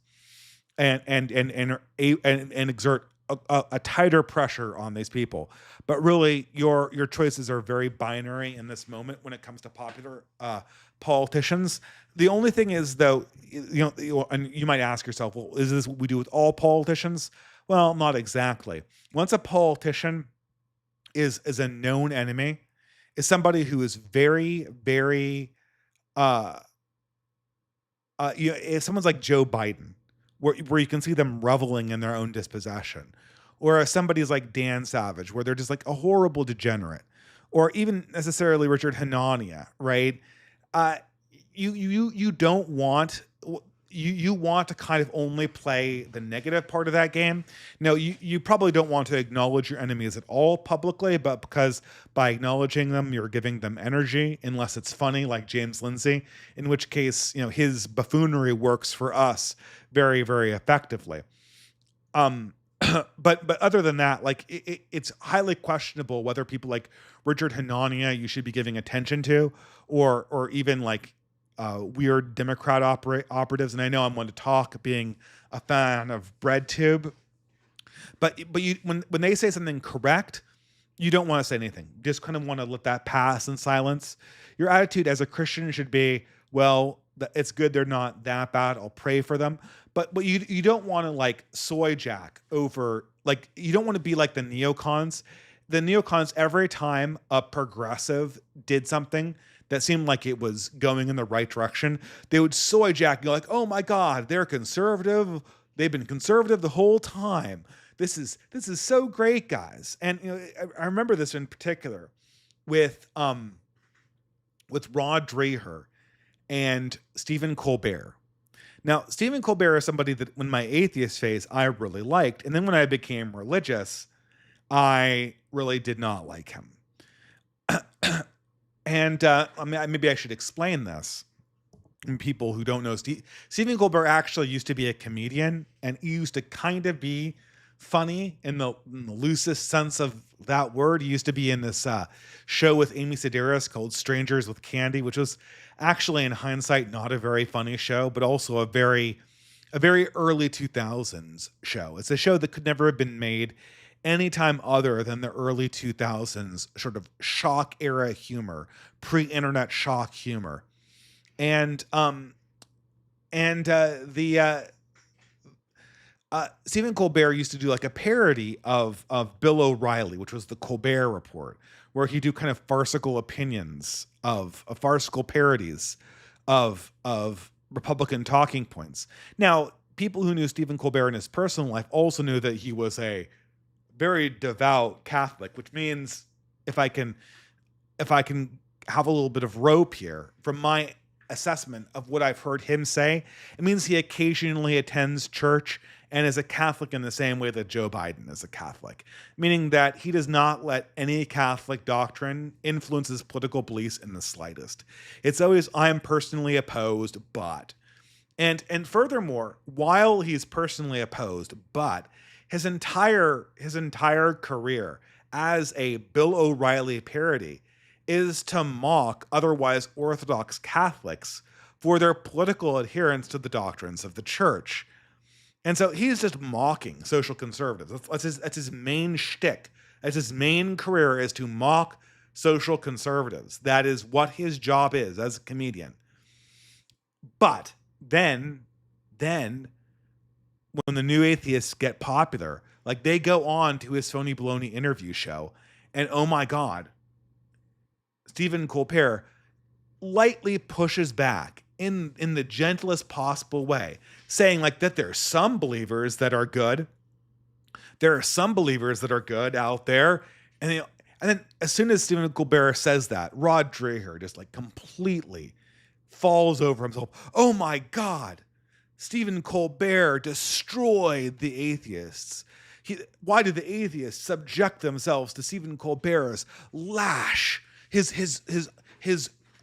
and exert a tighter pressure on these people. But really, your choices are very binary in this moment when it comes to popular politicians. The only thing is, though, and you might ask yourself, well, is this what we do with all politicians? Well, not exactly. Once a politician is a known enemy, is somebody who is very, very, uh, if someone's like Joe Biden, where you can see them reveling in their own dispossession, or if somebody's like Dan Savage, where they're just like a horrible degenerate, or even necessarily Richard Hanania, right? Uh, you don't want you want to kind of only play the negative part of that game. Now, you probably don't want to acknowledge your enemies at all publicly, but because by acknowledging them, you're giving them energy, unless it's funny, like James Lindsay, in which case, his buffoonery works for us very, very effectively. Um, but other than that, like it's highly questionable whether people like Richard Hanania you should be giving attention to, or even like weird Democrat operatives. And I know I'm one to talk, being a fan of BreadTube, but you when they say something correct, you don't want to say anything. You just kind of want to let that pass in silence. Your attitude as a Christian should be, well, it's good they're not that bad. I'll pray for them. But you don't want to like soy jack over, like, you don't want to be like the neocons. The neocons, every time a progressive did something that seemed like it was going in the right direction, they would soy jack. You're like, oh my God, they're conservative. They've been conservative the whole time. This is so great, guys. And I remember this in particular with Rod Dreher and Stephen Colbert. Now, Stephen Colbert is somebody that, in my atheist phase, I really liked, and then when I became religious, I really did not like him. And maybe I should explain this. And people who don't know, Stephen Colbert actually used to be a comedian, and he used to kind of be funny in the loosest sense of that word. He used to be in this show with Amy Sedaris called Strangers with Candy, which was actually, in hindsight, not a very funny show, but also a very early 2000s show. It's a show that could never have been made anytime other than the early 2000s sort of shock era humor, pre-internet shock humor. And Stephen Colbert used to do like a parody of Bill O'Reilly, which was the Colbert Report, where he'd do kind of farcical opinions of farcical parodies of Republican talking points. Now, people who knew Stephen Colbert in his personal life also knew that he was a very devout Catholic, which means if I can have a little bit of rope here from my assessment of what I've heard him say, it means he occasionally attends church and is a Catholic in the same way that Joe Biden is a Catholic, meaning that he does not let any Catholic doctrine influence his political beliefs in the slightest. It's always, I'm personally opposed, but. And furthermore, while he's personally opposed, but his entire career as a Bill O'Reilly parody is to mock otherwise Orthodox Catholics for their political adherence to the doctrines of the church. And so he's just mocking social conservatives. That's his main shtick. That's his main career, is to mock social conservatives. That is what his job is as a comedian. But then when the New Atheists get popular, like, they go on to his phony baloney interview show, and oh my God, Stephen Colbert lightly pushes back in the gentlest possible way, saying like that there are some believers that are good. There are some believers that are good out there. And then as soon as Stephen Colbert says that, Rod Dreher just like completely falls over himself. Oh my God, Stephen Colbert destroyed the atheists. Why did the atheists subject themselves to Stephen Colbert's lash, his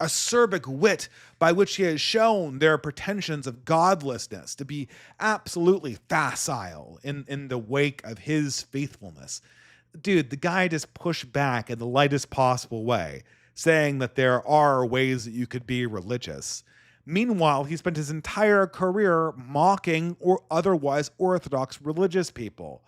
acerbic wit by which he has shown their pretensions of godlessness to be absolutely facile in the wake of his faithfulness? Dude, the guy just pushed back in the lightest possible way, saying that there are ways that you could be religious. Meanwhile, he spent his entire career mocking or otherwise orthodox religious people.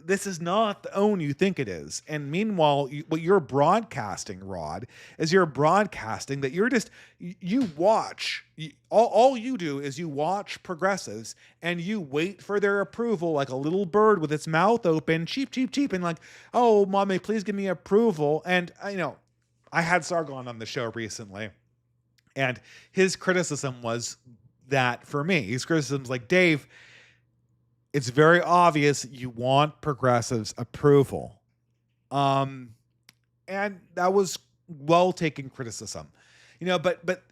This is not the own you think it is. And meanwhile, what you're broadcasting, Rod, is you're broadcasting that you watch, all you do is you watch progressives and you wait for their approval like a little bird with its mouth open, cheep, cheep, cheep, and like, oh, mommy, please give me approval. And, I had Sargon on the show recently, and his criticism was that for me. His criticism's like, Dave, it's very obvious you want progressives' approval. And that was well-taken criticism. But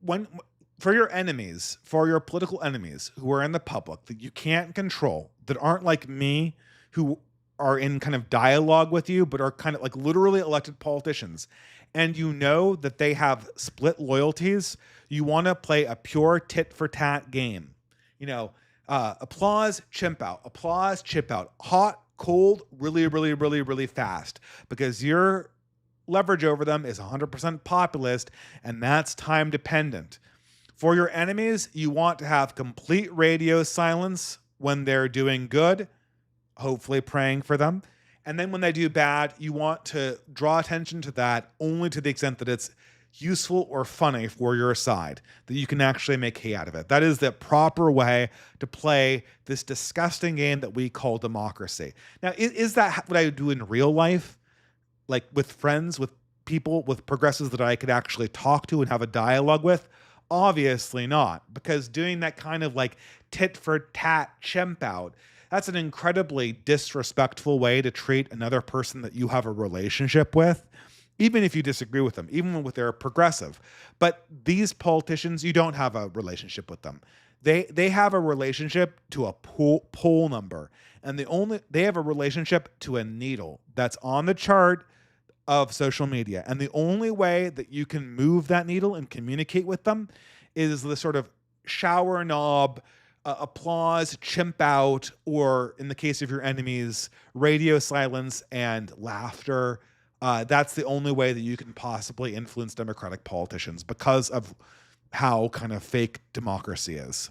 when, for your enemies, for your political enemies who are in the public that you can't control, that aren't like me, who are in kind of dialogue with you, but are kind of like literally elected politicians, and that they have split loyalties, you want to play a pure tit-for-tat game. Applause, chimp out. Applause, chip out. Hot, cold, really, really, really, really fast. Because your leverage over them is 100% populist, and that's time dependent. For your enemies, you want to have complete radio silence when they're doing good, hopefully praying for them. And then when they do bad, you want to draw attention to that only to the extent that it's useful or funny for your side, that you can actually make hay out of it. That is the proper way to play this disgusting game that we call democracy. Now, is that what I do in real life? Like with friends, with people, with progressives that I could actually talk to and have a dialogue with? Obviously not, because doing that kind of like tit for tat chimp out, that's an incredibly disrespectful way to treat another person that you have a relationship with, even if you disagree with them, even if they're progressive. But these politicians, you don't have a relationship with them. They have a relationship to a poll number, and they have a relationship to a needle that's on the chart of social media. And the only way that you can move that needle and communicate with them is the sort of shower knob, applause, chimp out, or in the case of your enemies, radio silence and laughter. That's the only way that you can possibly influence Democratic politicians, because of how kind of fake democracy is.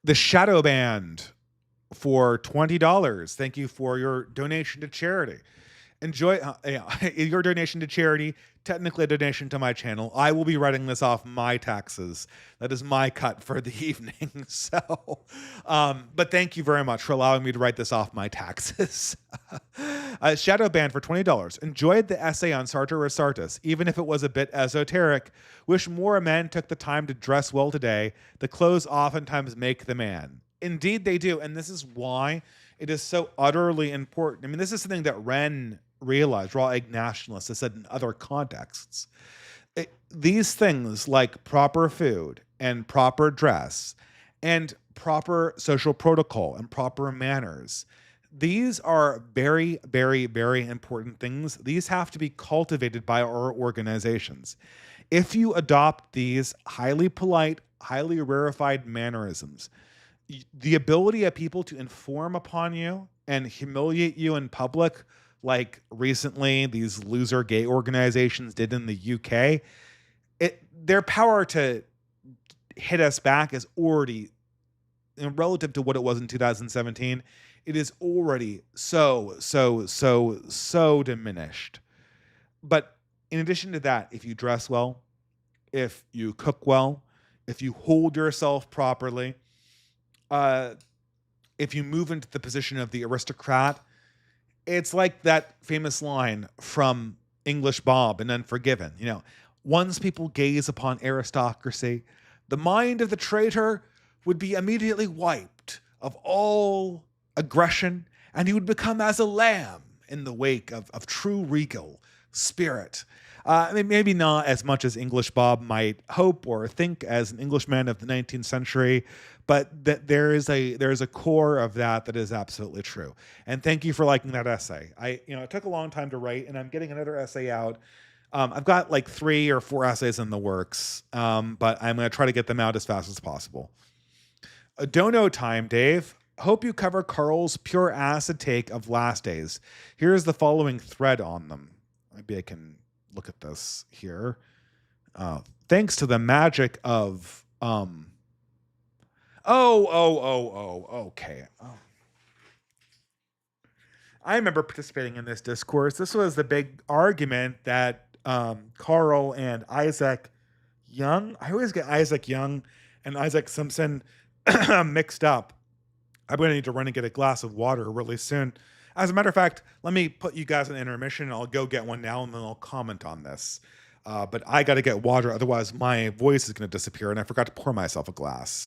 The Shadow Band for $20. Thank you for your donation to charity. Enjoy your donation to charity, technically a donation to my channel. I will be writing this off my taxes. That is my cut for the evening. So, but thank you very much for allowing me to write this off my taxes. Shadow Band for $20. Enjoyed the essay on Sartor Resartus, even if it was a bit esoteric. Wish more men took the time to dress well today. The clothes oftentimes make the man. Indeed they do. And this is why it is so utterly important. I mean, this is something that Ren realized, raw egg nationalists has said in other contexts. These things like proper food and proper dress and proper social protocol and proper manners, these are very, very, very important things. These have to be cultivated by our organizations. If you adopt these highly polite, highly rarefied mannerisms, the ability of people to inform upon you and humiliate you in public, like recently these loser gay organizations did in the UK, their power to hit us back is already relative to what it was in 2017, it is already so diminished. But in addition to that, if you dress well, if you cook well, if you hold yourself properly, uh, if you move into the position of the aristocrat, it's like that famous line from English Bob and Unforgiven. Once people gaze upon aristocracy, the mind of the traitor would be immediately wiped of all aggression, and he would become as a lamb in the wake of true regal spirit. Maybe not as much as English Bob might hope or think as an Englishman of the 19th century, but that there's a core of that is absolutely true. And thank you for liking that essay. It took a long time to write, and I'm getting another essay out. I've got like 3 or 4 essays in the works, but I'm going to try to get them out as fast as possible. A dono time, Dave. Hope you cover Carl's pure acid take of last days. Here's the following thread on them. Maybe I can look at this here. Thanks to the magic of okay. I remember participating in this discourse. This was the big argument that Carl and Isaac Young, I always get Isaac Young and Isaac Simpson mixed up. I'm going to need to run and get a glass of water really soon. As a matter of fact, let me put you guys in intermission. I'll go get one now and then I'll comment on this. But I got to get water, otherwise my voice is going to disappear, and I forgot to pour myself a glass.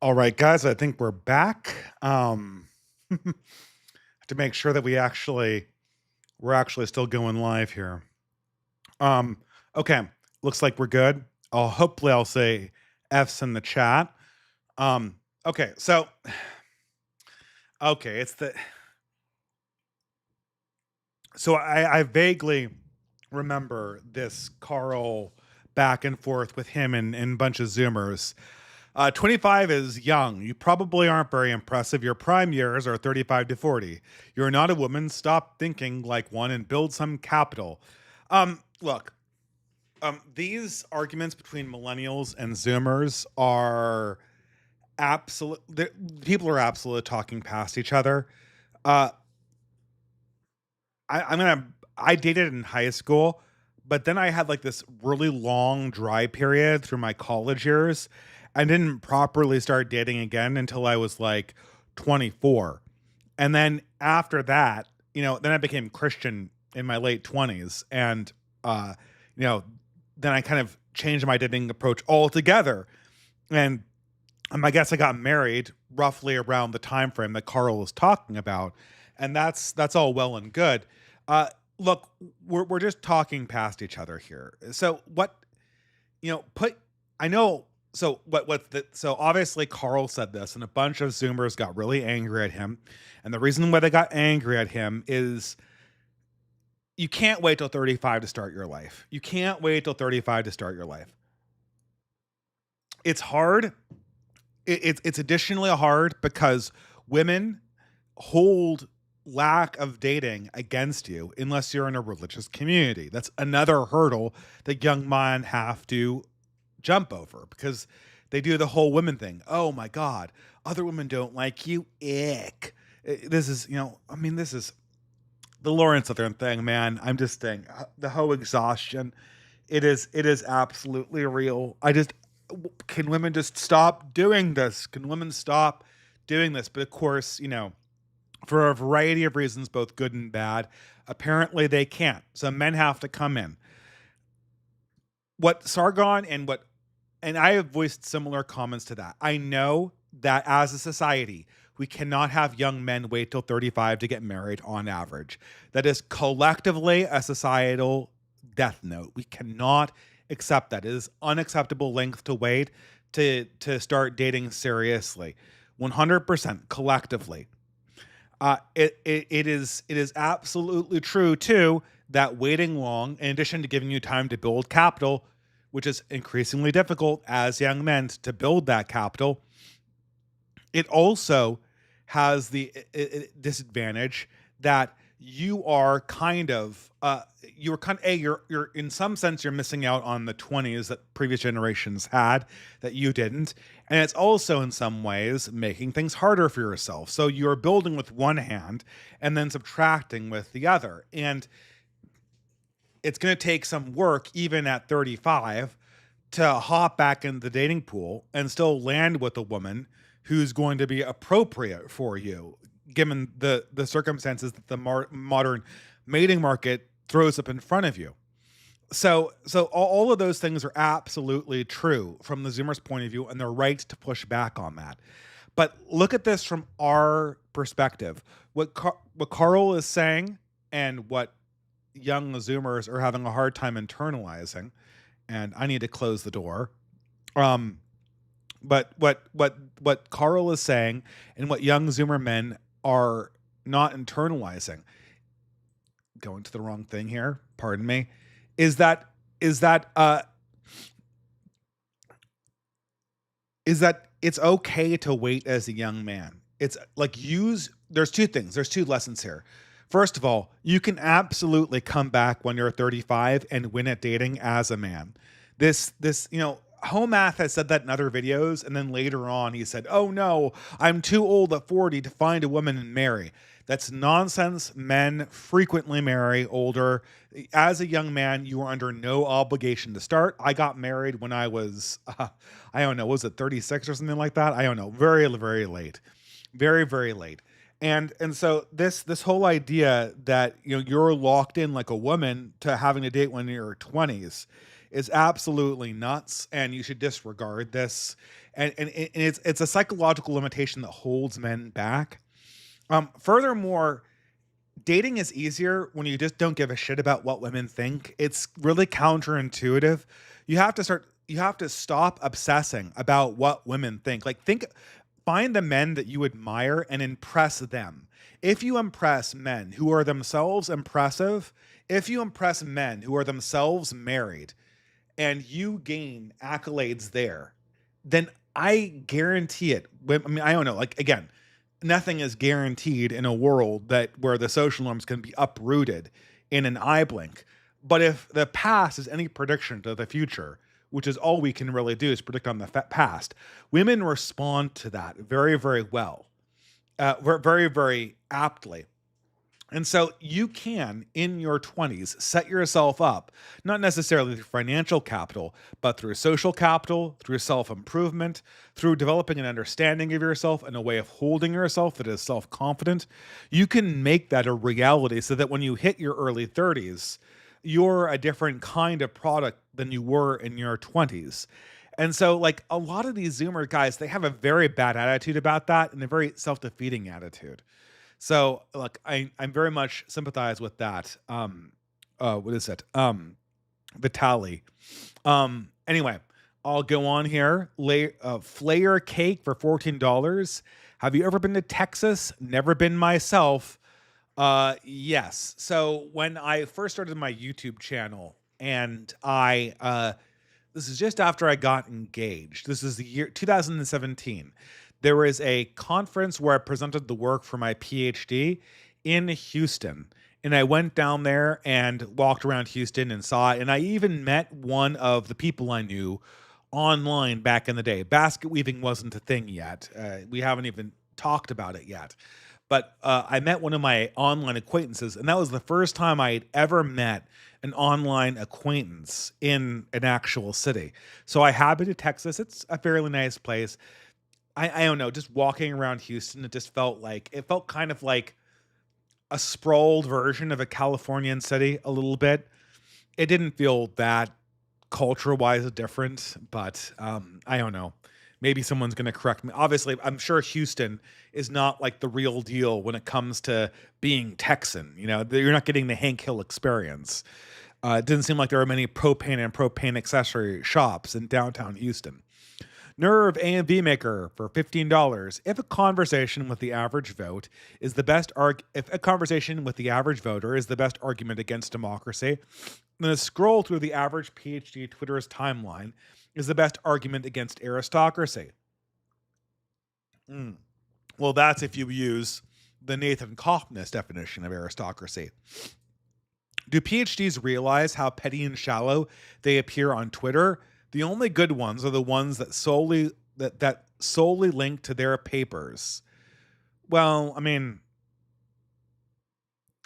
All right, guys, I think we're back. To make sure that we're actually still going live here. Okay, looks like we're good. Hopefully I'll say F's in the chat. Okay, so it's the so I vaguely remember this Carl back and forth with him and a bunch of Zoomers. 25 is young. You probably aren't very impressive. Your prime years are 35 to 40. You're not a woman. Stop thinking like one and build some capital. Look, these arguments between millennials and Zoomers are people are absolutely talking past each other. I dated in high school, but then I had like this really long dry period through my college years. I didn't properly start dating again until I was like 24. And then after that, then I became Christian in my late 20s. And, then I kind of changed my dating approach altogether. And I guess I got married roughly around the time frame that Carl was talking about. And that's all well and good. Look, we're just talking past each other here. So what, I know So obviously Carl said this, and a bunch of Zoomers got really angry at him. And the reason why they got angry at him is you can't wait till 35 to start your life. You can't wait till 35 to start your life. It's hard. It's additionally hard because women hold lack of dating against you unless you're in a religious community. That's another hurdle that young men have to jump over because they do the whole women thing. Oh my God, other women don't like you. Ick. This is, I mean, this is the Lauren Southern thing, man. I'm just saying the whole exhaustion. It is absolutely real. Can women just stop doing this? Can women stop doing this? But of course, for a variety of reasons, both good and bad, apparently they can't. So men have to come in. What Sargon and I have voiced similar comments to that. I know that as a society, we cannot have young men wait till 35 to get married on average. That is collectively a societal death note. We cannot accept that. It is unacceptable length to wait to start dating seriously. 100% collectively. It is absolutely true too that waiting long, in addition to giving you time to build capital, which is increasingly difficult as young men to build that capital, it also has the disadvantage that you're in some sense you're missing out on the 20s that previous generations had that you didn't, and it's also in some ways making things harder for yourself. So you're building with one hand and then subtracting with the other, and it's going to take some work even at 35 to hop back in the dating pool and still land with a woman who's going to be appropriate for you, given the circumstances that the modern mating market throws up in front of you. So all of those things are absolutely true from the Zoomer's point of view, and they're right to push back on that. But look at this from our perspective. What Carl is saying and what young Zoomers are having a hard time internalizing, and I need to close the door. But what Carl is saying and what young Zoomer men are not internalizing, going to the wrong thing here, pardon me, is that is that is that it's okay to wait as a young man. It's like there's two things. There's two lessons here. First of all, you can absolutely come back when you're 35 and win at dating as a man. Homath has said that in other videos, and then later on he said, "Oh no, I'm too old at 40 to find a woman and marry." That's nonsense. Men frequently marry older. As a young man, you are under no obligation to start. I got married when I was, I don't know, was it 36 or something like that? I don't know. Very, very late. Very, very late. And so this whole idea that you're locked in like a woman to having a date when you're 20s is absolutely nuts, and you should disregard this. And it's a psychological limitation that holds men back. Furthermore, dating is easier when you just don't give a shit about what women think. It's really counterintuitive. You have to stop obsessing about what women think. Find the men that you admire and impress them. If you impress men who are themselves impressive, if you impress men who are themselves married, and you gain accolades there, then I guarantee it. I mean, I don't know. Like, again, nothing is guaranteed in a world where the social norms can be uprooted in an eye blink. But if the past is any prediction to the future, which is all we can really do is predict on the past, women respond to that very, very well, very, very aptly. And so you can, in your 20s, set yourself up, not necessarily through financial capital, but through social capital, through self-improvement, through developing an understanding of yourself and a way of holding yourself that is self-confident. You can make that a reality so that when you hit your early 30s, you're a different kind of product than you were in your 20s. And so, like, a lot of these Zoomer guys, they have a very bad attitude about that and a very self-defeating attitude. So, look, I'm very much sympathize with that. What is it? Vitali. Anyway, I'll go on here. Flair cake for $14. Have you ever been to Texas? Never been myself. Yes. So when I first started my YouTube channel, and this is just after I got engaged. This is the year 2017. There was a conference where I presented the work for my PhD in Houston. And I went down there and walked around Houston and saw it. And I even met one of the people I knew online back in the day. Basket weaving wasn't a thing yet. We haven't even talked about it yet. But I met one of my online acquaintances, and that was the first time I had ever met an online acquaintance in an actual city. So I have been to Texas. It's a fairly nice place. I don't know, just walking around Houston, it felt kind of like a sprawled version of a Californian city a little bit. It didn't feel that culture-wise different, but I don't know. Maybe someone's going to correct me. Obviously, I'm sure Houston is not like the real deal when it comes to being Texan. You know, you're not getting the Hank Hill experience. It didn't seem like there were many propane and propane accessory shops in downtown Houston. Nerve A&V Maker for $15. If a conversation with the average vote is the best if a conversation with the average voter is the best argument against democracy, then a scroll through the average PhD Twitter's timeline is the best argument against aristocracy. Well, that's if you use the Nathan Kaufman's definition of aristocracy. Do PhDs realize how petty and shallow they appear on Twitter? The only good ones are the ones that solely link to their papers. Well, I mean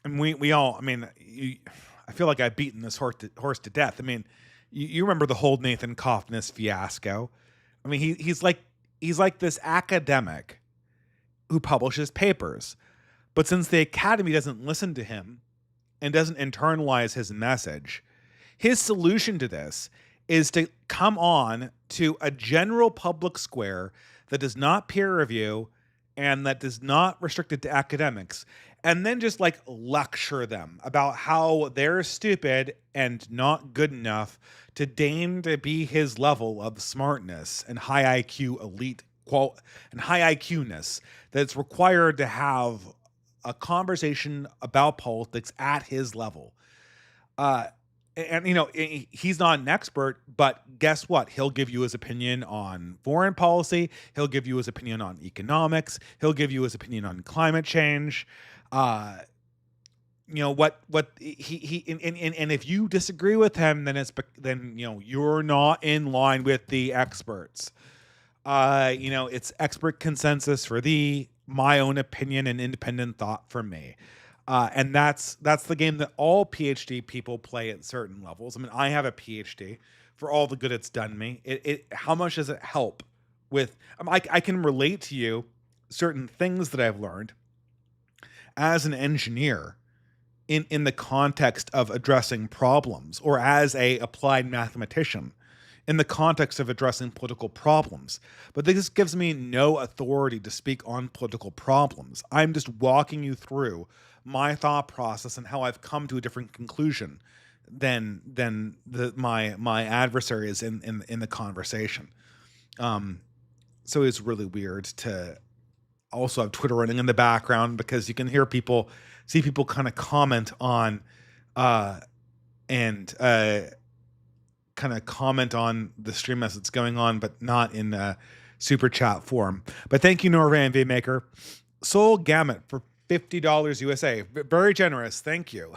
we all. I feel like I've beaten this horse to death. I mean, you remember the whole Nathan Kaufman's fiasco. I mean, he's like this academic who publishes papers, but since the academy doesn't listen to him and doesn't internalize his message, his solution to this is to come on to a general public square that does not peer review and that is not restricted to academics, and then just like lecture them about how they're stupid and not good enough to deign to be his level of smartness and high IQ and high IQ-ness that's required to have a conversation about politics at his level. And he's not an expert, but guess what? He'll give you his opinion on foreign policy. He'll give you his opinion on economics. He'll give you his opinion on climate change. And if you disagree with him, then you're not in line with the experts. It's expert consensus for thee, my own opinion, and independent thought for me. And that's the game that all PhD people play at certain levels. I mean, I have a PhD for all the good it's done me. How much does it help with? I can relate to you certain things that I've learned as an engineer in the context of addressing problems, or as a applied mathematician in the context of addressing political problems. But this gives me no authority to speak on political problems. I'm just walking you through my thought process and how I've come to a different conclusion than my adversaries in the conversation. So it's really weird to also have Twitter running in the background, because you can see people kind of comment on kind of comment on the stream as it's going on, but not in super chat form. But thank you, Norvan V Maker. Soul Gamut for $50 USA. Very generous. Thank you.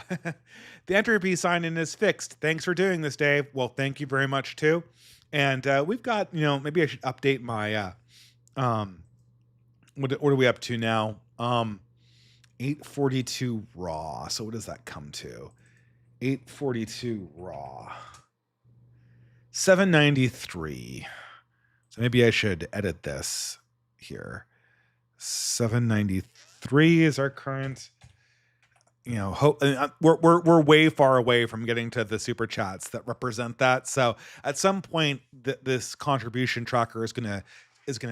The entropy sign in is fixed. Thanks for doing this, Dave. Well, thank you very much too. And we've got, maybe I should update my what are we up to now? 842 raw. So what does that come to? 842 raw. 793. So maybe I should edit this here. 793 is our current. We're way far away from getting to the super chats that represent that. So at some point, this contribution tracker is gonna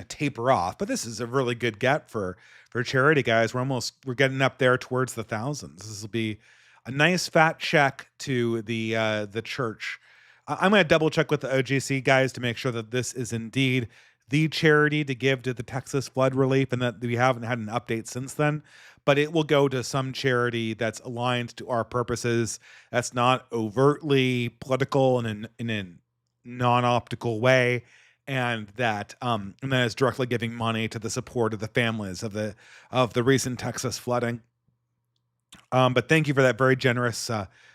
taper off. But this is a really good get for charity, guys. We're getting up there towards the thousands. This will be a nice fat check to the church. I'm going to double check with the OGC guys to make sure that this is indeed the charity to give to the Texas flood relief and that we haven't had an update since then. But it will go to some charity that's aligned to our purposes, that's not overtly political in a non-optical way, and that is directly giving money to the support of the families of the recent Texas flooding. But thank you for that very generous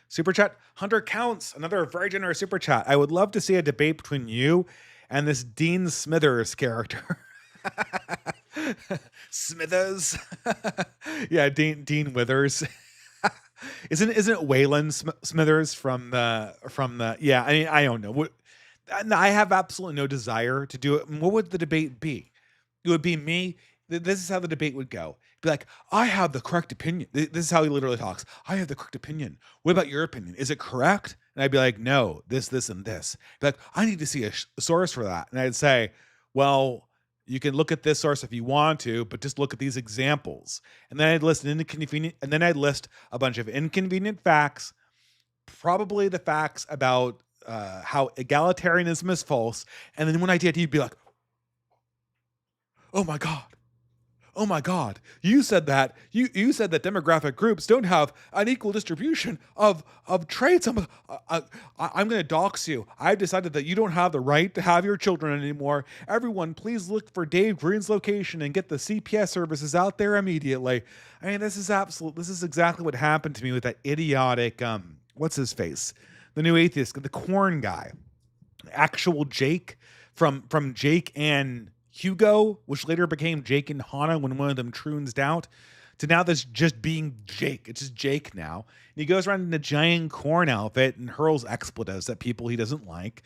super chat. Hunter Counts, another very generous super chat. I would love to see a debate between you and this Dean Smithers character. Smithers. Yeah, Dean Withers. Isn't it Waylon Smithers from the yeah, I mean, I don't know. I have absolutely no desire to do it. What would the debate be? It would be me. This is how the debate would go. Be like, I have the correct opinion. This is how he literally talks. I have the correct opinion. What about your opinion? Is it correct? And I'd be like, no, this, and this. Be like, I need to see a source for that. And I'd say, well, you can look at this source if you want to, but just look at these examples. And then I'd list a bunch of inconvenient facts, probably the facts about how egalitarianism is false. And then when I did, he'd be like, oh my God. Oh my God, you said that you said that demographic groups don't have an equal distribution of traits. I'm going to dox you. I've decided that you don't have the right to have your children anymore. Everyone, please look for Dave Green's location and get the CPS services out there immediately. I mean, this is exactly what happened to me with that idiotic, what's his face? The new atheist, the corn guy, actual Jake from Jake and Hugo, which later became Jake and Hannah when one of them troons out, to now this just being Jake. It's just Jake now. And he goes around in a giant corn outfit and hurls expletives at people he doesn't like.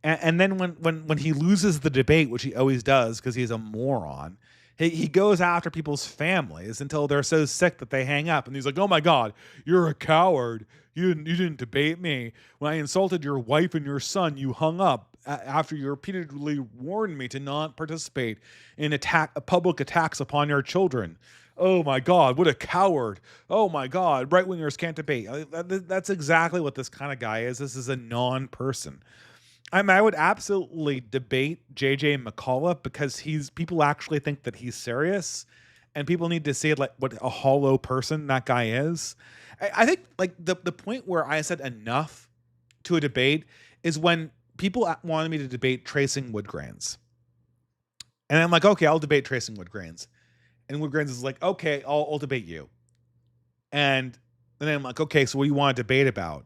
And then when he loses the debate, which he always does because he's a moron, he goes after people's families until they're so sick that they hang up. And he's like, oh my God, you're a coward. You didn't debate me. When I insulted your wife and your son, you hung up after you repeatedly warned me to not participate in public attacks upon your children. Oh my God, what a coward. Oh my God, right-wingers can't debate. That's exactly what this kind of guy is. This is a non-person. I would absolutely debate JJ McAuliffe because people actually think that he's serious, and people need to see like what a hollow person that guy is. I think like the point where I said enough to a debate is when people wanted me to debate tracing wood grains. And I'm like, okay, I'll debate tracing wood grains. And wood grains is like, okay, I'll debate you. And then I'm like, okay, so what do you want to debate about?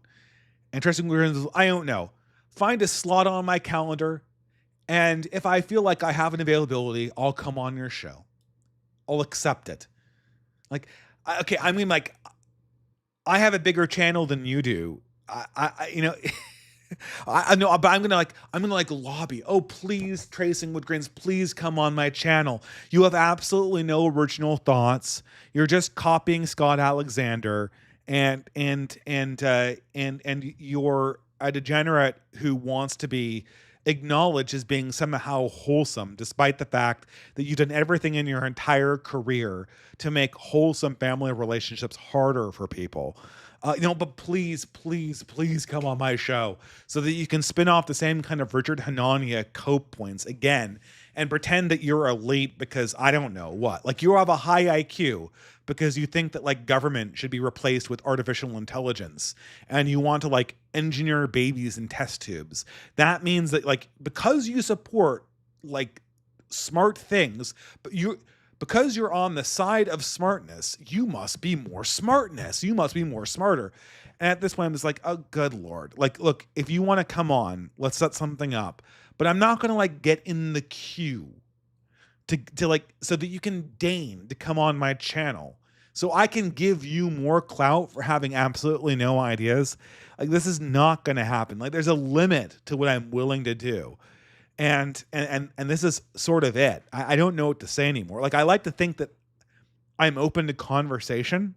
And tracing wood grains is, I don't know. Find a slot on my calendar. And if I feel like I have an availability, I'll come on your show. I'll accept it. Like, okay, I mean, like, I have a bigger channel than you do. I know, but I'm gonna lobby. Oh, please, Tracing Wood Grains, please come on my channel. You have absolutely no original thoughts. You're just copying Scott Alexander, and you're a degenerate who wants to be acknowledged as being somehow wholesome, despite the fact that you've done everything in your entire career to make wholesome family relationships harder for people. But please come on my show so that you can spin off the same kind of Richard Hanania cope points again and pretend that you're elite because I don't know what. Like you have a high IQ because you think that like government should be replaced with artificial intelligence and you want to like engineer babies in test tubes. That means that like because you support like smart things, because you're on the side of smartness, you must be more smartness. You must be more smarter. And at this point, I'm just like, oh, good Lord. Like, look, if you want to come on, let's set something up. But I'm not going to like get in the queue to like, so that you can deign to come on my channel. So I can give you more clout for having absolutely no ideas. Like this is not going to happen. Like there's a limit to what I'm willing to do. And this is sort of it. I don't know what to say anymore. Like I like to think that I'm open to conversation,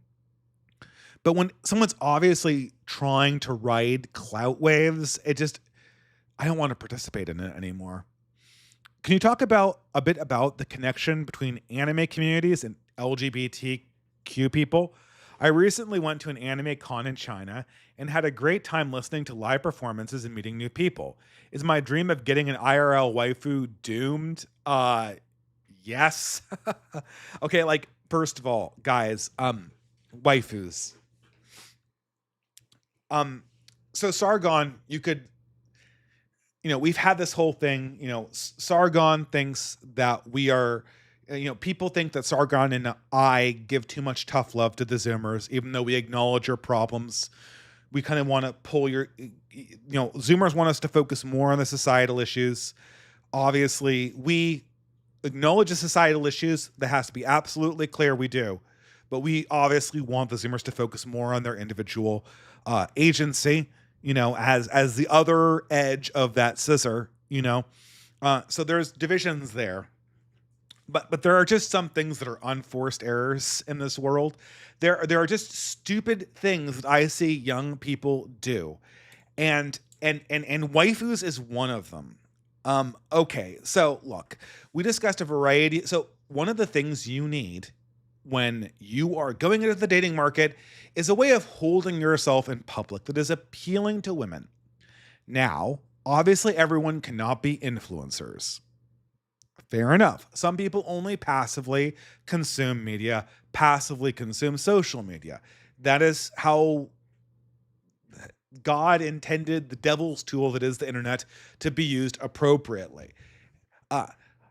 but when someone's obviously trying to ride clout waves, I don't want to participate in it anymore. Can you talk a bit about the connection between anime communities and LGBTQ people? I recently went to an anime con in China and had a great time listening to live performances and meeting new people. Is my dream of getting an IRL waifu doomed? Yes. Okay, like first of all, guys, waifus. Um so Sargon, you could, we've had this whole thing, Sargon thinks that we are, people think that Sargon and I give too much tough love to the Zoomers, even though we acknowledge your problems. We kind of want to pull Zoomers want us to focus more on the societal issues. Obviously, we acknowledge the societal issues. That has to be absolutely clear. We do. But we obviously want the Zoomers to focus more on their individual agency, as the other edge of that scissor, So there's divisions there. But there are just some things that are unforced errors in this world. There are just stupid things that I see young people do. And waifus is one of them. Okay, so look, we discussed a variety. So one of the things you need when you are going into the dating market is a way of holding yourself in public that is appealing to women. Now, obviously, everyone cannot be influencers. Fair enough. Some people only passively consume media, passively consume social media. That is how God intended the devil's tool that is the internet to be used appropriately. Uh,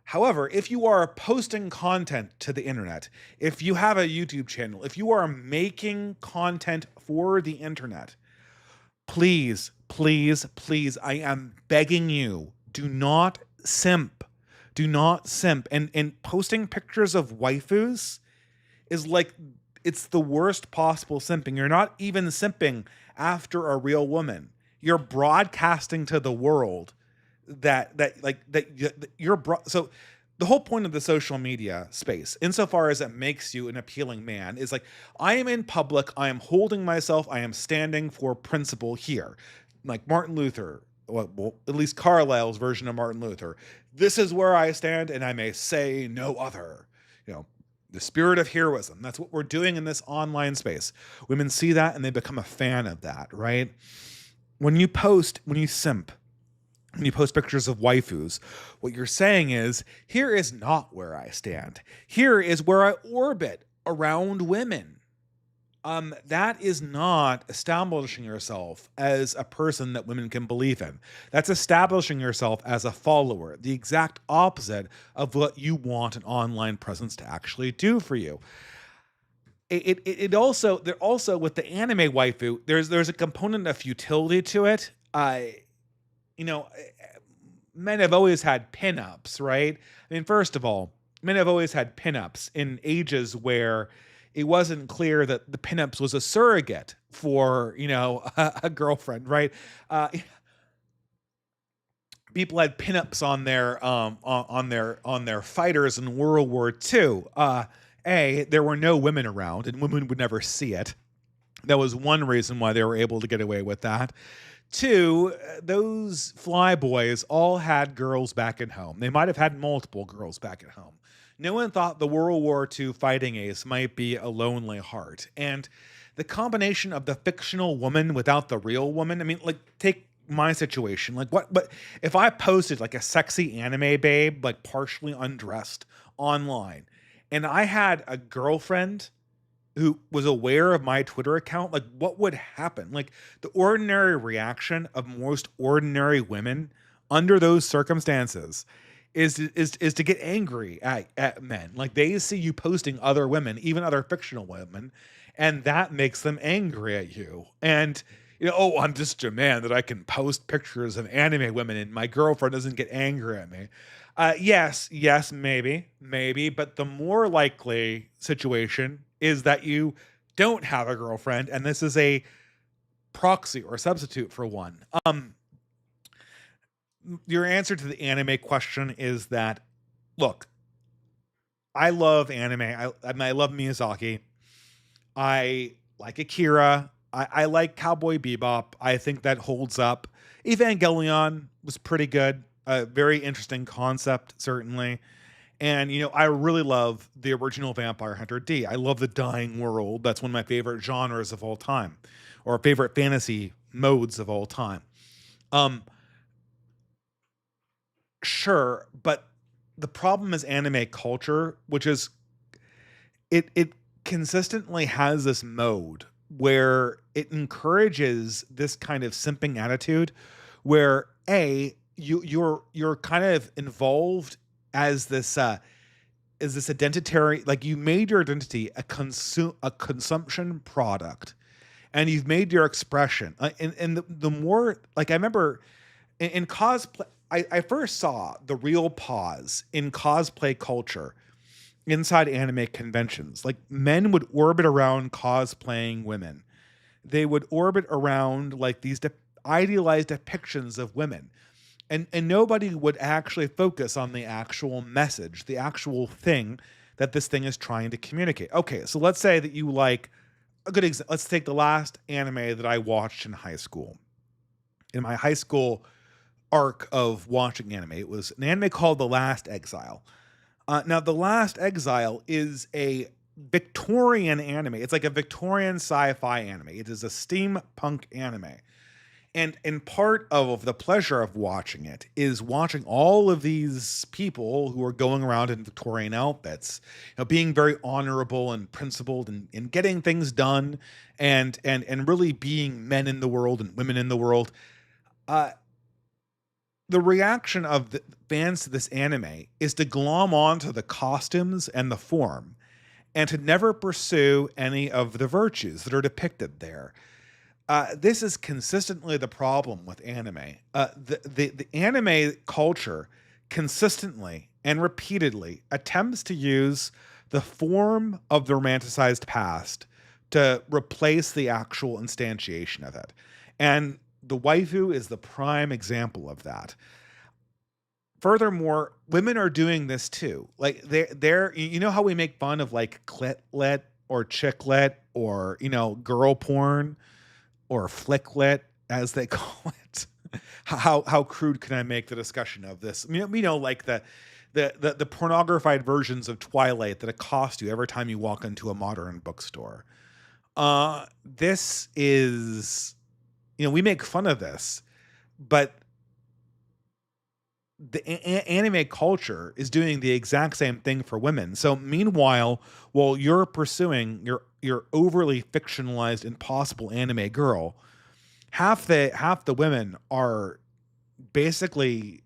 However, if you are posting content to the internet, if you have a YouTube channel, if you are making content for the internet, please, please, please, I am begging you, do not simp. Do not simp. And posting pictures of waifus is like, it's the worst possible simping. You're not even simping after a real woman. You're broadcasting to the world so the whole point of the social media space, insofar as it makes you an appealing man, is like, I am in public, I am holding myself, I am standing for principle here. Like Martin Luther, well, at least Carlyle's version of Martin Luther. This is where I stand, and I may say no other. The spirit of heroism. That's what we're doing in this online space. Women see that and they become a fan of that, right? When you simp, when you post pictures of waifus, what you're saying is, here is not where I stand. Here is where I orbit around women. That is not establishing yourself as a person that women can believe in. That's establishing yourself as a follower, the exact opposite of what you want an online presence to actually do for you. It also, with the anime waifu, there's a component of futility to it. Men have always had pinups, right? I mean, first of all, men have always had pinups in ages where it wasn't clear that the pinups was a surrogate for, a girlfriend, right? People had pinups on their fighters in World War II. There were no women around, and women would never see it. That was one reason why they were able to get away with that. Two, those flyboys all had girls back at home. They might have had multiple girls back at home. No one thought the World War II fighting ace might be a lonely heart. And the combination of the fictional woman without the real woman, I mean, like, take my situation. Like, but if I posted like a sexy anime babe, like partially undressed online, and I had a girlfriend who was aware of my Twitter account, like, what would happen? Like, the ordinary reaction of most ordinary women under those circumstances is to get angry at men. Like, they see you posting other women, even other fictional women, and that makes them angry at you. And I'm just a man that I can post pictures of anime women and my girlfriend doesn't get angry at me. Yes, maybe, but the more likely situation is that you don't have a girlfriend, and this is a proxy or substitute for one. Your answer to the anime question is that, look, I love anime. I love Miyazaki. I like Akira. I like Cowboy Bebop. I think that holds up. Evangelion was pretty good. A very interesting concept, certainly. And, I really love the original Vampire Hunter D. I love the dying world. That's one of my favorite genres of all time, or favorite fantasy modes of all time. Um, sure, but the problem is anime culture, which is it consistently has this mode where it encourages this kind of simping attitude where you're kind of involved as this identitary, like you made your identity a consumption product, and you've made your expression and the more, like, I remember in cosplay, I first saw the real pause in cosplay culture inside anime conventions. Like, men would orbit around cosplaying women. They would orbit around like these idealized depictions of women. And nobody would actually focus on the actual message, the actual thing that this thing is trying to communicate. Okay, so let's say that you like a good example. Let's take the last anime that I watched in high school. In my high school arc of watching anime, it was an anime called The Last Exile. Now, The Last Exile is a Victorian anime. It's like a Victorian sci-fi anime. It is a steampunk anime. And part of the pleasure of watching it is watching all of these people who are going around in Victorian outfits, being very honorable and principled and getting things done, and really being men in the world and women in the world. Uh, the reaction of the fans to this anime is to glom onto the costumes and the form, and to never pursue any of the virtues that are depicted there. This is consistently the problem with anime. The anime culture consistently and repeatedly attempts to use the form of the romanticized past to replace the actual instantiation of it. And the waifu is the prime example of that. Furthermore, women are doing this too. Like, they're how we make fun of like clitlet or chicklet or girl porn or flicklet, as they call it. How crude can I make the discussion of this? Like the pornographied versions of Twilight that accost you every time you walk into a modern bookstore. This is, we make fun of this, but the anime culture is doing the exact same thing for women. So meanwhile, while you're pursuing your overly fictionalized impossible anime girl, half the women are basically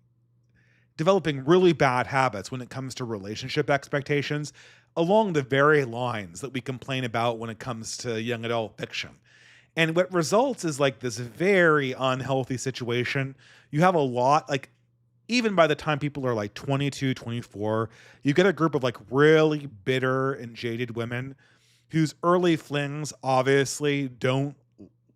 developing really bad habits when it comes to relationship expectations, along the very lines that we complain about when it comes to young adult fiction. And what results is like this very unhealthy situation. You have a lot, like, even by the time people are like 22, 24, you get a group of like really bitter and jaded women whose early flings obviously don't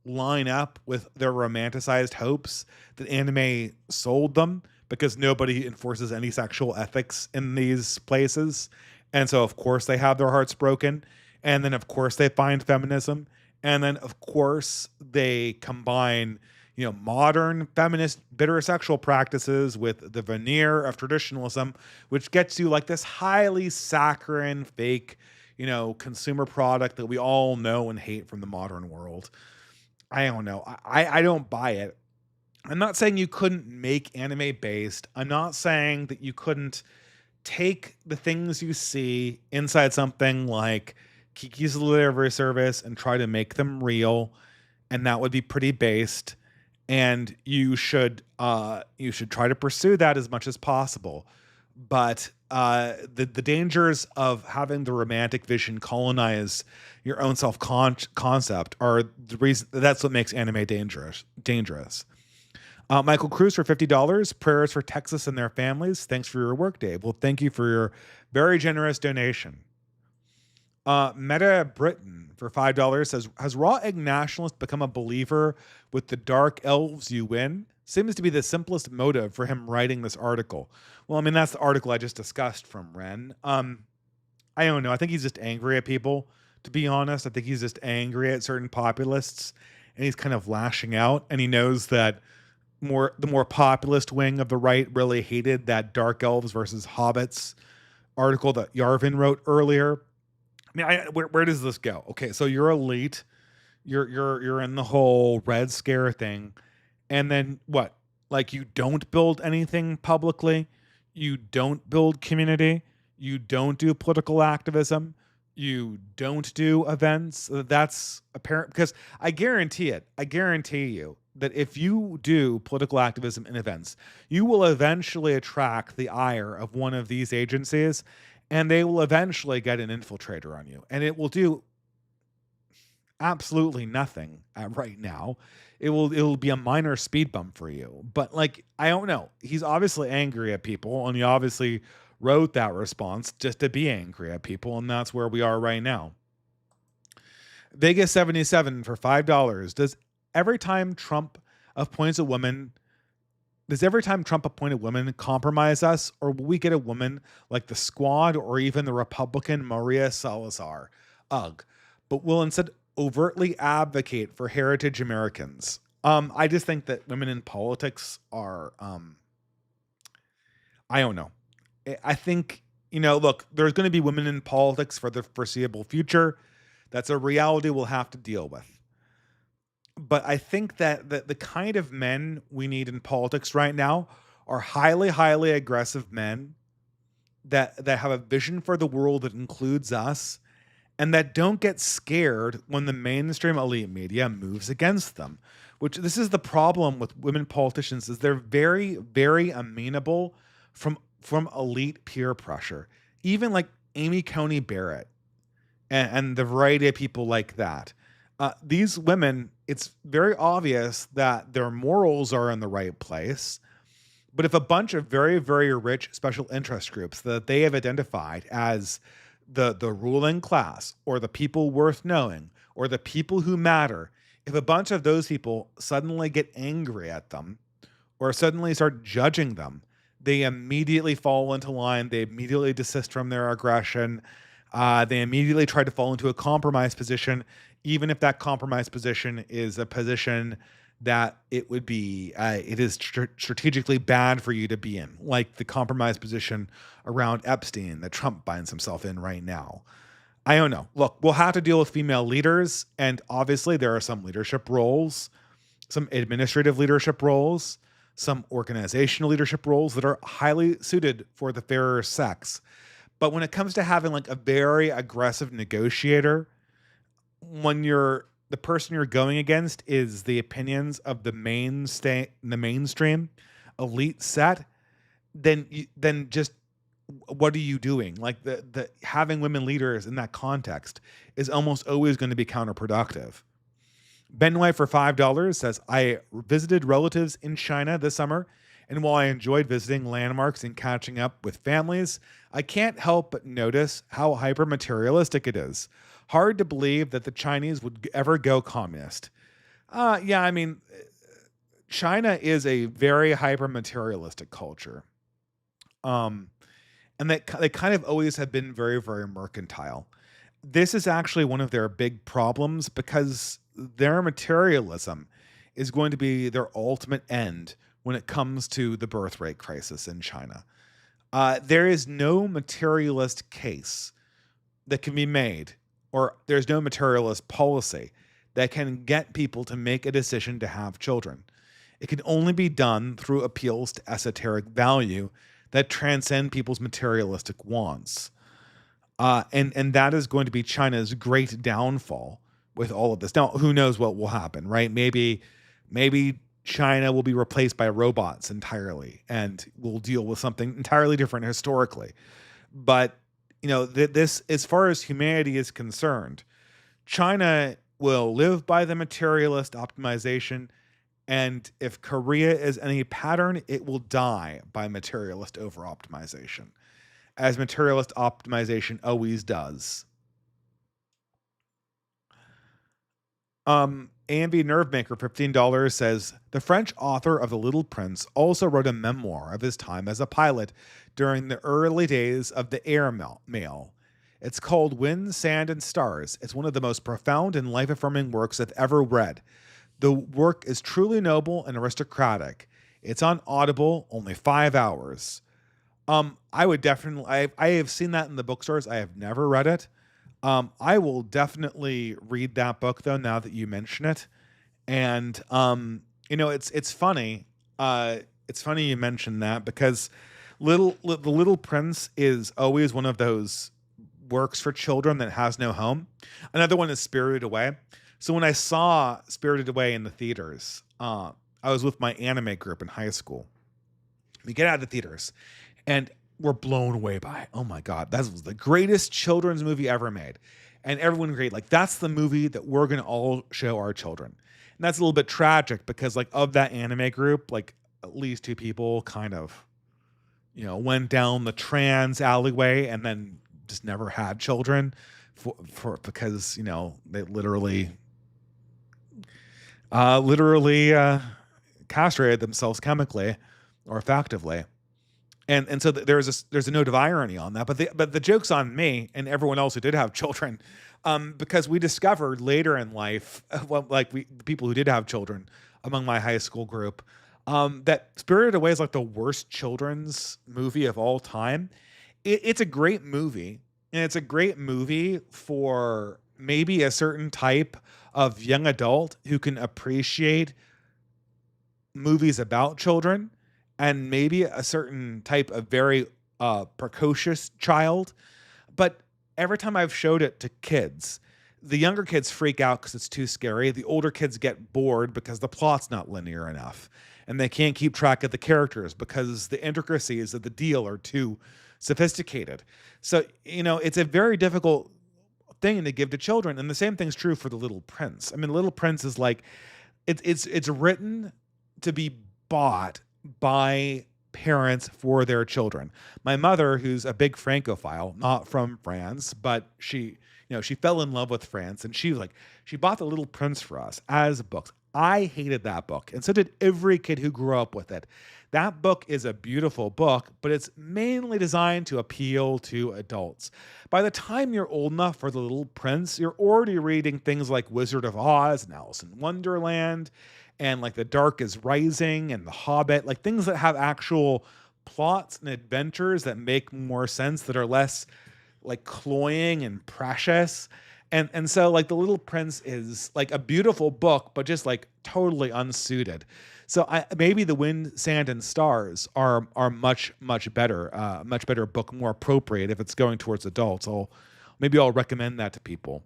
line up with their romanticized hopes that anime sold them, because nobody enforces any sexual ethics in these places. And so, of course, they have their hearts broken. And then, of course, they find feminism. And then, of course, they combine modern feminist heterosexual practices with the veneer of traditionalism, which gets you like this highly saccharine, fake, consumer product that we all know and hate from the modern world. I don't know. I don't buy it. I'm not saying you couldn't make anime based. I'm not saying that you couldn't take the things you see inside something like Kiki's Delivery Service and try to make them real, and that would be pretty based. And you should try to pursue that as much as possible. But the dangers of having the romantic vision colonize your own self concept are the reason. That's what makes anime dangerous. Michael Cruz for $50. Prayers for Texas and their families. Thanks for your work, Dave. Well, thank you for your very generous donation. Meta Britain for $5 says, has Raw Egg Nationalist become a believer with the dark elves you win? Seems to be the simplest motive for him writing this article. Well, I mean, that's the article I just discussed from Ren. I don't know. I think he's just angry at people, to be honest. I think he's just angry at certain populists, and he's kind of lashing out, and he knows that the more populist wing of the right really hated that dark elves versus hobbits article that Yarvin wrote earlier. I mean, where does this go? Okay, so you're elite, you're in the whole Red Scare thing, and then what? Like you don't build anything publicly, you don't build community, you don't do political activism, you don't do events. That's apparent because I guarantee it. I guarantee you that if you do political activism and events, you will eventually attract the ire of one of these agencies and they will eventually get an infiltrator on you and it will do absolutely nothing right now. It'll be a minor speed bump for you. But like I don't know. He's obviously angry at people and he obviously wrote that response just to be angry at people and that's where we are right now. Vegas 77 for $5. Every time Trump appoints a woman does every time Trump appointed women compromise us, or will we get a woman like the Squad or even the Republican Maria Salazar? Ugh. But will instead overtly advocate for heritage Americans. I just think that women in politics are, I don't know. I think, look, there's going to be women in politics for the foreseeable future. That's a reality we'll have to deal with. But I think that the kind of men we need in politics right now are highly, highly aggressive men that have a vision for the world that includes us and that don't get scared when the mainstream elite media moves against them. Which this is the problem with women politicians is they're very, very amenable from elite peer pressure. Even like Amy Coney Barrett and the variety of people like that. These women, it's very obvious that their morals are in the right place. But if a bunch of very, very rich special interest groups that they have identified as the ruling class or the people worth knowing or the people who matter, if a bunch of those people suddenly get angry at them or suddenly start judging them, they immediately fall into line. They immediately desist from their aggression. They immediately try to fall into a compromise position, even if that compromise position is a position that it is strategically bad for you to be in, like the compromise position around Epstein that Trump finds himself in right now. I don't know. Look, we'll have to deal with female leaders, and obviously there are some leadership roles, some administrative leadership roles, some organizational leadership roles that are highly suited for the fairer sex. But when it comes to having like a very aggressive negotiator, when the person you're going against is the opinions of the mainstream elite set, then just what are you doing? Like the having women leaders in that context is almost always going to be counterproductive. Benway for $5 says, I visited relatives in China this summer, and while I enjoyed visiting landmarks and catching up with families, I can't help but notice how hyper-materialistic it is. Hard to believe that the Chinese would ever go communist. Yeah, I mean, China is a very hyper-materialistic culture. And they kind of always have been very, very mercantile. This is actually one of their big problems because their materialism is going to be their ultimate end when it comes to the birth rate crisis in China. There is no materialist case that can be made, or there's no materialist policy that can get people to make a decision to have children. It can only be done through appeals to esoteric value that transcend people's materialistic wants. And that is going to be China's great downfall with all of this. Now, who knows what will happen, right? Maybe China will be replaced by robots entirely and we'll deal with something entirely different historically. But, this, as far as humanity is concerned, China will live by the materialist optimization. And if Korea is any pattern, it will die by materialist over optimization, as materialist optimization always does. AMV Nervemaker, $15 says, the French author of The Little Prince also wrote a memoir of his time as a pilot during the early days of the air mail. It's called Wind, Sand, and Stars. It's one of the most profound and life-affirming works I've ever read. The work is truly noble and aristocratic. It's on Audible, only 5 hours. I would definitely. I have seen that in the bookstores. I have never read it. I will definitely read that book though. Now that you mention it, and it's funny. It's funny you mentioned that because the Little Prince is always one of those works for children that has no home. Another one is Spirited Away. So when I saw Spirited Away in the theaters, I was with my anime group in high school. We get out of the theaters and we're blown away by it. Oh my God, that was the greatest children's movie ever made. And everyone agreed, like, that's the movie that we're going to all show our children. And that's a little bit tragic because, like, of that anime group, like, at least two people kind of, went down the trans alleyway and then just never had children for because, they literally castrated themselves chemically or effectively. And so there's a note of irony on that, but the joke's on me and everyone else who did have children, because we discovered later in life, well, like the people who did have children among my high school group, that Spirited Away is like the worst children's movie of all time. It's a great movie, and it's a great movie for maybe a certain type of young adult who can appreciate movies about children, and maybe a certain type of very precocious child. But every time I've showed it to kids, the younger kids freak out because it's too scary. The older kids get bored because the plot's not linear enough. And they can't keep track of the characters because the intricacies of the deal are too sophisticated. So, it's a very difficult thing to give to children. And the same thing's true for The Little Prince. I mean, Little Prince is like, it's written to be bought by parents for their children. My mother, who's a big Francophile, not from France, but she fell in love with France, and she bought The Little Prince for us as books. I hated that book, and so did every kid who grew up with it. That book is a beautiful book, but it's mainly designed to appeal to adults. By the time you're old enough for The Little Prince, you're already reading things like Wizard of Oz and Alice in Wonderland, and like The Dark is Rising and The Hobbit, like things that have actual plots and adventures that make more sense, that are less like cloying and precious. And so like The Little Prince is like a beautiful book, but just like totally unsuited. So maybe The Wind, Sand, and Stars are much much better book, more appropriate if it's going towards adults. I'll recommend that to people.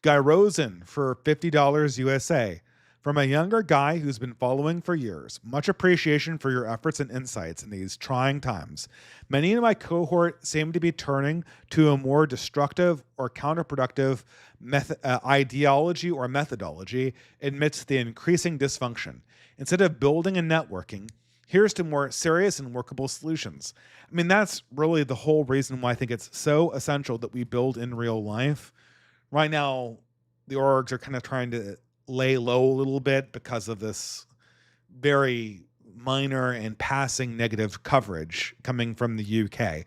Guy Rosen for $50 USA. From a younger guy who's been following for years, much appreciation for your efforts and insights in these trying times. Many in my cohort seem to be turning to a more destructive or counterproductive ideology or methodology amidst the increasing dysfunction. Instead of building and networking, here's to more serious and workable solutions. I mean, that's really the whole reason why I think it's so essential that we build in real life. Right now, the orgs are kind of trying to lay low a little bit because of this very minor and passing negative coverage coming from the UK.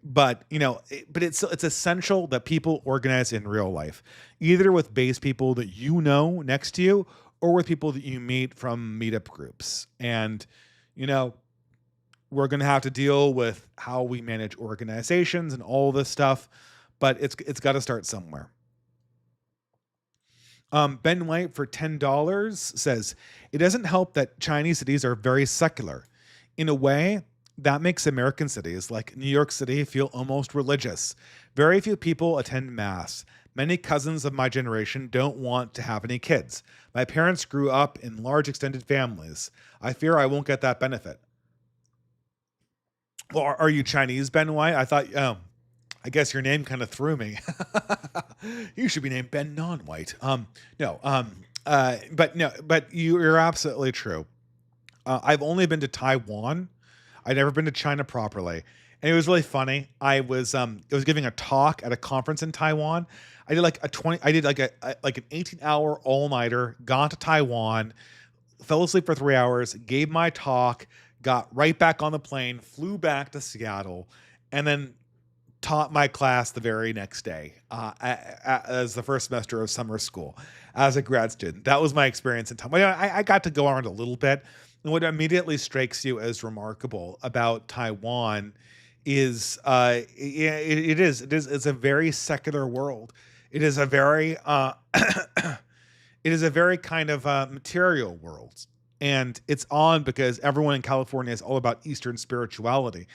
But it's essential that people organize in real life, either with base people that next to you, or with people that you meet from meetup groups. And we're going to have to deal with how we manage organizations and all this stuff, but it's got to start somewhere. Ben White for $10 says, it doesn't help that Chinese cities are very secular. In a way, that makes American cities like New York City feel almost religious. Very few people attend mass. Many cousins of my generation don't want to have any kids. My parents grew up in large extended families. I fear I won't get that benefit. Well, are you Chinese, Ben White? I guess your name kind of threw me. You should be named Ben Non-White. No. But you're absolutely true. I've only been to Taiwan. I've never been to China properly, and it was really funny. I was giving a talk at a conference in Taiwan. I did like an 18-hour all-nighter. Gone to Taiwan, fell asleep for 3 hours, gave my talk, got right back on the plane, flew back to Seattle, and then taught my class the very next day as the first semester of summer school as a grad student. That was my experience in Taiwan. I got to go around a little bit, what immediately strikes you as remarkable about Taiwan is, yeah, it's a very secular world. It is a very, it is a very kind of material world. And it's on because everyone in California is all about Eastern spirituality.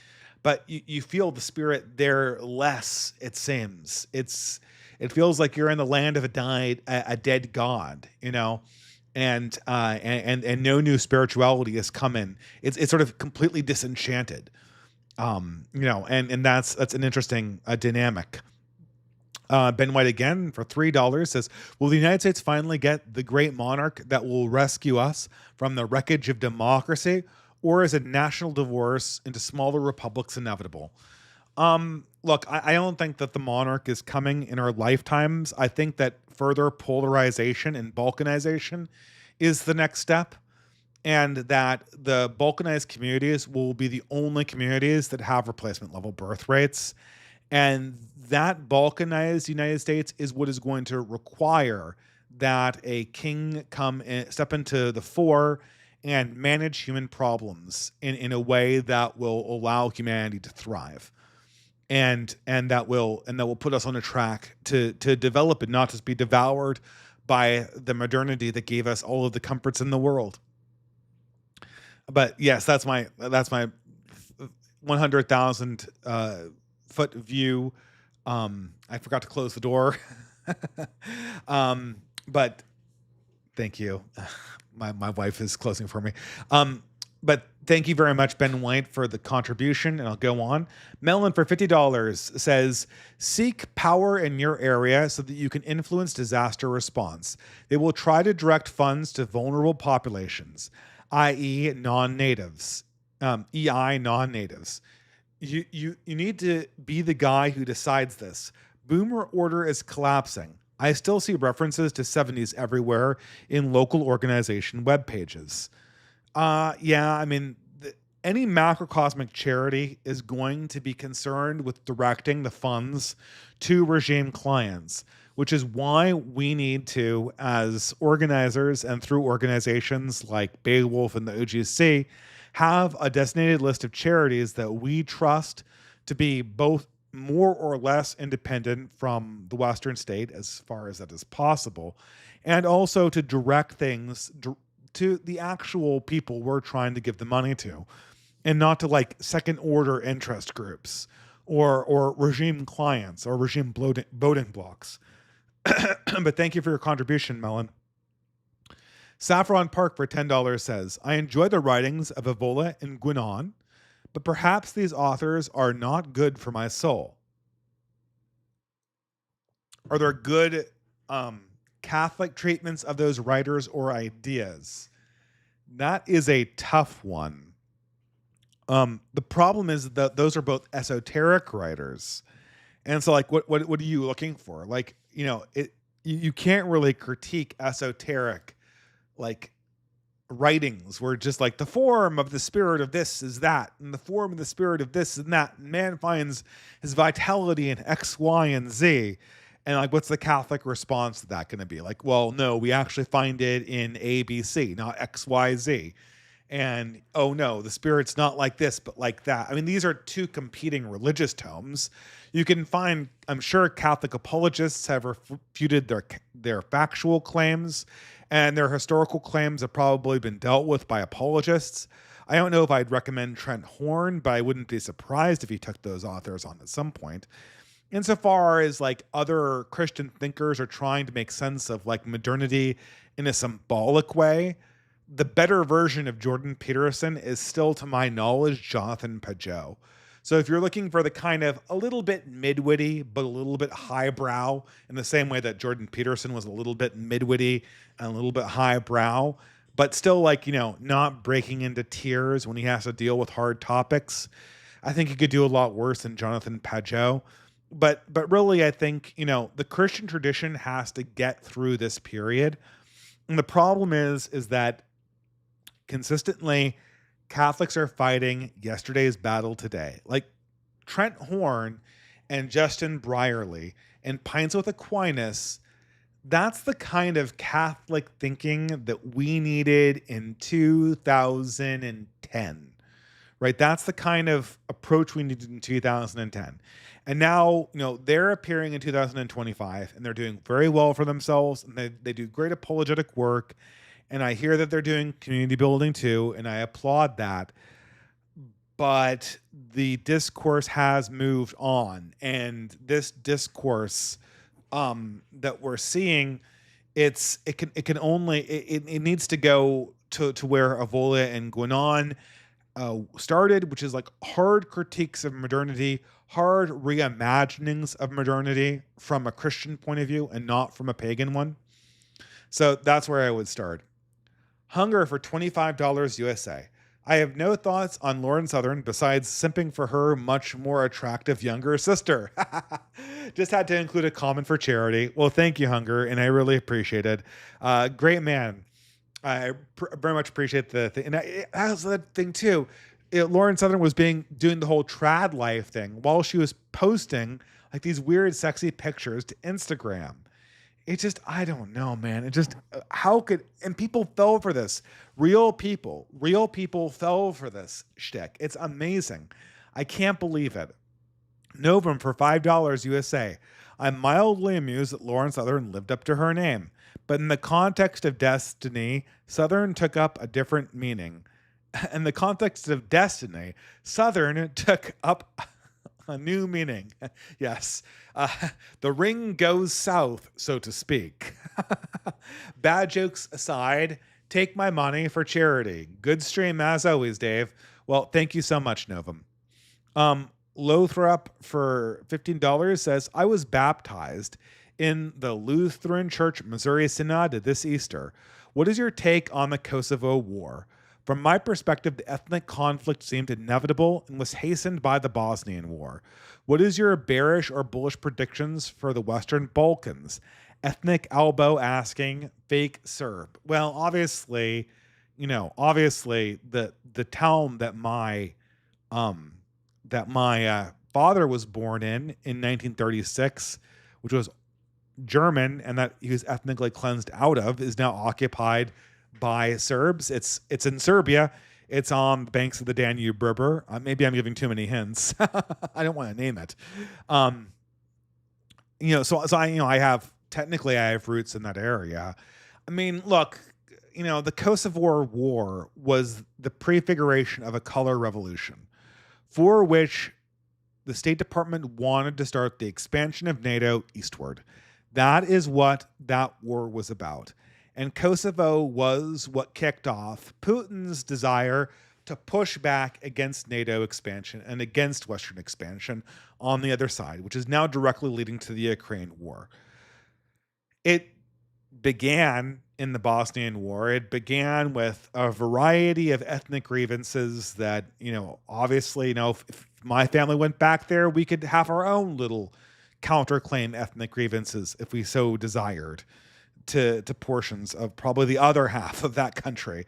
But you feel the spirit there less, it seems. It feels like you're in the land of a dead god, you know, and no new spirituality has come in. It's sort of completely disenchanted. You know, and that's an interesting dynamic. Ben White again for $3 says, "Will the United States finally get the great monarch that will rescue us from the wreckage of democracy, or is a national divorce into smaller republics inevitable?" Look, I don't think that the monarch is coming in our lifetimes. I think that further polarization and balkanization is the next step, and that the balkanized communities will be the only communities that have replacement level birth rates, and that balkanized United States is what is going to require that a king come in, step into the fore and manage human problems in a way that will allow humanity to thrive. And that will put us on a track to develop and not just be devoured by the modernity that gave us all of the comforts in the world. But yes, that's my 100,000 foot view. I forgot to close the door. But thank you. My wife is closing for me. But thank you very much, Ben White, for the contribution, and I'll go on. Melon for $50 says, "Seek power in your area so that you can influence disaster response. They will try to direct funds to vulnerable populations, i.e. non-natives, EI non-natives. You need to be the guy who decides this. Boomer order is collapsing. I still see references to 70s everywhere in local organization web pages." Yeah, I mean, any macrocosmic charity is going to be concerned with directing the funds to regime clients, which is why we need to, as organizers and through organizations like Beowulf and the OGC, have a designated list of charities that we trust to be both more or less independent from the Western state as far as that is possible, and also to direct things to the actual people we're trying to give the money to, and not to like second order interest groups or regime clients or regime voting blocks. But thank you for your contribution, Melon. Saffron Park for $10 says, "I enjoy the writings of Evola and Guinan, but perhaps these authors are not good for my soul." Are there good Catholic treatments of those writers or ideas? That is a tough one. The problem is that those are both esoteric writers, and so like, what are you looking for? Like, you know, you can't really critique esoteric like writings where just like the form of the spirit of this is that, and the form of the spirit of this and that, and man finds his vitality in X, Y, and Z. And like, what's the Catholic response to that going to be? Like, well, no, we actually find it in A, B, C, not X, Y, Z. And oh no, the spirit's not like this, but like that. I mean, these are two competing religious tomes. You can find, I'm sure, Catholic apologists have refuted their factual claims, and their historical claims have probably been dealt with by apologists. I don't know if I'd recommend Trent Horn, but I wouldn't be surprised if he took those authors on at some point. Insofar as like other Christian thinkers are trying to make sense of like modernity in a symbolic way, the better version of Jordan Peterson is still, to my knowledge, Jonathan Pageau. So if you're looking for the kind of a little bit midwitty, but a little bit highbrow, in the same way that Jordan Peterson was a little bit midwitty and a little bit highbrow, but still like, you know, not breaking into tears when he has to deal with hard topics, I think he could do a lot worse than Jonathan Pageau. But really, I think, you know, the Christian tradition has to get through this period. And the problem is that consistently Catholics are fighting yesterday's battle today. Like Trent Horn and Justin Brierley and Pints with Aquinas, That's the kind of Catholic thinking that we needed in 2010, right? That's the kind of approach we needed in 2010. And now, they're appearing in 2025 and they're doing very well for themselves and they do great apologetic work. And I hear that they're doing community building too, and I applaud that. But the discourse has moved on, and this discourse that we're seeing, it can only it needs to go to where Avola and Guinan started, which is like hard critiques of modernity, hard reimaginings of modernity from a Christian point of view and not from a pagan one. So that's where I would start. Hunger for $25 USA. I have no thoughts on Lauren Southern besides simping for her much more attractive younger sister. Just had to include a comment for charity. Well, thank you, Hunger, and I really appreciate it. Great man. I very much appreciate the thing. And that was the thing, too. Lauren Southern was doing the whole trad life thing while she was posting like these weird, sexy pictures to Instagram. It just, I don't know, man. It just, how could, and people fell for this. Real people fell for this shtick. It's amazing. I can't believe it. Novum for $5 USA. I'm mildly amused that Lauren Southern lived up to her name, but in the context of Destiny, Southern took up a different meaning. In the context of Destiny, Southern took up a new meaning. Yes. The ring goes south, so to speak. Bad jokes aside, take my money for charity. Good stream as always, Dave. Well, thank you so much, Novum. Lothrop for $15 says, I was baptized in the Lutheran Church Missouri Synod this Easter. What is your take on the Kosovo War? From my perspective, the ethnic conflict seemed inevitable and was hastened by the Bosnian War. What is your bearish or bullish predictions for the Western Balkans? Ethnic Elbow asking, fake Serb. Well, obviously, the town that my father was born in 1936, which was German, and that he was ethnically cleansed out of, is now occupied by Serbs. It's in Serbia. It's on the banks of the Danube River. Maybe I'm giving too many hints. I don't want to name it. I have roots in that area. I mean, look, the Kosovo War was the prefiguration of a color revolution for which the State Department wanted to start the expansion of NATO eastward. That is what that war was about. And Kosovo was what kicked off Putin's desire to push back against NATO expansion and against Western expansion on the other side, which is now directly leading to the Ukraine war. It began in the Bosnian War. It began with a variety of ethnic grievances that, obviously, if my family went back there, we could have our own little counterclaim ethnic grievances if we so desired to portions of probably the other half of that country,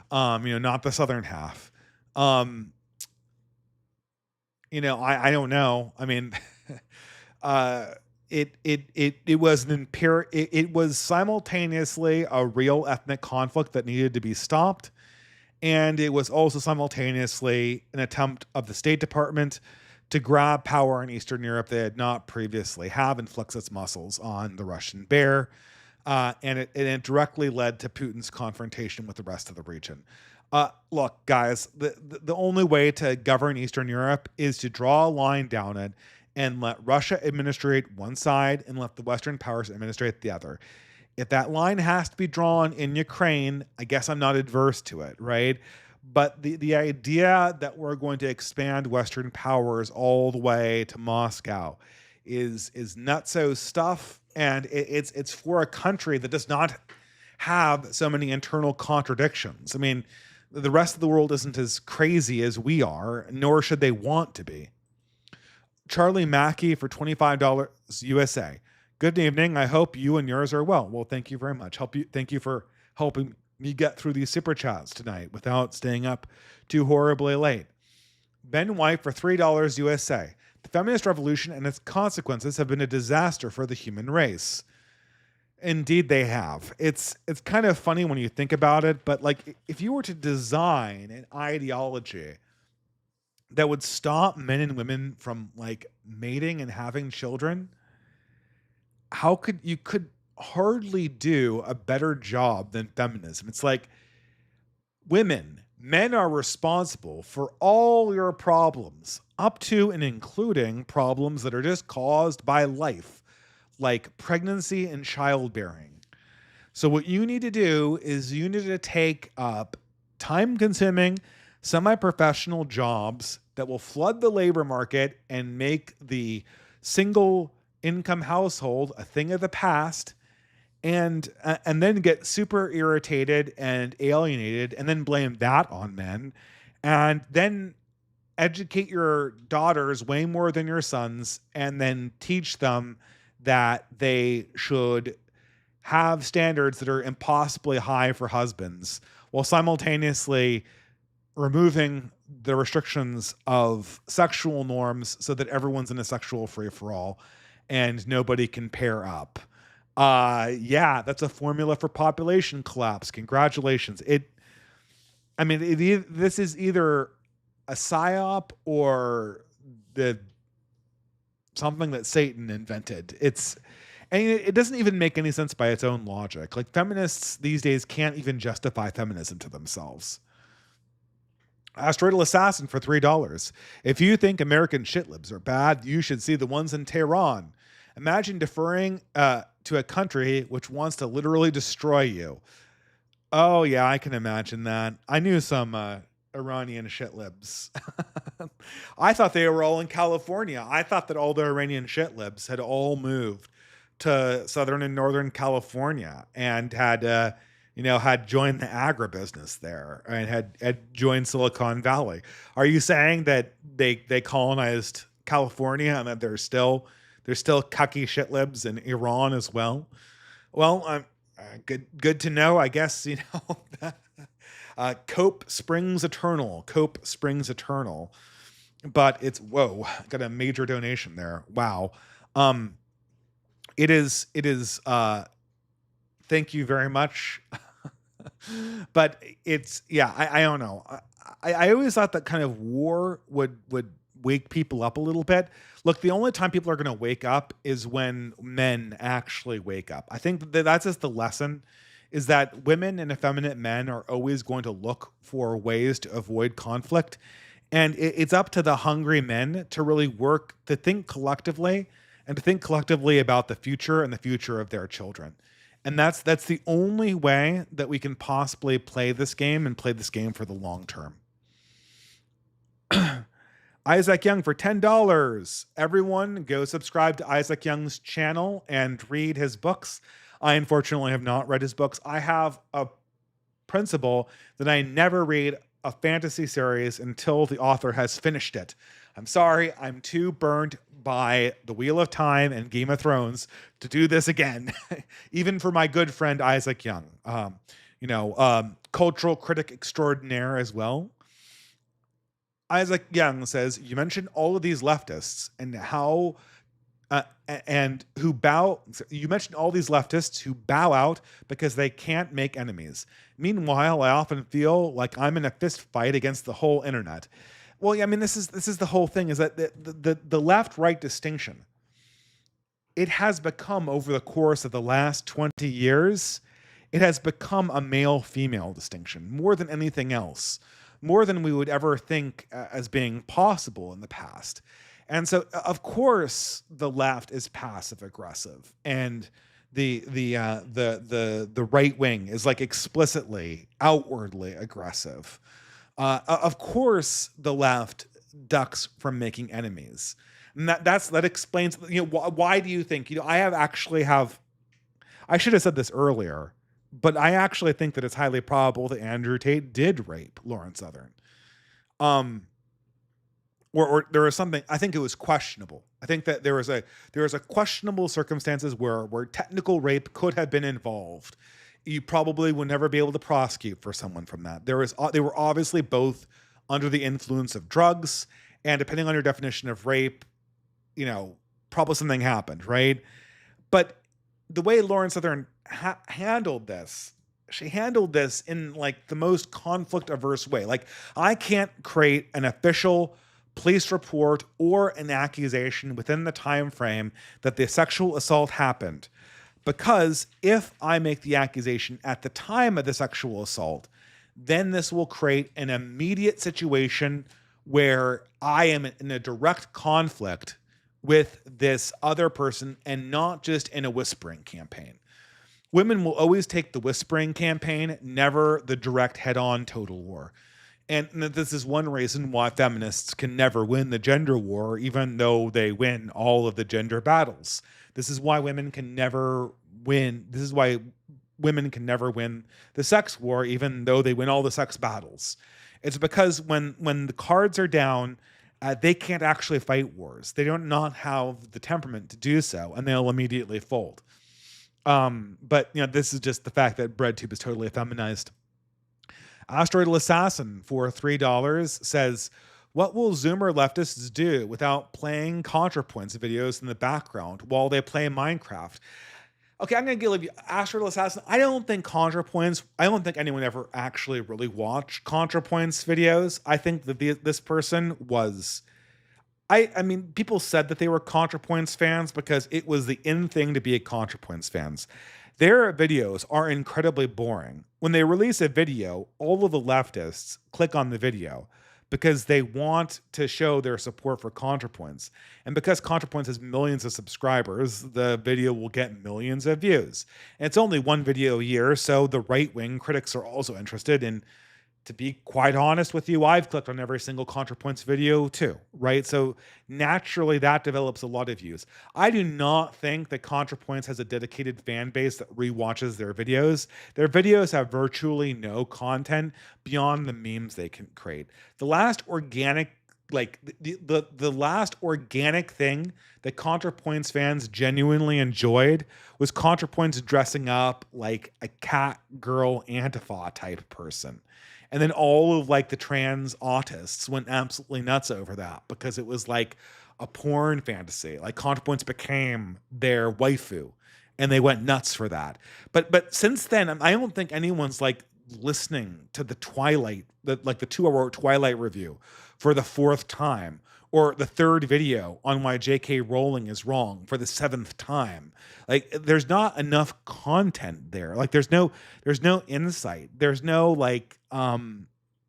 not the southern half. I don't know. I mean, it was it was simultaneously a real ethnic conflict that needed to be stopped, and it was also simultaneously an attempt of the State Department to grab power in Eastern Europe they had not previously have and flex its muscles on the Russian bear. And it directly led to Putin's confrontation with the rest of the region. Look, guys, the only way to govern Eastern Europe is to draw a line down it and let Russia administrate one side and let the Western powers administrate the other. If that line has to be drawn in Ukraine, I guess I'm not adverse to it, right? But the idea that we're going to expand Western powers all the way to Moscow is nutso stuff. And it's for a country that does not have so many internal contradictions. I mean, the rest of the world isn't as crazy as we are, nor should they want to be. Charlie Mackey for $25 USA. Good evening. I hope you and yours are well. Well, thank you very much. Thank you for helping me get through these super chats tonight without staying up too horribly late. Ben White for $3 USA. The feminist revolution and its consequences have been a disaster for the human race. Indeed, they have. It's kind of funny when you think about it, but like if you were to design an ideology that would stop men and women from like mating and having children, how could you could hardly do a better job than feminism. It's like women, men are responsible for all your problems, up to and including problems that are just caused by life, like pregnancy and childbearing. So what you need to do is you need to take up time-consuming, semi-professional jobs that will flood the labor market and make the single income household a thing of the past, and then get super irritated and alienated and then blame that on men, and then educate your daughters way more than your sons, and then teach them that they should have standards that are impossibly high for husbands while simultaneously removing the restrictions of sexual norms so that everyone's in a sexual free for all and nobody can pair up. Yeah, that's a formula for population collapse. Congratulations. This is either a psyop or the something that Satan invented. And it doesn't even make any sense by its own logic. Like feminists these days can't even justify feminism to themselves. Asteroidal Assassin for $3. If you think American shitlibs are bad, you should see the ones in Tehran. Imagine deferring to a country which wants to literally destroy you. Oh yeah, I can imagine that. I knew some Iranian shitlibs. I thought they were all in California. I thought that all the Iranian shitlibs had all moved to southern and northern California and had joined the agribusiness there and had joined Silicon Valley. Are you saying that they colonized California and that there's still cucky shitlibs in Iran as well? Well, good to know. I guess Cope Springs Eternal. Cope Springs Eternal. But it's whoa, got a major donation there. Wow. It is thank you very much. But it's yeah, I don't know. I always thought that kind of war would wake people up a little bit. Look, the only time people are going to wake up is when men actually wake up. I think that's just the lesson, is that women and effeminate men are always going to look for ways to avoid conflict. And it's up to the hungry men to really work to think collectively and to think collectively about the future and the future of their children. And that's the only way that we can possibly play this game and play this game for the long term. Isaac Young for $10. Everyone go subscribe to Isaac Young's channel and read his books. I unfortunately have not read his books. I have a principle that I never read a fantasy series until the author has finished it. I'm sorry, I'm too burned by The Wheel of Time and Game of Thrones to do this again, even for my good friend Isaac Young, cultural critic extraordinaire as well. Isaac Young says, you mentioned all of these leftists and how you mentioned all these leftists who bow out because they can't make enemies. Meanwhile, I often feel like I'm in a fist fight against the whole internet. Well, yeah, I mean, this is the whole thing, is that the left-right distinction, it has become, over the course of the last 20 years, it has become a male-female distinction more than anything else, more than we would ever think as being possible in the past. And so, of course, the left is passive aggressive, and the right wing is like explicitly, outwardly aggressive. Of course, the left ducks from making enemies, and that explains. Why do you think? I should have said this earlier, but I actually think that it's highly probable that Andrew Tate did rape Lauren Southern. Or there was something, I think it was questionable. I think that there was a questionable circumstances where technical rape could have been involved. You probably would never be able to prosecute for someone from that. They were obviously both under the influence of drugs, and depending on your definition of rape, probably something happened, right? But the way Lauren Southern handled this, she handled this in like the most conflict averse way. Like, I can't create an official police report or an accusation within the time frame that the sexual assault happened, because if I make the accusation at the time of the sexual assault, then this will create an immediate situation where I am in a direct conflict with this other person and not just in a whispering campaign. Women will always take the whispering campaign, never the direct head-on total war. And this is one reason why feminists can never win the gender war, even though they win all of the gender battles. This is why women can never win. This is why women can never win the sex war, even though they win all the sex battles. It's because when the cards are down, they can't actually fight wars. They don't not have the temperament to do so, and they'll immediately fold. But this is just the fact that BreadTube is totally effeminized. Asteroidal Assassin for $3 says, what will Zoomer leftists do without playing ContraPoints videos in the background while they play Minecraft? Okay, I'm going to give you Asteroidal Assassin. I don't think anyone ever actually really watched ContraPoints videos. I think that this person was... I mean, people said that they were ContraPoints fans because it was the in thing to be a ContraPoints fans. Their videos are incredibly boring. When they release a video, all of the leftists click on the video because they want to show their support for ContraPoints. And because ContraPoints has millions of subscribers, the video will get millions of views. And it's only one video a year, so the right-wing critics are also interested in... To be quite honest with you, I've clicked on every single ContraPoints video too, right? So naturally that develops a lot of views. I do not think that ContraPoints has a dedicated fan base that rewatches their videos. Their videos have virtually no content beyond the memes they can create. The last organic the last organic thing that ContraPoints fans genuinely enjoyed was ContraPoints dressing up like a cat girl Antifa type person. And then all of the trans autists went absolutely nuts over that because it was like a porn fantasy. Like ContraPoints became their waifu and they went nuts for that. But since then, I don't think anyone's listening to the Twilight, the 2-hour Twilight review for the 4th time, or the 3rd video on why J.K. Rowling is wrong for the 7th time. There's not enough content there. There's no insight. There's no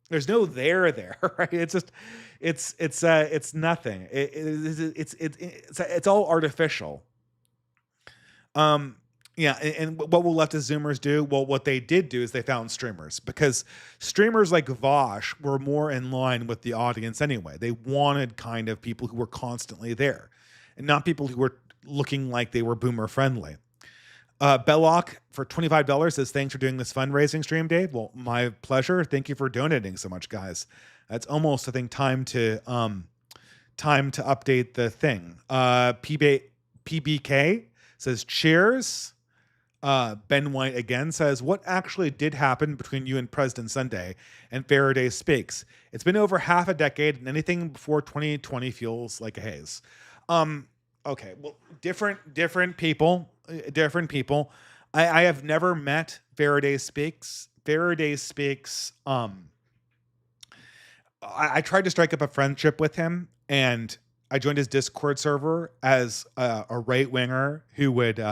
there's no there, right? It's just, it's nothing. It's all artificial. Yeah, and what will leftist Zoomers do? Well, what they did do is they found streamers, because streamers like Vosh were more in line with the audience anyway. They wanted kind of people who were constantly there and not people who were looking like they were boomer friendly. Belloc for $25 says, thanks for doing this fundraising stream, Dave. Well, my pleasure. Thank you for donating so much, guys. That's almost, I think, time to update the thing. PBK says, cheers. Ben White again says, what actually did happen between you and President Sunday and Faraday Speaks? It's been over half a decade, and anything before 2020 feels like a haze. Okay, well, different people. I have never met Faraday Speaks. Faraday Speaks. I tried to strike up a friendship with him, and I joined his Discord server as a right-winger who would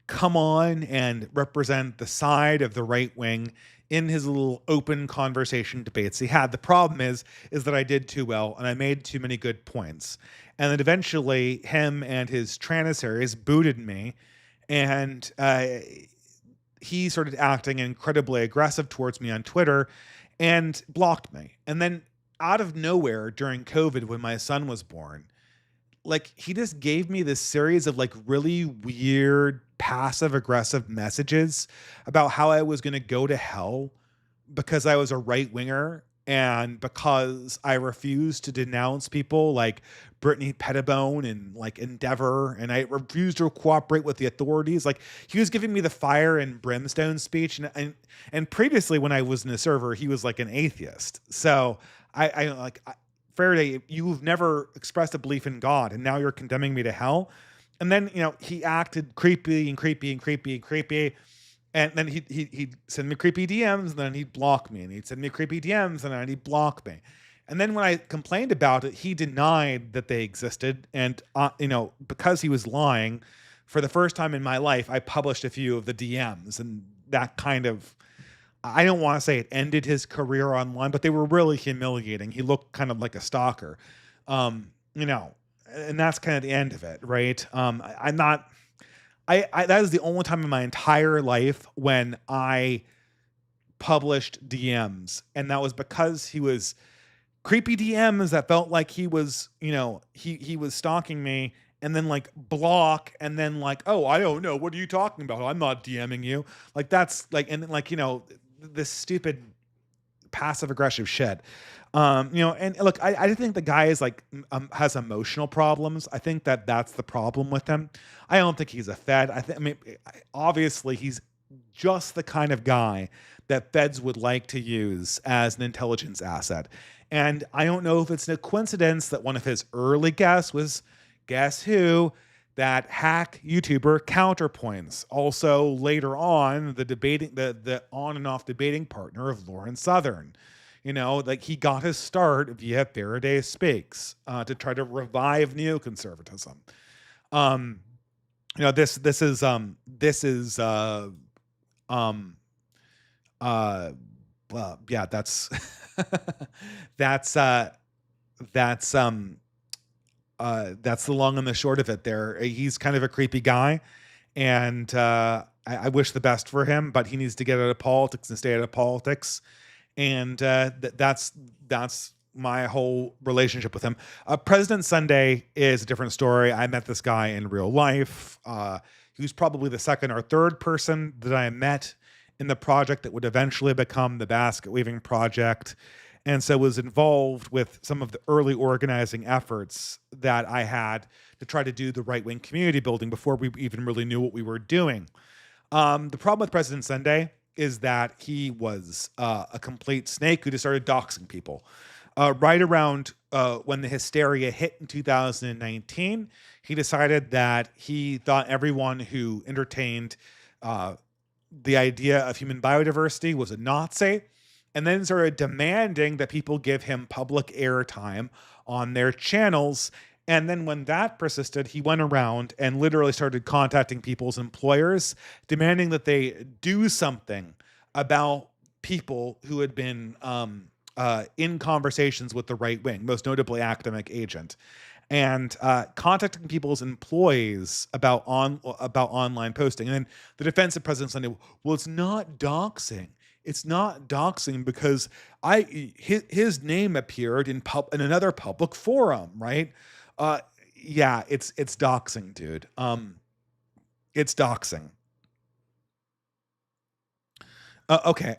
come on and represent the side of the right wing in his little open conversation debates he had. The problem is that I did too well and I made too many good points. And then eventually him and his Tranissaries booted me, and he started acting incredibly aggressive towards me on Twitter and blocked me. And then out of nowhere during COVID, when my son was born, he just gave me this series of really weird passive aggressive messages about how I was going to go to hell because I was a right winger and because I refused to denounce people like Brittany Pettibone and Endeavor, and I refused to cooperate with the authorities. He was giving me the fire and brimstone speech, and previously when I was in the server, he was an atheist. So I Faraday, you've never expressed a belief in God, and now you're condemning me to hell. And then, he acted creepy and creepy and creepy and creepy. And then he'd send me creepy DMs, and then he'd block me. And he'd send me creepy DMs, and then he'd block me. And then when I complained about it, he denied that they existed. And, because he was lying, for the first time in my life, I published a few of the DMs. And that kind of, I don't want to say it ended his career online, but they were really humiliating. He looked kind of like a stalker, you know, and that's kind of the end of it, right? I'm not, that is the only time in my entire life when I published DMs. And that was because he was creepy DMs that felt like he was, he was stalking me, and then like block, and then like, oh, I don't know, what are you talking about? I'm not DMing you. Like that's like, and then like, this stupid passive aggressive shit. And look, I think the guy is like has emotional problems. I think that that's the problem with him. I don't think he's a Fed. I mean, obviously he's just the kind of guy that Feds would like to use as an intelligence asset. And I don't know if it's a coincidence that one of his early guests was, guess who? That hack YouTuber Counterpoints. Also later on, the on and off debating partner of Lauren Southern. Like he got his start via Faraday Speaks to try to revive neoconservatism. Well, yeah, that's that's that's the long and the short of it there. He's kind of a creepy guy, and I wish the best for him, but he needs to get out of politics and stay out of politics. And that's my whole relationship with him. President Sunday is a different story. I met this guy in real life. He was probably the second or third person that I met in the project that would eventually become the Basket Weaving Project. And so was involved with some of the early organizing efforts that I had to try to do the right-wing community building before we even really knew what we were doing. The problem with President Sunday is that he was a complete snake who just started doxing people. Right around when the hysteria hit in 2019, he decided that he thought everyone who entertained the idea of human biodiversity was a Nazi, and then started demanding that people give him public airtime on their channels. And then when that persisted, he went around and literally started contacting people's employers, demanding that they do something about people who had been in conversations with the right wing, most notably Academic Agent, and contacting people's employees about online posting. And then the defense of President Sunday, well, it's not doxing. It's not doxing because his name appeared in another public forum, right? Yeah, it's doxing, dude. It's doxing. Okay.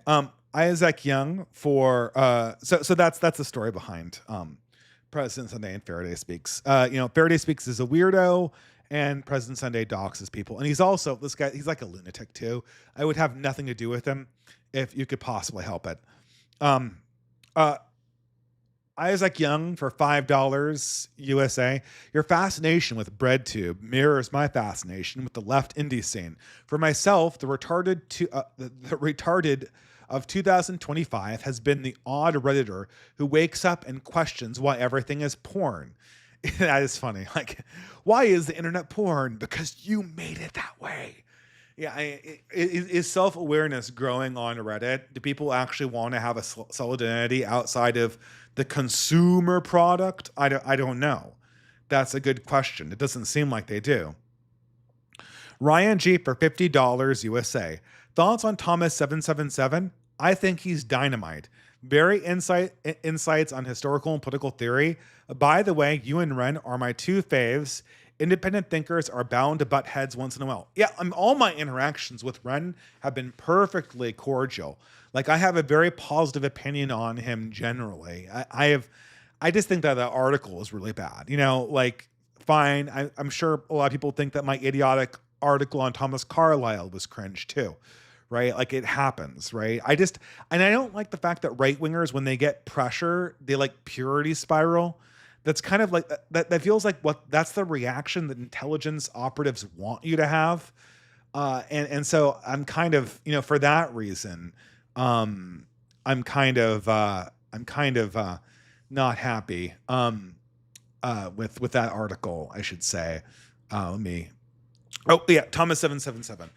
Isaac Young for so that's the story behind President Sunday and Faraday Speaks. Faraday Speaks is a weirdo, and President Sunday doxes people, and he's also this guy. He's like a lunatic too. I would have nothing to do with him if you could possibly help it. Isaac Young for $5 USA. Your fascination with BreadTube mirrors my fascination with the left indie scene. For myself, the retarded of 2025 has been the odd Redditor who wakes up and questions why everything is porn. That is funny. Like, why is the internet porn? Because you made it that way. Yeah, is self-awareness growing on Reddit? Do people actually want to have a solid identity outside of the consumer product? I don't know. That's a good question. It doesn't seem like they do. Ryan G for $50 USA. Thoughts on Thomas 777? I think he's dynamite. Very insights on historical and political theory. By the way, you and Ren are my two faves. Independent thinkers are bound to butt heads once in a while. Yeah, all my interactions with Ren have been perfectly cordial. Like, I have a very positive opinion on him generally. I just think that the article is really bad. Fine. I'm sure a lot of people think that my idiotic article on Thomas Carlyle was cringe too, right? Like, it happens, right? I don't like the fact that right wingers, when they get pressure, they like purity spiral. that's kind of like that feels like that's the reaction that intelligence operatives want you to have. And so I'm kind of, for that reason, um, I'm kind of not happy with that article, I should say. Let me. Oh yeah, Thomas 777.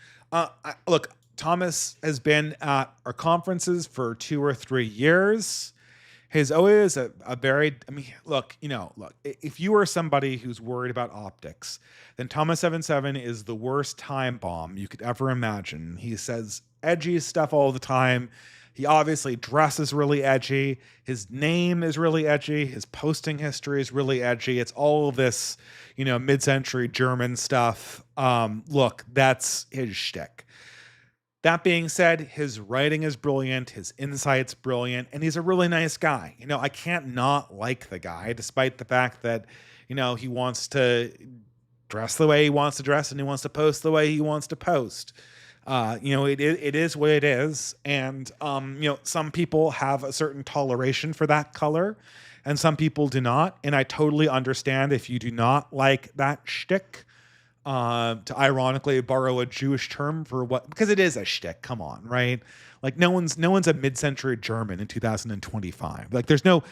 Look, Thomas has been at our conferences for 2 or 3 years. He's always a very, I mean, look, if you are somebody who's worried about optics, then Thomas 77 is the worst time bomb you could ever imagine. He says edgy stuff all the time. He obviously dresses really edgy. His name is really edgy. His posting history is really edgy. It's all of this, mid-century German stuff. Look, that's his shtick. That being said, his writing is brilliant, his insight's brilliant, and he's a really nice guy. I can't not like the guy, despite the fact that, he wants to dress the way he wants to dress and he wants to post the way he wants to post. It is what it is. And, some people have a certain toleration for that color and some people do not. And I totally understand if you do not like that shtick. To ironically borrow a Jewish term for because it is a shtick. Come on, right? Like no one's a mid-century German in 2025. Like there's no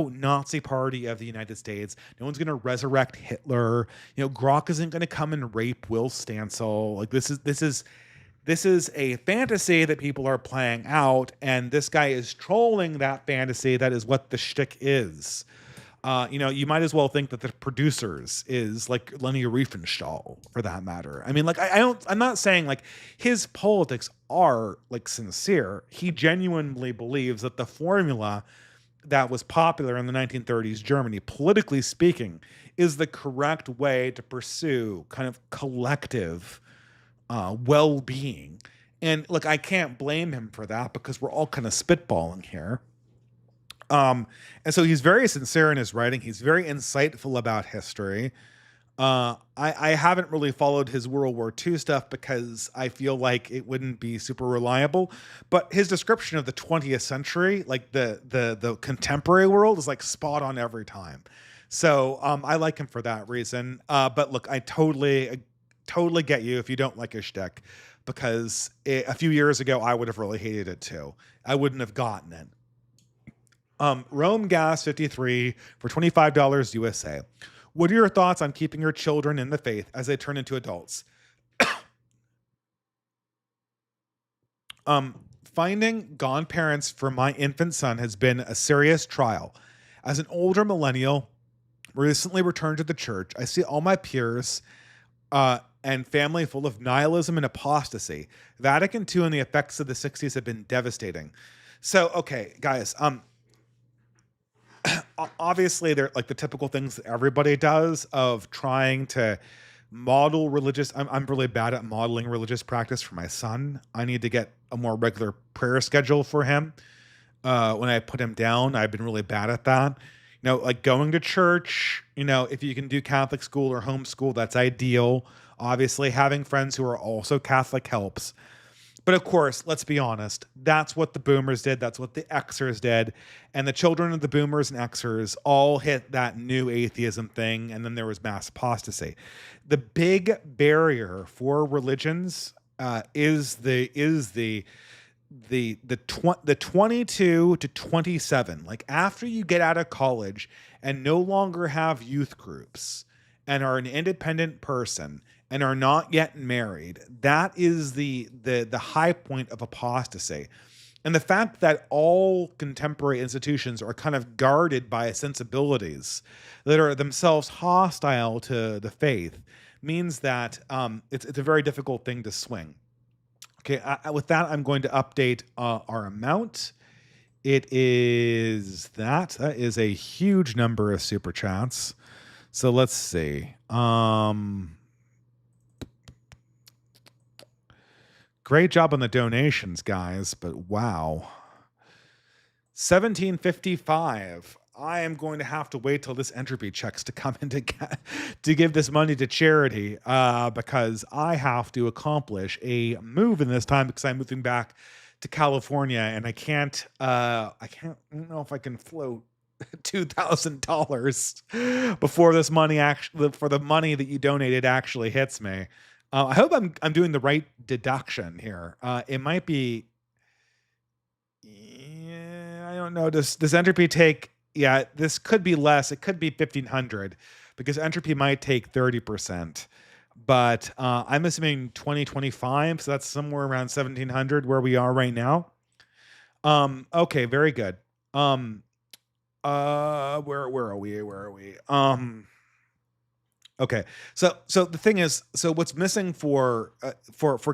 Nazi party of the United States. No one's gonna resurrect Hitler. Grok isn't gonna come and rape Will Stancil. Like this is a fantasy that people are playing out, and this guy is trolling that fantasy. That is what the shtick is. You might as well think that the producers is like Leni Riefenstahl for that matter. I mean, like, I'm not saying like his politics are like sincere. He genuinely believes that the formula that was popular in the 1930s Germany, politically speaking, is the correct way to pursue kind of collective well-being. And look, I can't blame him for that because we're all kind of spitballing here. And so he's very sincere in his writing. He's very insightful about history. I haven't really followed his World War II stuff because I feel like it wouldn't be super reliable. But his description of the 20th century, like the contemporary world, is like spot on every time. So I like him for that reason. But look, I totally get you if you don't like his shtick, because a few years ago I would have really hated it too. I wouldn't have gotten it. Rome Gas 53 for $25 USA. What are your thoughts on keeping your children in the faith as they turn into adults? Finding godparents for my infant son has been a serious trial. As an older millennial, recently returned to the church, I see all my peers and family full of nihilism and apostasy. Vatican II and the effects of the 60s have been devastating. So, okay, guys, obviously they're like the typical things that everybody does of trying to model religious. I'm really bad at modeling religious practice for my son. I need to get a more regular prayer schedule for him. When I put him down, I've been really bad at that. Like going to church, if you can do Catholic school or homeschool, that's ideal. Obviously having friends who are also Catholic helps. But of course, let's be honest, that's what the boomers did. That's what the Xers did. And the children of the boomers and Xers all hit that new atheism thing. And then there was mass apostasy. The big barrier for religions is the 22 to 27. Like after you get out of college and no longer have youth groups and are an independent person and are not yet married, that is the high point of apostasy. And the fact that all contemporary institutions are kind of guarded by sensibilities that are themselves hostile to the faith means that it's a very difficult thing to swing. Okay, with that, I'm going to update our amount. It is that is a huge number of super chats. So let's see. Great job on the donations, guys, but wow. 1755. I am going to have to wait till this entropy checks to come in to give this money to charity because I have to accomplish a move in this time because I'm moving back to California and I don't know if I can float. $2,000 before this money actually for the money that you donated actually hits me. I hope I'm doing the right deduction here. It might be, yeah, I don't know. Does entropy take? Yeah, this could be less. It could be 1,500 because entropy might take 30%. But I'm assuming 2025, so that's somewhere around 1,700 where we are right now. Okay, very good. Where are we? Where are we? Okay. So the thing is, so what's missing for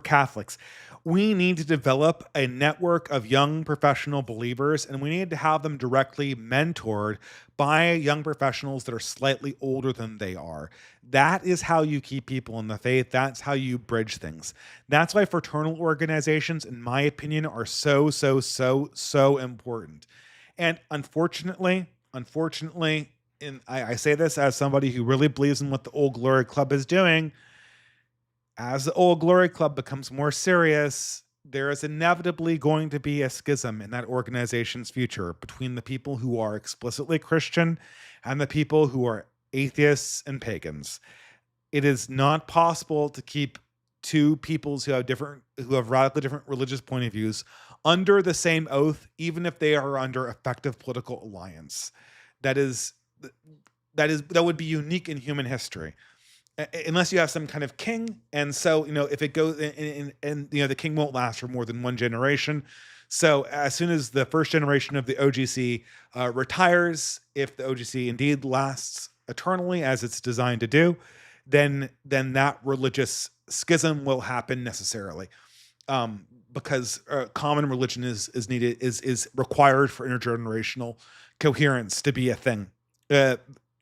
Catholics, we need to develop a network of young professional believers, and we need to have them directly mentored by young professionals that are slightly older than they are. That is how you keep people in the faith. That's how you bridge things. That's why fraternal organizations, in my opinion, are so important. And unfortunately, and I say this as somebody who really believes in what the Old Glory Club is doing. As the Old Glory Club becomes more serious, there is inevitably going to be a schism in that organization's future between the people who are explicitly Christian and the people who are atheists and pagans. It is not possible to keep two peoples who have radically different religious point of views under the same oath, even if they are under effective political alliance. That is that would be unique in human history, unless you have some kind of king. And so, if it goes and the king won't last for more than one generation. So as soon as the first generation of the OGC retires, if the OGC indeed lasts eternally as it's designed to do, then that religious schism will happen necessarily, because common religion is needed, is required for intergenerational coherence to be a thing,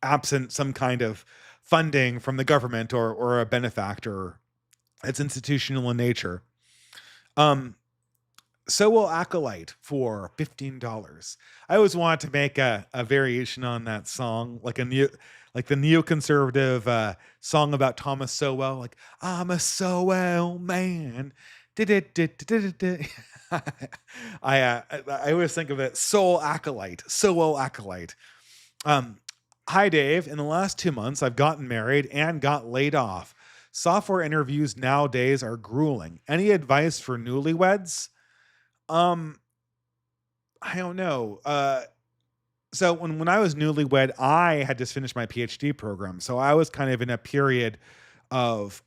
absent some kind of funding from the government or a benefactor. It's institutional in nature. So will Acolyte for $15. I always wanted to make a variation on that song, like the neoconservative song about Thomas Sowell, like I'm a Sowell man. I always think of it, Sowell Acolyte. Hi Dave, in the last 2 months I've gotten married and got laid off. Software interviews nowadays are grueling. Any advice for newlyweds? I don't know. So when I was newlywed, I had just finished my PhD program, so I was kind of in a period of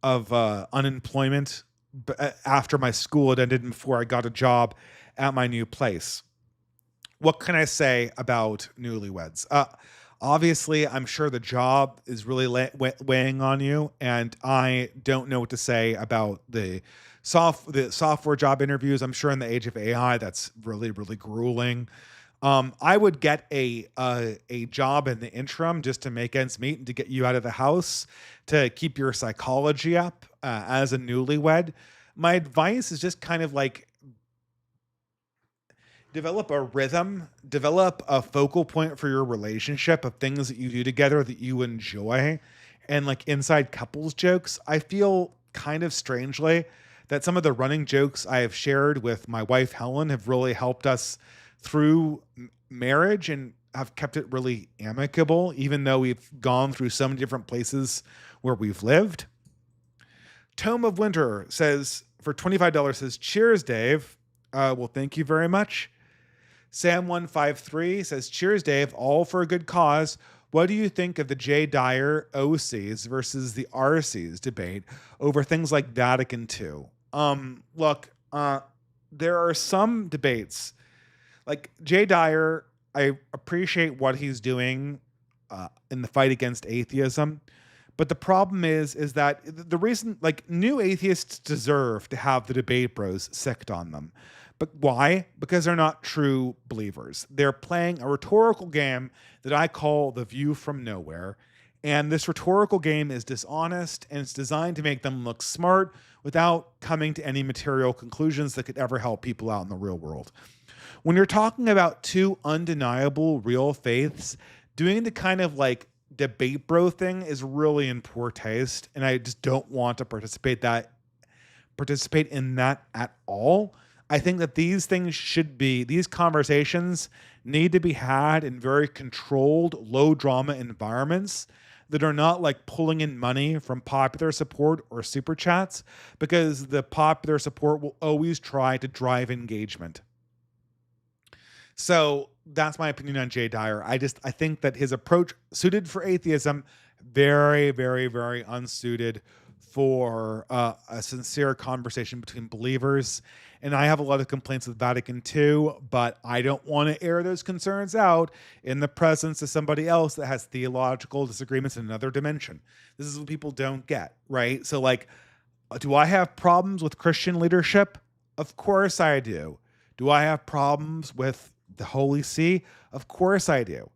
unemployment after my school had ended and before I got a job at my new place. What can I say about newlyweds? Obviously, I'm sure the job is really weighing on you, and I don't know what to say about the software job interviews. I'm sure in the age of AI, that's really, really grueling. I would get a job in the interim just to make ends meet and to get you out of the house, to keep your psychology up as a newlywed. My advice is just kind of like develop a rhythm, develop a focal point for your relationship of things that you do together that you enjoy. And like inside couples jokes, I feel kind of strangely that some of the running jokes I have shared with my wife, Helen, have really helped us through marriage and have kept it really amicable, even though we've gone through so many different places where we've lived. Tome of Winter says, for $25, says, cheers, Dave. Well, thank you very much. Sam153 says, cheers, Dave, all for a good cause. What do you think of the J. Dyer OCs versus the RCs debate over things like Vatican II? Look, there are some debates. Like J. Dyer, I appreciate what he's doing in the fight against atheism. But the problem is that the reason, like, new atheists deserve to have the debate bros sicked on them. But why? Because they're not true believers. They're playing a rhetorical game that I call the view from nowhere. And this rhetorical game is dishonest, and it's designed to make them look smart without coming to any material conclusions that could ever help people out in the real world. When you're talking about two undeniable real faiths, doing the kind of like debate bro thing is really in poor taste, and I just don't want to participate in that at all. I think that these conversations need to be had in very controlled, low drama environments that are not like pulling in money from popular support or super chats, because the popular support will always try to drive engagement. So that's my opinion on Jay Dyer. I think that his approach suited for atheism, very, very, very unsuited for a sincere conversation between believers. And I have a lot of complaints with Vatican II, but I don't want to air those concerns out in the presence of somebody else that has theological disagreements in another dimension. This is what people don't get, right? So, like, do I have problems with Christian leadership? Of course I do. Do I have problems with the Holy See? Of course I do.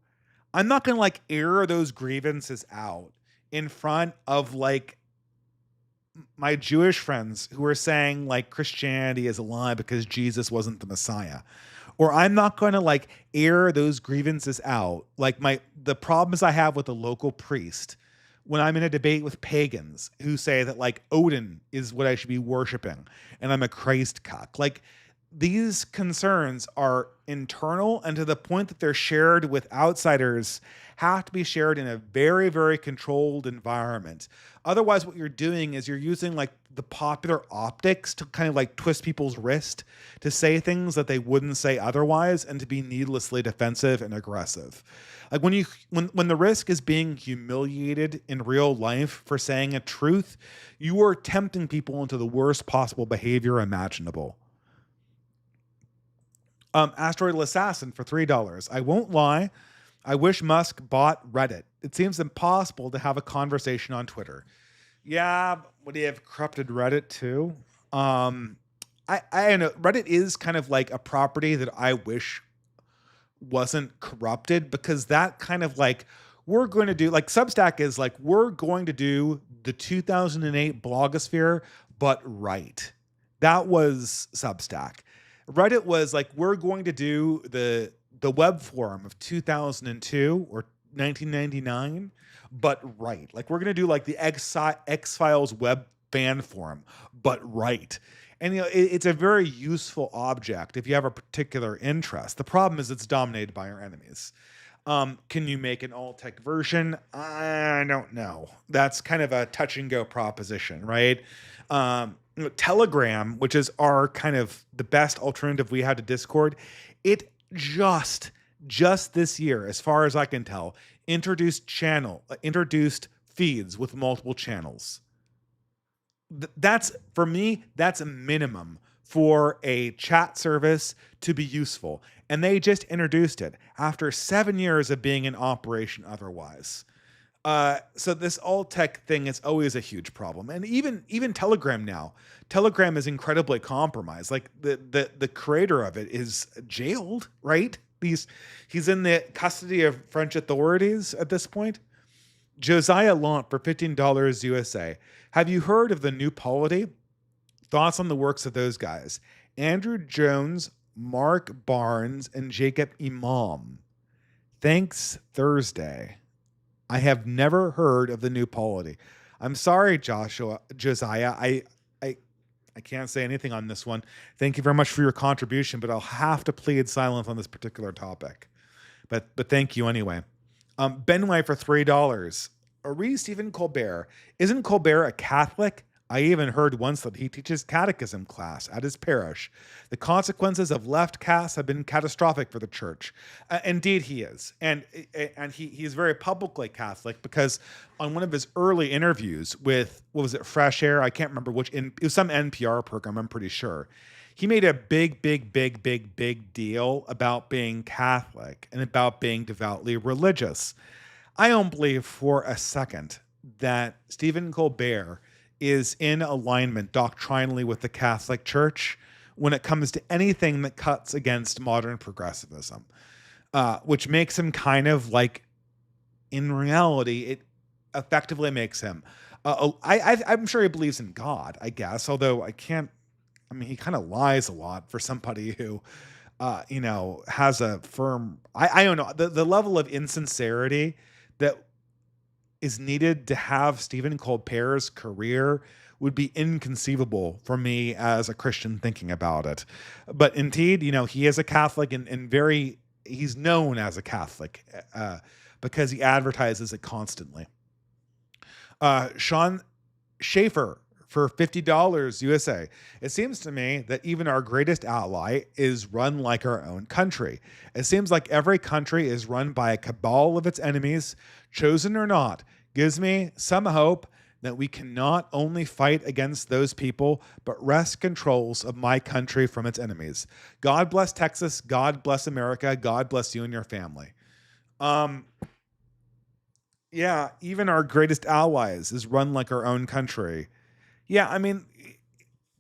I'm not going to like air those grievances out in front of like my Jewish friends who are saying like Christianity is a lie because Jesus wasn't the Messiah. Or I'm not going to like air those grievances out. Like the problems I have with a local priest when I'm in a debate with pagans who say that like Odin is what I should be worshiping and I'm a Christ cuck. Like, these concerns are internal, and to the point that they're shared with outsiders, have to be shared in a very, very controlled environment. Otherwise, what you're doing is you're using like the popular optics to kind of like twist people's wrist to say things that they wouldn't say otherwise, and to be needlessly defensive and aggressive. Like when the risk is being humiliated in real life for saying a truth, you are tempting people into the worst possible behavior imaginable. Asteroid Assassin for $3. I won't lie. I wish Musk bought Reddit. It seems impossible to have a conversation on Twitter. Yeah, would he have corrupted Reddit too? I don't know. Reddit is kind of like a property that I wish wasn't corrupted, because that kind of like, we're going to do like Substack is like, we're going to do the 2008 blogosphere, but right. That was Substack. Reddit was like, we're going to do the web forum of 2002 or 1999, but right. Like, we're going to do like the X-Files web fan forum, but right. And it's a very useful object if you have a particular interest. The problem is it's dominated by our enemies. Can you make an alt-tech version? I don't know. That's kind of a touch and go proposition, right? Telegram, which is our kind of the best alternative we had to Discord, it just this year, as far as I can tell, introduced feeds with multiple channels. That's, for me, that's a minimum for a chat service to be useful. And they just introduced it after 7 years of being in operation otherwise. So this alt tech thing is always a huge problem. And even Telegram now, Telegram is incredibly compromised. Like the creator of it is jailed, right? He's in the custody of French authorities at this point. Josiah Lant for $15 USA. Have you heard of the new polity? Thoughts on the works of those guys? Andrew Jones, Mark Barnes, and Jacob Imam. Thanks, Thursday. I have never heard of the new polity. I'm sorry, Josiah. I can't say anything on this one. Thank you very much for your contribution, but I'll have to plead silence on this particular topic. But thank you anyway. Benway for $3. Read Stephen Colbert. Isn't Colbert a Catholic? I even heard once that he teaches catechism class at his parish. The consequences of left caste have been catastrophic for the church. Indeed, he is. And he is very publicly Catholic, because on one of his early interviews with, what was it, Fresh Air? I can't remember which, it was some NPR program, I'm pretty sure. He made a big deal about being Catholic and about being devoutly religious. I don't believe for a second that Stephen Colbert is in alignment doctrinally with the Catholic Church when it comes to anything that cuts against modern progressivism, which makes him kind of like, in reality, it effectively makes him, I'm sure he believes in God, I guess, although he kind of lies a lot for somebody who, has a firm, I don't know, the level of insincerity that is needed to have Stephen Colbert's career would be inconceivable for me as a Christian thinking about it. But indeed, he is a Catholic, and he's known as a Catholic because he advertises it constantly. Sean Schaefer for $50 USA. It seems to me that even our greatest ally is run like our own country. It seems like every country is run by a cabal of its enemies, chosen or not. Gives me some hope that we can not only fight against those people, but wrest controls of my country from its enemies. God bless Texas. God bless America. God bless you and your family. Yeah, even our greatest allies is run like our own country. Yeah, I mean,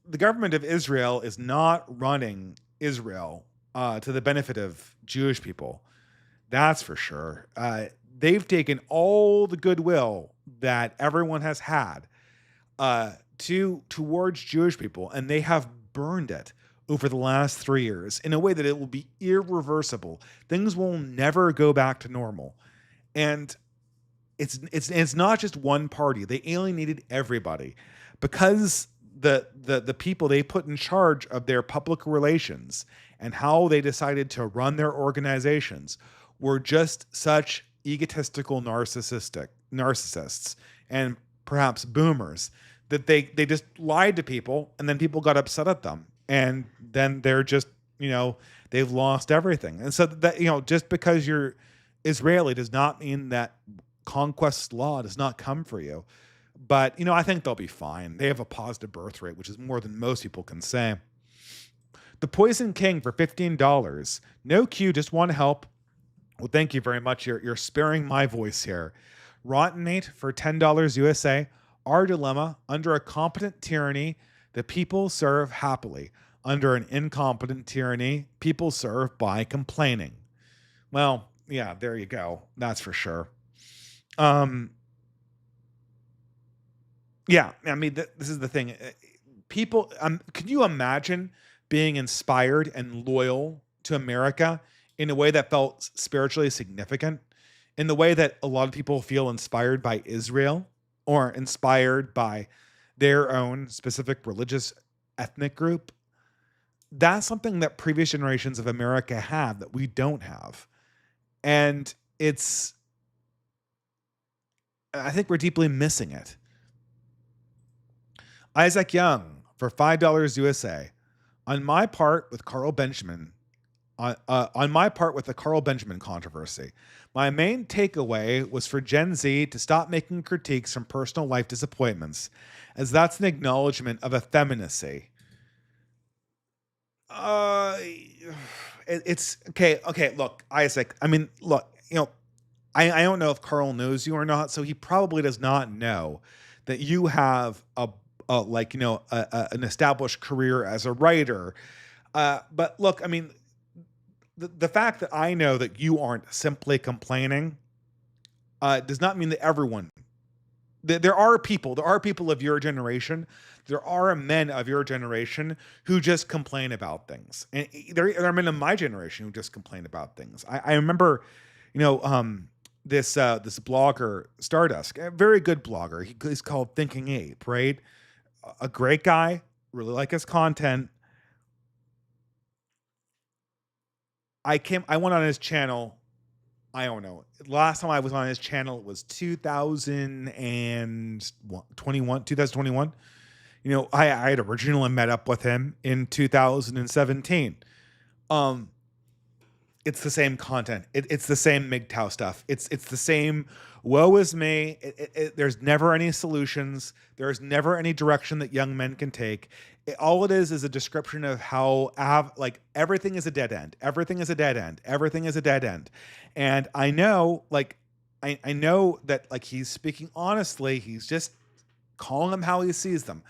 the government of Israel is not running Israel to the benefit of Jewish people. That's for sure. They've taken all the goodwill that everyone has had towards Jewish people, and they have burned it over the last 3 years in a way that it will be irreversible. Things will never go back to normal, and it's not just one party. They alienated everybody because the people they put in charge of their public relations and how they decided to run their organizations were just such egotistical narcissists and perhaps boomers that they just lied to people, and then people got upset at them, and then they're just they've lost everything. And so that just because you're Israeli does not mean that conquest law does not come for you. But I think they'll be fine. They have a positive birth rate, which is more than most people can say. The Poison King for $15. No Q, just want to help. Well, thank you very much. You're sparing my voice here. Rotten Nate for $10 USA. Our dilemma: under a competent tyranny, the people serve happily. Under an incompetent tyranny, people serve by complaining. Well, yeah, there you go. That's for sure. Yeah, I mean, this is the thing. People, can you imagine being inspired and loyal to America in a way that felt spiritually significant, in the way that a lot of people feel inspired by Israel or inspired by their own specific religious ethnic group? That's something that previous generations of America have that we don't have. And I think we're deeply missing it. Isaac Young for $5 USA. On my part with Carl Benjamin, on my part with the Carl Benjamin controversy, my main takeaway was for Gen Z to stop making critiques from personal life disappointments, as that's an acknowledgement of effeminacy. It's okay. Okay, look, Isaac. I mean, look. I don't know if Carl knows you or not, so he probably does not know that you have an established career as a writer. But look, I mean, the fact that I know that you aren't simply complaining does not mean that everyone. There are people of your generation. There are men of your generation who just complain about things, and there are men of my generation who just complain about things. I remember, this blogger Stardust, a very good blogger. He's called Thinking Ape, right? A great guy, really like his content. I went on his channel. I don't know. Last time I was on his channel, it was 2021. I had originally met up with him in 2017. It's the same content. It's the same MGTOW stuff. It's the same woe is me. There's never any solutions. There's never any direction that young men can take. All it is a description of how everything is a dead end. Everything is a dead end. Everything is a dead end. And I know, I know that he's speaking honestly. He's just calling them how he sees them.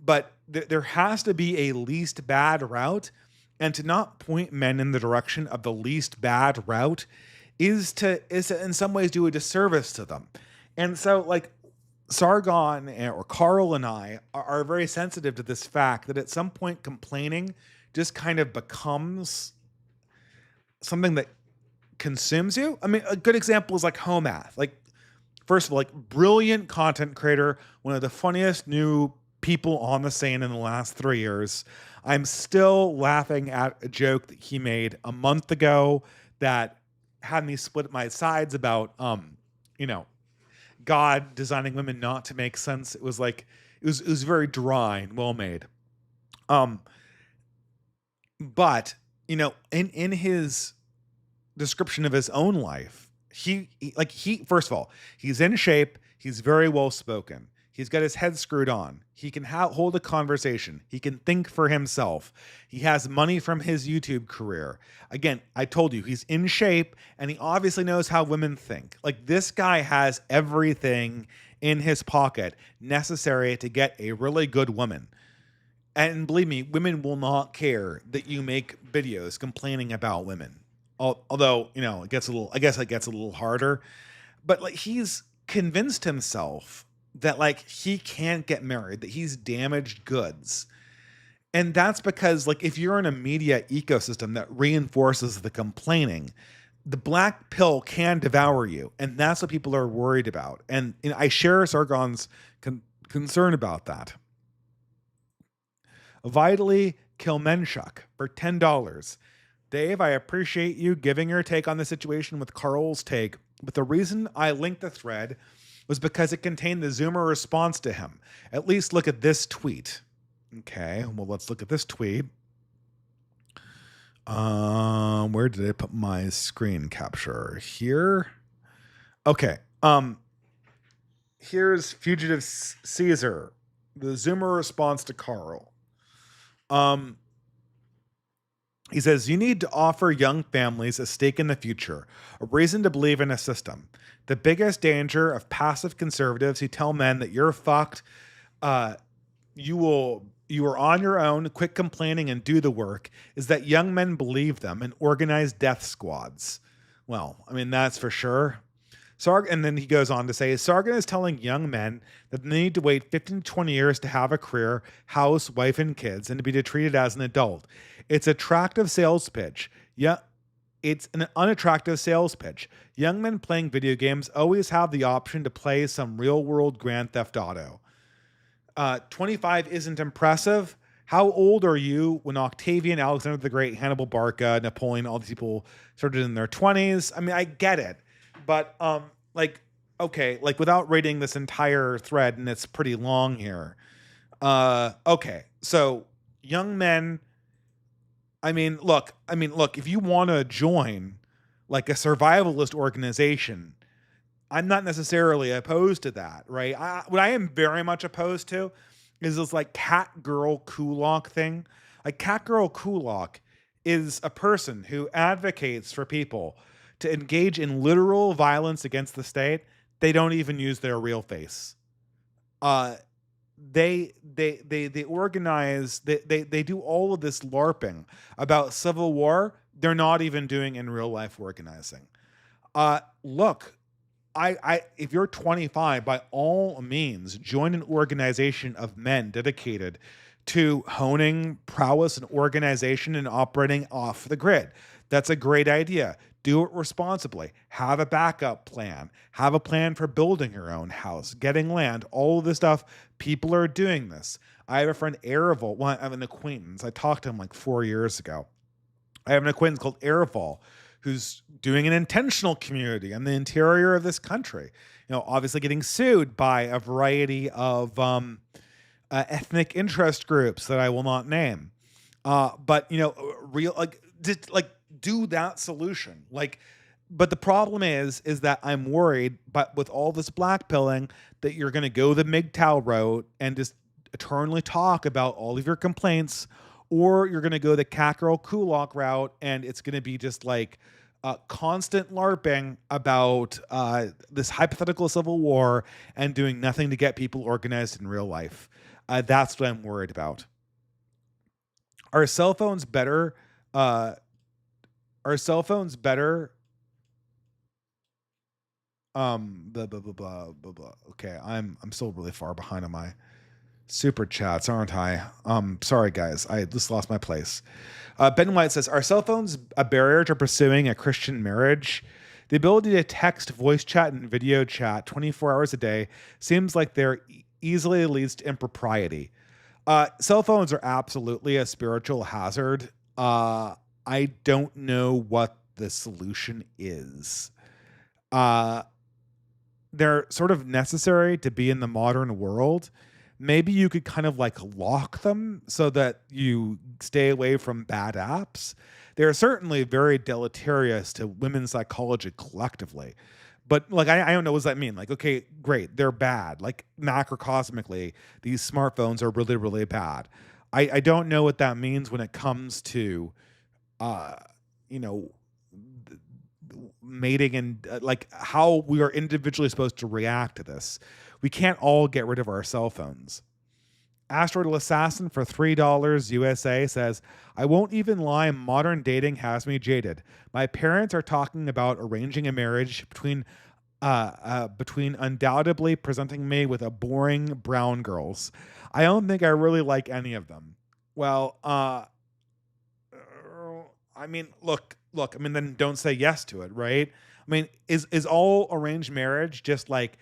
But there has to be a least bad route. And to not point men in the direction of the least bad route is to in some ways do a disservice to them. And so Sargon or Carl and I are very sensitive to this fact that at some point complaining just kind of becomes something that consumes you. I mean, a good example is Homath. First of all, brilliant content creator, one of the funniest new people on the scene in the last 3 years. I'm still laughing at a joke that he made a month ago that had me split my sides about, you know, God designing women not to make sense. It was like, it was very dry and well made. Um, but in his description of his own life, he first of all, he's in shape, he's very well spoken, he's got his head screwed on, he can hold a conversation, he can think for himself, he has money from his YouTube career. Again, I told you, he's in shape, and he obviously knows how women think. Like, this guy has everything in his pocket necessary to get a really good woman. And believe me, women will not care that you make videos complaining about women. Although, it gets a little, I guess it gets a little harder. But like, he's convinced himself that like he can't get married, that he's damaged goods. And that's because like, if you're in a media ecosystem that reinforces the complaining, the black pill can devour you. And that's what people are worried about. And I share Sargon's concern about that. Vitally Kilmenchuk for $10. Dave, I appreciate you giving your take on the situation with Carl's take, but the reason I linked the thread was because it contained the Zoomer response to him. At least look at this tweet. Okay, well, let's look at this tweet. Where did I put my screen capture? Here? Okay. Here's Fugitive Caesar, the Zoomer response to Carl. He says, you need to offer young families a stake in the future, a reason to believe in a system. The biggest danger of passive conservatives who tell men that you're fucked, you are on your own, quit complaining and do the work, is that young men believe them and organize death squads. Well, I mean, that's for sure. And then he goes on to say, Sargon is telling young men that they need to wait 15 to 20 years to have a career, house, wife, and kids, and to be treated as an adult. It's an attractive sales pitch. Yeah, it's an unattractive sales pitch. Young men playing video games always have the option to play some real-world Grand Theft Auto. 25 isn't impressive. How old are you when Octavian, Alexander the Great, Hannibal Barca, Napoleon, all these people started in their 20s? I mean, I get it. But, okay, without reading this entire thread, and it's pretty long here. Okay, so young men, look, if you want to join like a survivalist organization, I'm not necessarily opposed to that, right? What I am very much opposed to is this like cat girl kulak thing. Like, cat girl kulak is a person who advocates for people to engage in literal violence against the state. They don't even use their real face. They organize, they do all of this LARPing about civil war. They're not even doing in real life organizing. Look, if you're 25, by all means, join an organization of men dedicated to honing prowess and organization and operating off the grid. That's a great idea. Do it responsibly. Have a backup plan. Have a plan for building your own house, getting land, all of this stuff. People are doing this. I have a friend, Erival. Well, I have an acquaintance. I talked to him like 4 years ago. I have an acquaintance called Erival who's doing an intentional community in the interior of this country. Obviously getting sued by a variety of ethnic interest groups that I will not name. But do that solution. But the problem is that I'm worried, but with all this blackpilling, that you're going to go the MGTOW route and just eternally talk about all of your complaints, or you're going to go the cat girl kulak route, and it's going to be just like constant LARPing about this hypothetical civil war and doing nothing to get people organized in real life. That's what I'm worried about. Are cell phones better? Are cell phones better? Blah, blah, blah, blah, blah, blah. Okay, I'm still really far behind on my super chats, aren't I? Sorry guys, I just lost my place. Ben White says, are cell phones a barrier to pursuing a Christian marriage? The ability to text, voice chat, and video chat 24 hours a day seems like they're easily leads to impropriety. Cell phones are absolutely a spiritual hazard. I don't know what the solution is. Uh, they're sort of necessary to be in the modern world. Maybe you could kind of like lock them so that you stay away from bad apps. They're certainly very deleterious to women's psychology collectively. But like, I don't know, what does that mean? Like, okay, great, they're bad. Like macrocosmically, these smartphones are really, really bad. I don't know what that means when it comes to, uh, you know, mating and like how we are individually supposed to react to this. We can't all get rid of our cell phones. Asteroid Assassin for $3 USA says, I won't even lie, modern dating has me jaded. My parents are talking about arranging a marriage between undoubtedly presenting me with a boring brown girls. I don't think I really like any of them. Well, I mean, look. I mean, then don't say yes to it, right? I mean, is all arranged marriage just like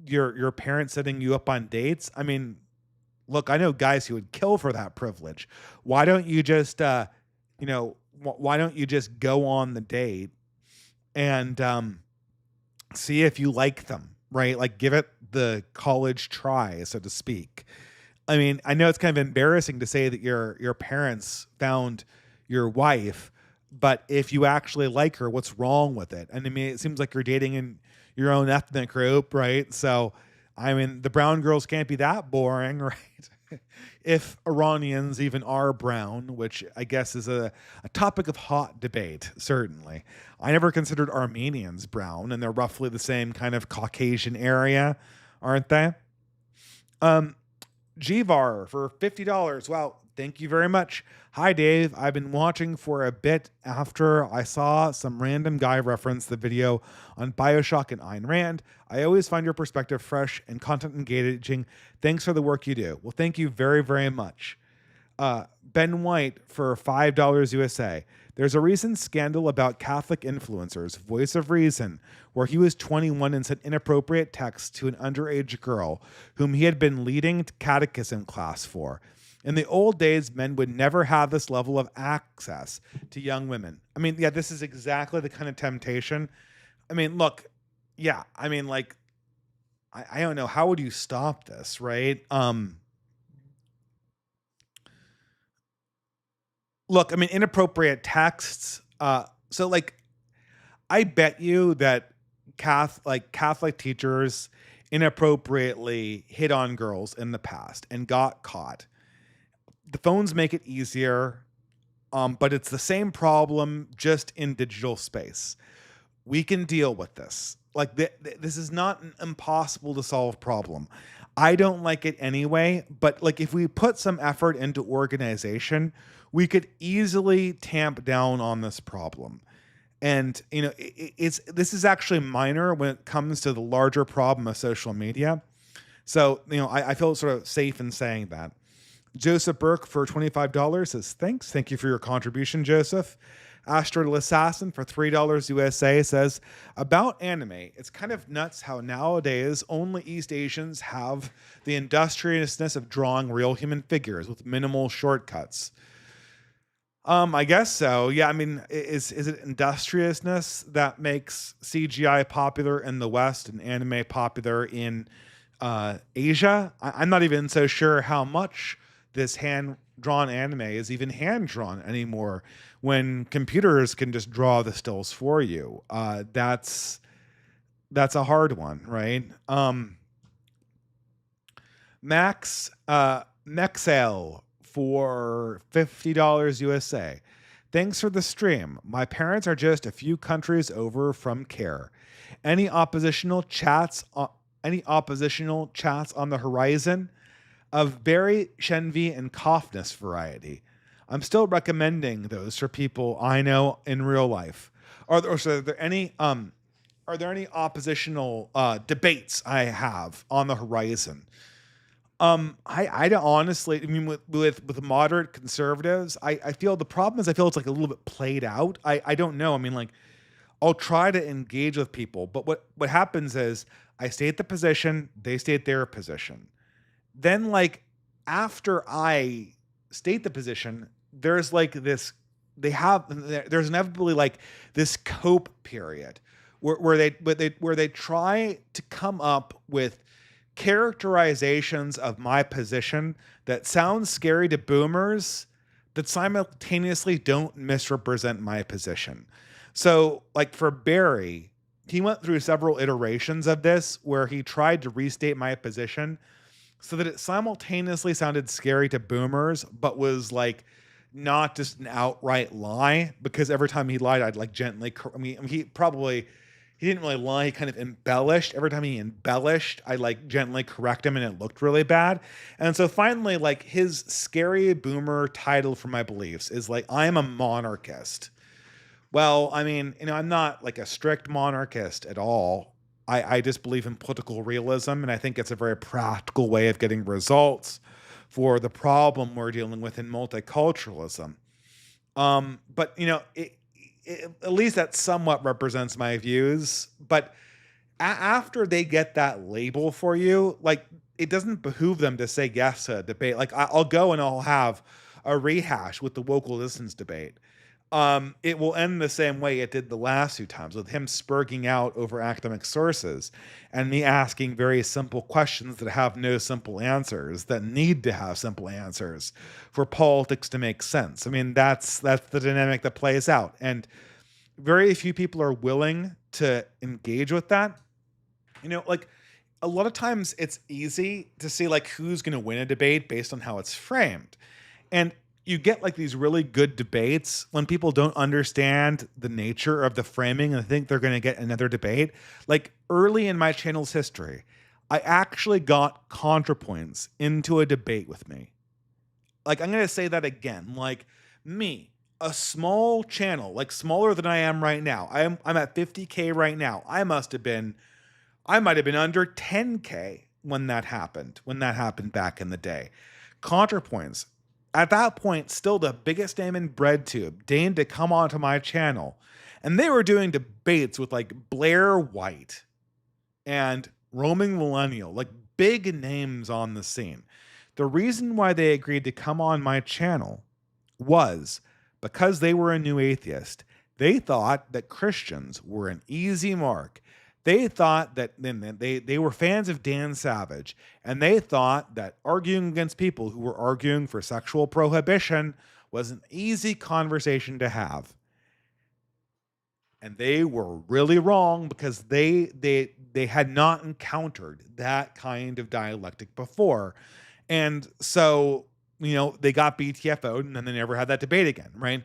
your parents setting you up on dates? I mean, look, I know guys who would kill for that privilege. Why don't you just, why don't you just go on the date and see if you like them, right? Like give it the college try, so to speak. I mean, I know it's kind of embarrassing to say that your parents found your wife, but if you actually like her, what's wrong with it? And I mean, it seems like you're dating in your own ethnic group, right? So, I mean, the brown girls can't be that boring, right? If Iranians even are brown, which I guess is a topic of hot debate, certainly. I never considered Armenians brown, and they're roughly the same kind of Caucasian area, aren't they? Um, Gvar for $50. Wow, thank you very much. Hi, Dave. I've been watching for a bit after I saw some random guy reference the video on Bioshock and Ayn Rand. I always find your perspective fresh and content engaging. Thanks for the work you do. Well, thank you very, very much. Ben White for $5 USA. There's a recent scandal about Catholic influencers, Voice of Reason, where he was 21 and sent inappropriate texts to an underage girl whom he had been leading catechism class for. In the old days, men would never have this level of access to young women. I mean, yeah, this is exactly the kind of temptation. I mean, look, yeah, I mean, like, I don't know. How would you stop this, right? Look, I mean, inappropriate texts. So like, I bet you that Catholic teachers inappropriately hit on girls in the past and got caught. The phones make it easier, but it's the same problem just in digital space. We can deal with this. Like this is not an impossible to solve problem. I don't like it anyway, but like if we put some effort into organization, we could easily tamp down on this problem. And this is actually minor when it comes to the larger problem of social media. So I feel sort of safe in saying that. Joseph Burke for $25 says, thank you for your contribution, Joseph. Asteroid Assassin for $3 USA says, about anime, it's kind of nuts how nowadays only East Asians have the industriousness of drawing real human figures with minimal shortcuts. I guess so. Yeah, I mean, is it industriousness that makes CGI popular in the West and anime popular in Asia? I'm not even so sure how much this hand-drawn anime is even hand-drawn anymore when computers can just draw the stills for you. That's a hard one, right? Mexel for $50 USA. Thanks for the stream. My parents are just a few countries over from care. Any oppositional chats on the horizon? Of berry, shenvi, and coughness variety. I'm still recommending those for people I know in real life. Are there any oppositional debates I have on the horizon? I don't honestly. I mean, with moderate conservatives, I feel the problem is I feel it's like a little bit played out. I don't know. I mean, like I'll try to engage with people, but what happens is I state the position, they state their position. Then, like, after I state the position, there's like this there's inevitably like this cope period where they try to come up with characterizations of my position that sound scary to boomers that simultaneously don't misrepresent my position. So, like for Barry, he went through several iterations of this where he tried to restate my position so that it simultaneously sounded scary to boomers, but was like not just an outright lie. Because every time he lied, I'd like gently, he didn't really lie. He kind of embellished. Every time he embellished, I like gently correct him and it looked really bad. And so finally, like his scary boomer title for my beliefs is like, I'm a monarchist. Well, I mean, I'm not like a strict monarchist at all. I just believe in political realism, and I think it's a very practical way of getting results for the problem we're dealing with in multiculturalism. But at least that somewhat represents my views. But after they get that label for you, like it doesn't behoove them to say yes to a debate. Like I'll go and I'll have a rehash with the woke distance debate. It will end the same way it did the last two times, with him spurging out over academic sources and me asking very simple questions that have no simple answers, that need to have simple answers for politics to make sense. I mean, that's the dynamic that plays out. And very few people are willing to engage with that. Like a lot of times it's easy to see like who's going to win a debate based on how it's framed. And you get like these really good debates when people don't understand the nature of the framing and think they're going to get another debate. Like early in my channel's history, I actually got ContraPoints into a debate with me. Like, I'm going to say that again. Like me, a small channel, like smaller than I am right now. I'm at 50K right now. I might have been under 10K when that happened back in the day. ContraPoints, at that point, still the biggest name in BreadTube, deigned to come onto my channel. And they were doing debates with like Blair White and Roaming Millennial, like big names on the scene. The reason why they agreed to come on my channel was because they were a new atheist. They thought that Christians were an easy mark. They thought that they were fans of Dan Savage, and they thought that arguing against people who were arguing for sexual prohibition was an easy conversation to have. And they were really wrong, because they had not encountered that kind of dialectic before. And so, they got BTFO'd, and then they never had that debate again, right?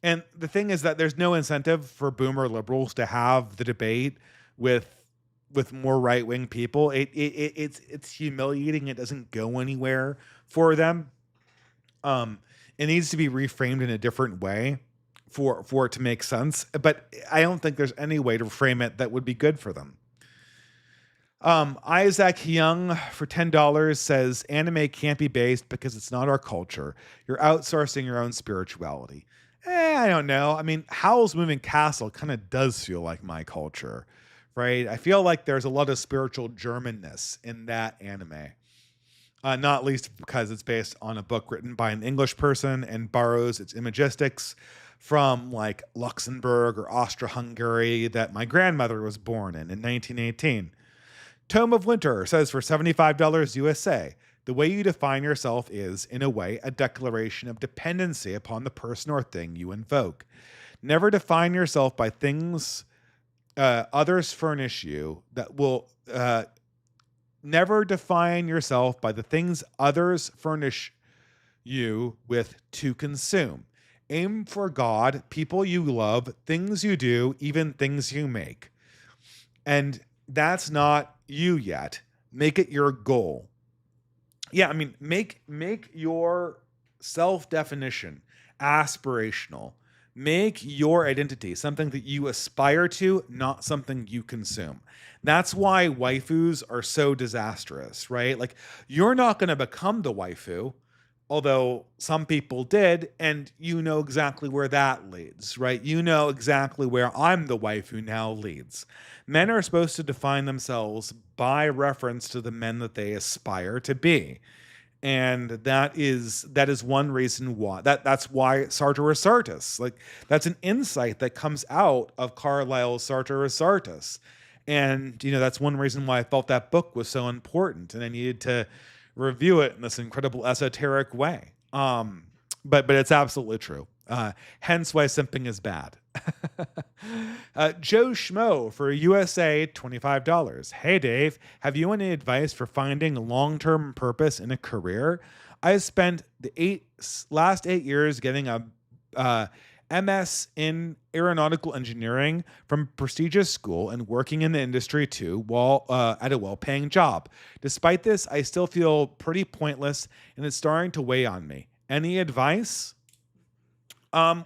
And the thing is that there's no incentive for boomer liberals to have the debate with more right-wing people. It's humiliating. It doesn't go anywhere for them. It needs to be reframed in a different way for it to make sense. But I don't think there's any way to frame it that would be good for them. Isaac Young for $10 says, anime can't be based because it's not our culture. You're outsourcing your own spirituality. I don't know. I mean, Howl's Moving Castle kind of does feel like my culture, right? I feel like there's a lot of spiritual Germanness in that anime. Not least because it's based on a book written by an English person and borrows its imagistics from like Luxembourg or Austria-Hungary that my grandmother was born in 1918. Tome of Winter says for $75 USA, the way you define yourself is, in a way, a declaration of dependency upon the person or thing you invoke. Never define yourself by things others furnish you that will... never define yourself by the things others furnish you with to consume. Aim for God, people you love, things you do, even things you make. And that's not you yet. Make it your goal. Yeah, I mean, make your self-definition aspirational. Make your identity something that you aspire to, not something you consume. That's why waifus are so disastrous, right? Like, you're not going to become the waifu. although some people did, and you know exactly where that leads, right? You know exactly where I'm the wife who now leads. Men are supposed to define themselves by reference to the men that they aspire to be. And that is one reason why that's why Sartor Resartus, like, that's an insight that comes out of Carlyle's Sartor Resartus. And that's one reason why I felt that book was so important, and I needed to review it in this incredible esoteric way. But it's absolutely true. Hence why simping is bad. Joe Schmo for USA $25. Hey Dave, have you any advice for finding long-term purpose in a career? I spent the last 8 years getting a MS in aeronautical engineering from prestigious school and working in the industry too, while at a well-paying job. Despite this, I still feel pretty pointless, and it's starting to weigh on me. Any advice? Joe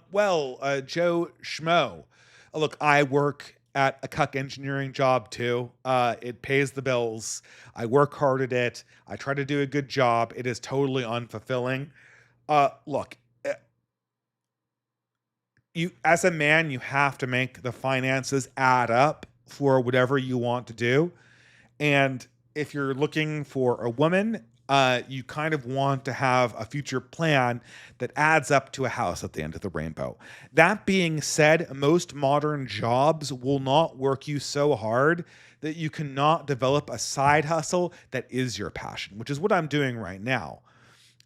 Schmo. Look, I work at a cuck engineering job too. It pays the bills. I work hard at it. I try to do a good job. It is totally unfulfilling. Look, you as a man, you have to make the finances add up for whatever you want to do. And if you're looking for a woman, you kind of want to have a future plan that adds up to a house at the end of the rainbow. That being said, most modern jobs will not work you so hard that you cannot develop a side hustle that is your passion, which is what I'm doing right now.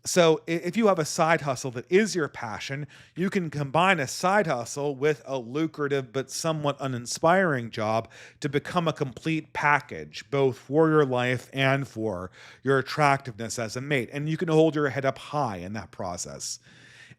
So if you have a side hustle that is your passion, you can combine a side hustle with a lucrative but somewhat uninspiring job to become a complete package, both for your life and for your attractiveness as a mate. And you can hold your head up high in that process.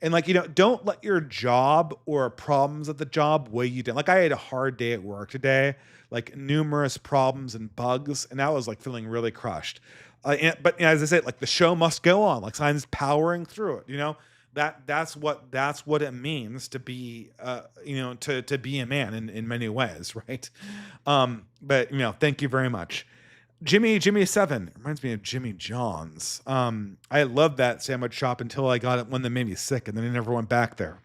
And don't let your job or problems at the job weigh you down. Like, I had a hard day at work today, like numerous problems and bugs, and I was like feeling really crushed. But as I said, like, the show must go on. Like, science powering through it. That's what it means to be to be a man in many ways, right? But thank you very much. Jimmy 7 reminds me of Jimmy John's. I loved that sandwich shop until I got one that made me sick, and then I never went back there.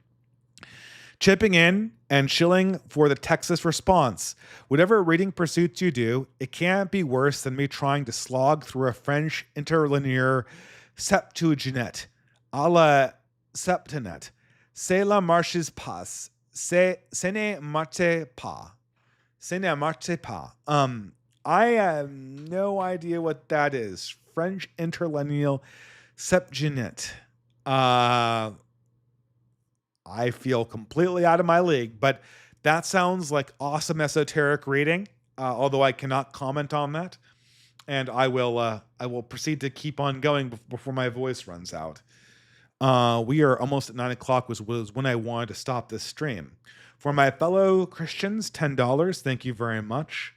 Chipping in and shilling for the Texas response. Whatever reading pursuits you do, it can't be worse than me trying to slog through a French interlinear Septuagint, a la Septinet. C'est la marches pas. Ce ne marche pas. Ce ne marche pas. I have no idea what that is. French interlineal Septuagint. I feel completely out of my league, but that sounds like awesome esoteric reading. Although I cannot comment on that, and I will proceed to keep on going before my voice runs out. We are almost at 9 o'clock, was when I wanted to stop this stream. For my fellow Christians, $10. Thank you very much.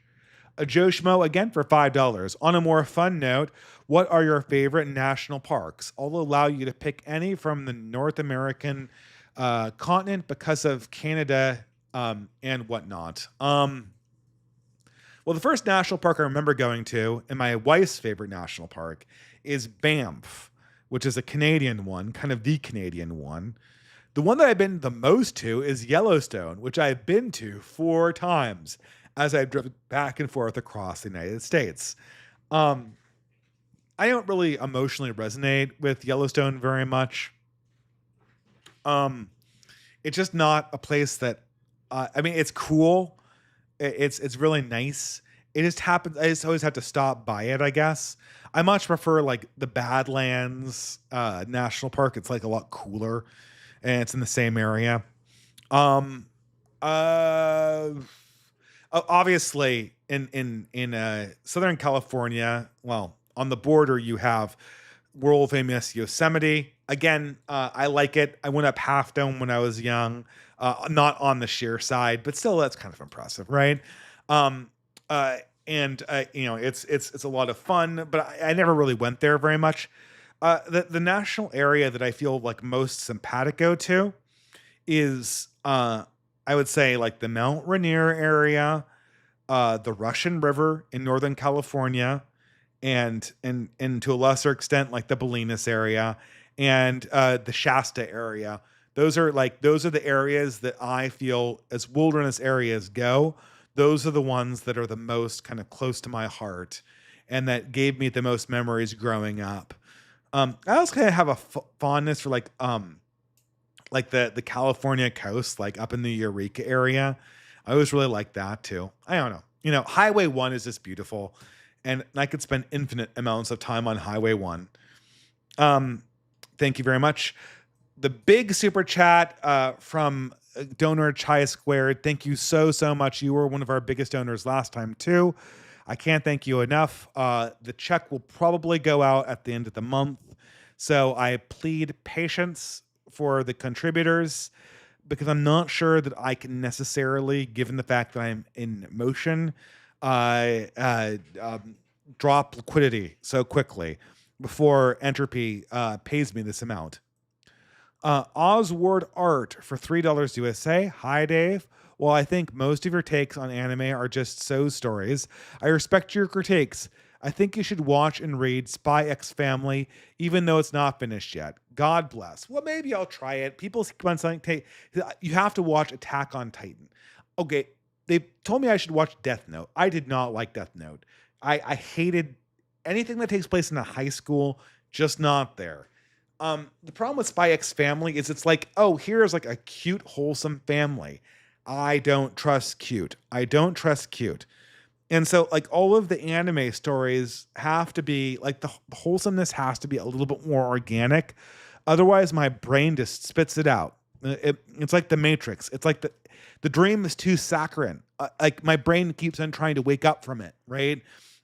A Joe Schmo again for $5. On a more fun note, what are your favorite national parks? I'll allow you to pick any from the North American continent because of Canada and whatnot. Well, the first national park I remember going to, and my wife's favorite national park, is Banff, which is a Canadian one, kind of the Canadian one. The one that I've been the most to is Yellowstone, which I've been to 4 times as I've driven back and forth across the United States. I don't really emotionally resonate with Yellowstone very much. It's just not a place that, I mean, it's cool. It's really nice. It just happens. I just always have to stop by it, I guess. I much prefer like the Badlands National Park. It's like a lot cooler, and it's in the same area. Obviously in Southern California, well, on the border, you have world famous Yosemite. Again, I like it. I went up Half Dome when I was young, not on the sheer side, but still, that's kind of impressive, right? It's a lot of fun, but I never really went there very much. The national area that I feel like most simpatico to is, I would say, like the Mount Rainier area, the Russian River in Northern California, and to a lesser extent, like the Bolinas area, and the Shasta area. Those are the areas that I feel as wilderness areas go. Those are the ones that are the most kind of close to my heart, and that gave me the most memories growing up. I also kind of have a fondness for like the California coast, like up in the Eureka area. I always really like that too. I don't know. Highway 1 is just beautiful, and I could spend infinite amounts of time on Highway 1. Um, Thank you very much. The big super chat from donor Chai Squared. Thank you so much. You were one of our biggest donors last time too. I can't thank you enough. The check will probably go out at the end of the month, so I plead patience for the contributors, because I'm not sure that I can necessarily, given the fact that I'm in motion, drop liquidity so quickly before Entropy pays me this amount. Osward Art for $3 USA. Hi, Dave. Well, I think most of your takes on anime are just so stories. I respect your critiques. I think you should watch and read Spy X Family, even though it's not finished yet. God bless. Well, maybe I'll try it. People keep on saying, you have to watch Attack on Titan. Okay, they told me I should watch Death Note. I did not like Death Note. I hated anything that takes place in a high school, just not there. The problem with Spy X Family is it's like, oh, here's like a cute, wholesome family. I don't trust cute. I don't trust cute. And so, like, all of the anime stories have to be like the wholesomeness has to be a little bit more organic. Otherwise, my brain just spits it out. It's like the Matrix. It's like the dream is too saccharine. Like, my brain keeps on trying to wake up from it, right?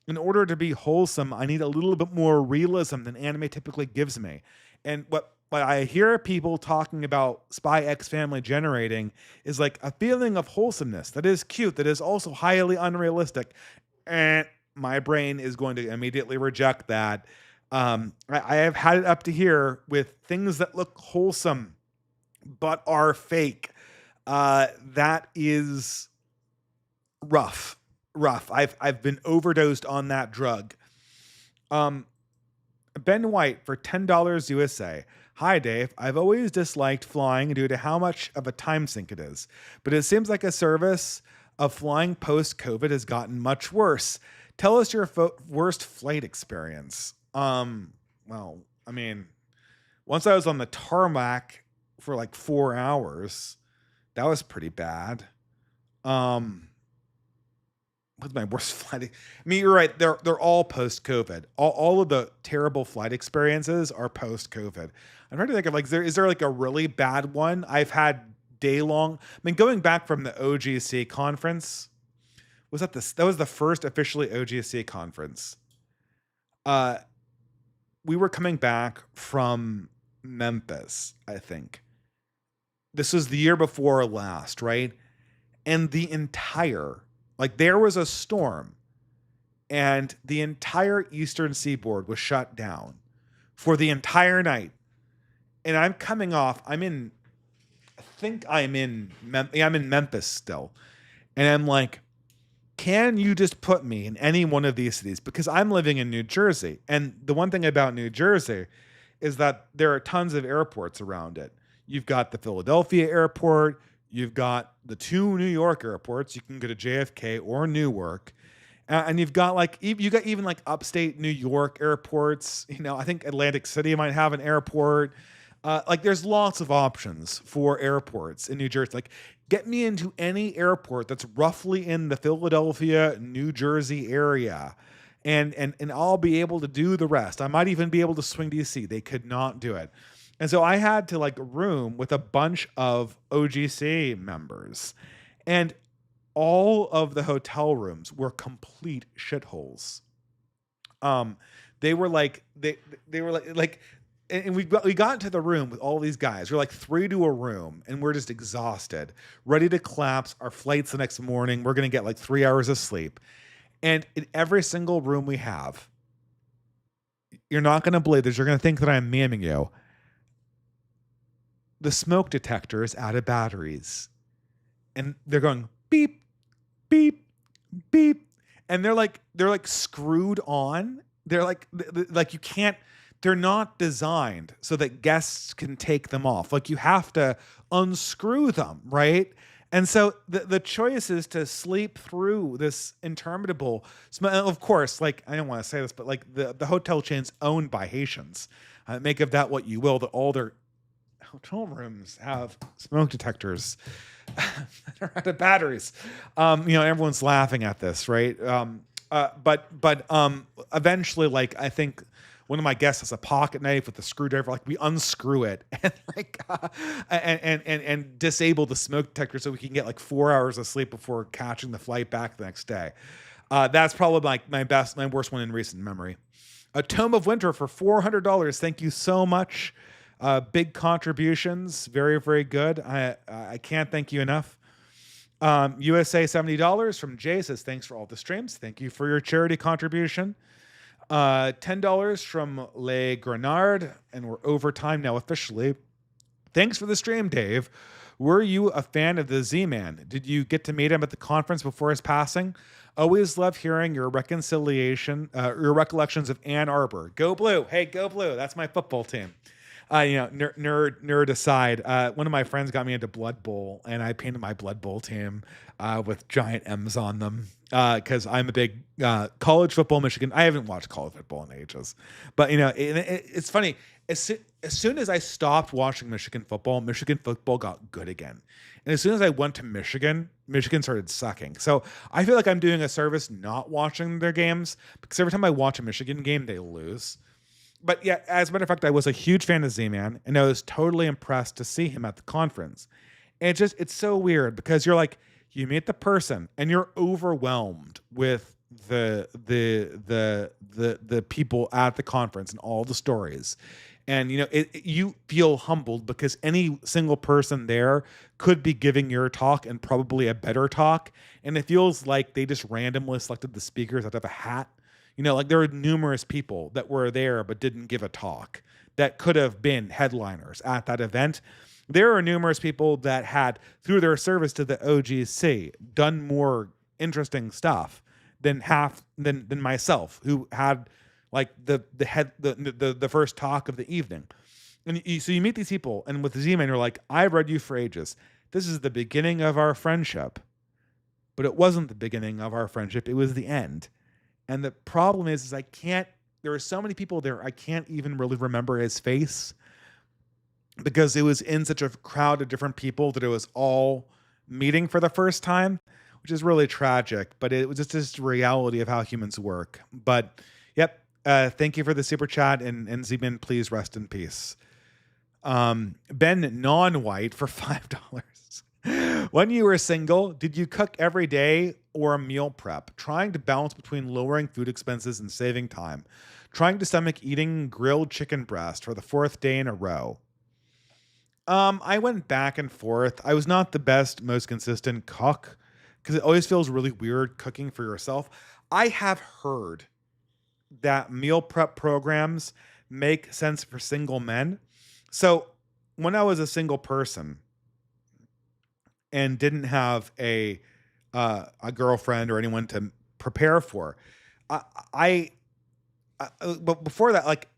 In order to be wholesome, I need a little bit more realism than anime typically gives me. And what I hear people talking about Spy X Family generating is like a feeling of wholesomeness that is cute, that is also highly unrealistic. And my brain is going to immediately reject that. I have had it up to here with things that look wholesome but are fake. That is rough. I've been overdosed on that drug. Ben White for $10 USA. Hi, Dave. I've always disliked flying due to how much of a time sink it is, but it seems like a service of flying post-COVID has gotten much worse. Tell us your worst flight experience. Well, I mean, once I was on the tarmac for like 4 hours, that was pretty bad. What's my worst flight? I mean, you're right. They're all post-COVID. All of the terrible flight experiences are post-COVID. I'm trying to think of like, is there like a really bad one? I've had day long. I mean, going back from the OGC conference, that was the first officially OGC conference. We were coming back from Memphis, I think. This was the year before last, right? And there was a storm and the entire eastern seaboard was shut down for the entire night. And I'm coming off, I'm in Memphis still. And I'm like, can you just put me in any one of these cities? Because I'm living in New Jersey. And the one thing about New Jersey is that there are tons of airports around it. You've got the Philadelphia airport. You've got the 2 New York airports. You can go to JFK or Newark. And you've got even like upstate New York airports. I think Atlantic City might have an airport. There's lots of options for airports in New Jersey. Like, get me into any airport that's roughly in the Philadelphia, New Jersey area. And I'll be able to do the rest. I might even be able to swing DC. They could not do it. And so I had to room with a bunch of OGC members, and all of the hotel rooms were complete shitholes. They were and we got into the room with all these guys. We're like 3 to a room, and we're just exhausted, ready to collapse. Our flight's the next morning. We're going to get like 3 hours of sleep. And in every single room we have, you're not going to believe this. You're going to think that I'm memeing you. The smoke detector is out of batteries, and they're going beep, beep, beep. And they're like screwed on. They're like you can't, they're not designed so that guests can take them off. Like you have to unscrew them, right? And so the choice is to sleep through this interminable smell. Of course, like I don't want to say this, but like the hotel chain's owned by Haitians. Make of that what you will. That all their hotel rooms have smoke detectors that are out of batteries. Everyone's laughing at this, right? But eventually, like I think one of my guests has a pocket knife with a screwdriver. Like we unscrew it and disable the smoke detector so we can get like 4 hours of sleep before catching the flight back the next day. That's probably like my worst one in recent memory. A Tome of Winter for $400. Thank you so much. Big contributions, very, very good. I can't thank you enough. USA $70 from Jay says, thanks for all the streams. Thank you for your charity contribution. $10 from Le Grenard, and we're over time now officially. Thanks for the stream, Dave. Were you a fan of the Z-Man? Did you get to meet him at the conference before his passing? Always love hearing your your recollections of Ann Arbor. Go Blue. Hey, go Blue. That's my football team. Nerd aside, one of my friends got me into Blood Bowl, and I painted my Blood Bowl team with giant M's on them because I'm a big college football Michigan. I haven't watched college football in ages, but it's funny. As soon as I stopped watching Michigan football got good again. And as soon as I went to Michigan started sucking. So I feel like I'm doing a service not watching their games because every time I watch a Michigan game, they lose. But yeah, as a matter of fact, I was a huge fan of Z-Man, and I was totally impressed to see him at the conference. And it's so weird because you're like, you meet the person and you're overwhelmed with the people at the conference and all the stories. And you feel humbled because any single person there could be giving your talk and probably a better talk. And it feels like they just randomly selected the speakers out of a hat. Like there are numerous people that were there but didn't give a talk that could have been headliners at that event. There are numerous people that had, through their service to the OGC, done more interesting stuff than myself, who had like the first talk of the evening. And so you meet these people, and with Z-Man, you're like, I've read you for ages. This is the beginning of our friendship. But it wasn't the beginning of our friendship. It was the end. And the problem is there are so many people there, I can't even really remember his face because it was in such a crowd of different people that it was all meeting for the first time, which is really tragic, but it was just a reality of how humans work. But yep. Thank you for the super chat, and Z-Man, please rest in peace. Ben Non-White for $5. When you were single, did you cook every day or a meal prep? Trying to balance between lowering food expenses and saving time. Trying to stomach eating grilled chicken breast for the 4th day in a row. I went back and forth. I was not the best, most consistent cook because it always feels really weird cooking for yourself. I have heard that meal prep programs make sense for single men. So when I was a single person and didn't have a girlfriend or anyone to prepare for, but before that, like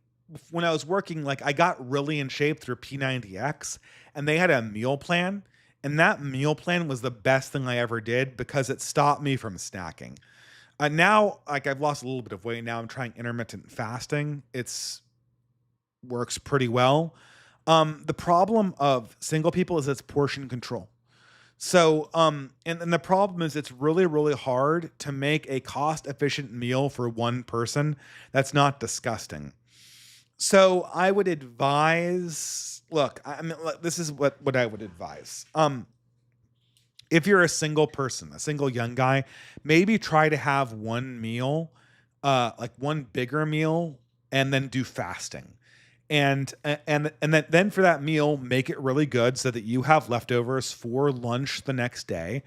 when I was working, like I got really in shape through P90X, and they had a meal plan, and that meal plan was the best thing I ever did because it stopped me from snacking. Now, like I've lost a little bit of weight. Now I'm trying intermittent fasting. It's works pretty well. The problem of single people is it's portion control. So, and the problem is it's really, really hard to make a cost-efficient meal for one person that's not disgusting. So I would advise, look, I mean, this is what I would advise. If you're a single person, a single young guy, maybe try to have one meal, like one bigger meal, and then do fasting. And then for that meal, make it really good so that you have leftovers for lunch the next day.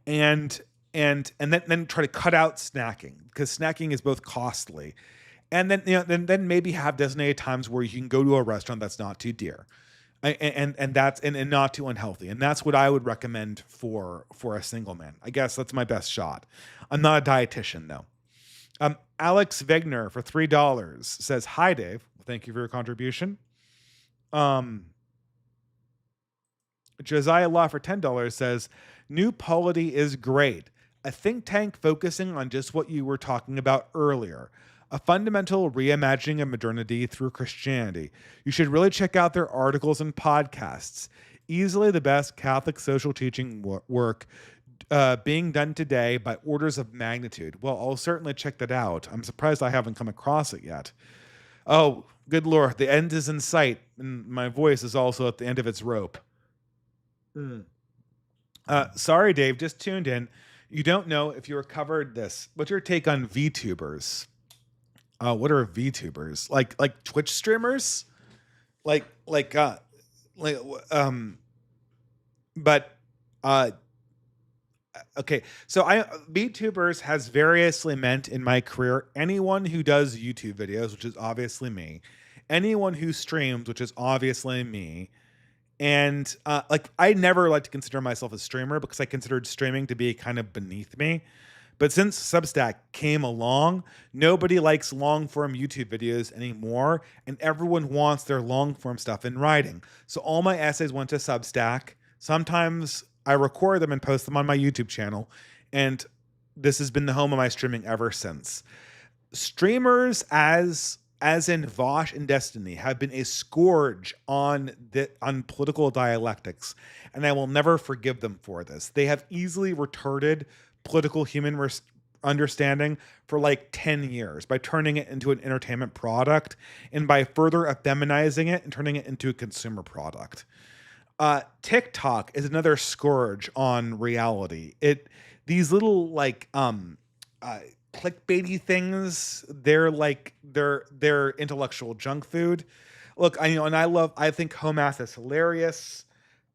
And then try to cut out snacking because snacking is both costly. And then then maybe have designated times where you can go to a restaurant that's not too dear. And that's not too unhealthy. And that's what I would recommend for a single man. I guess that's my best shot. I'm not a dietitian though. Alex Wegner for $3 says, "Hi Dave." thank you for your contribution. Josiah Law for $10 says, New Polity is great. A think tank focusing on just what you were talking about earlier. A fundamental reimagining of modernity through Christianity. You should really check out their articles and podcasts. Easily the best Catholic social teaching work being done today by orders of magnitude. Well, I'll certainly check that out. I'm surprised I haven't come across it yet. Oh, good Lord, the end is in sight, and my voice is also at the end of its rope. Sorry, Dave, just tuned in. You don't know if you recovered this. What's your take on VTubers? What are VTubers? Like Twitch streamers? Like but okay. So VTubers has variously meant in my career anyone who does YouTube videos, which is obviously me, anyone who streams, which is obviously me. And I never like to consider myself a streamer because I considered streaming to be kind of beneath me. But since Substack came along, nobody likes long form YouTube videos anymore, and everyone wants their long form stuff in writing. So all my essays went to Substack. Sometimes I record them and post them on my YouTube channel, and this has been the home of my streaming ever since. Streamers as in Vosh and Destiny, have been a scourge on political dialectics, and I will never forgive them for this. They have easily retarded political human understanding for like 10 years by turning it into an entertainment product and by further effeminizing it and turning it into a consumer product. TikTok is another scourge on reality. These little clickbaity things, they're intellectual junk food. Look, I think Homath is hilarious.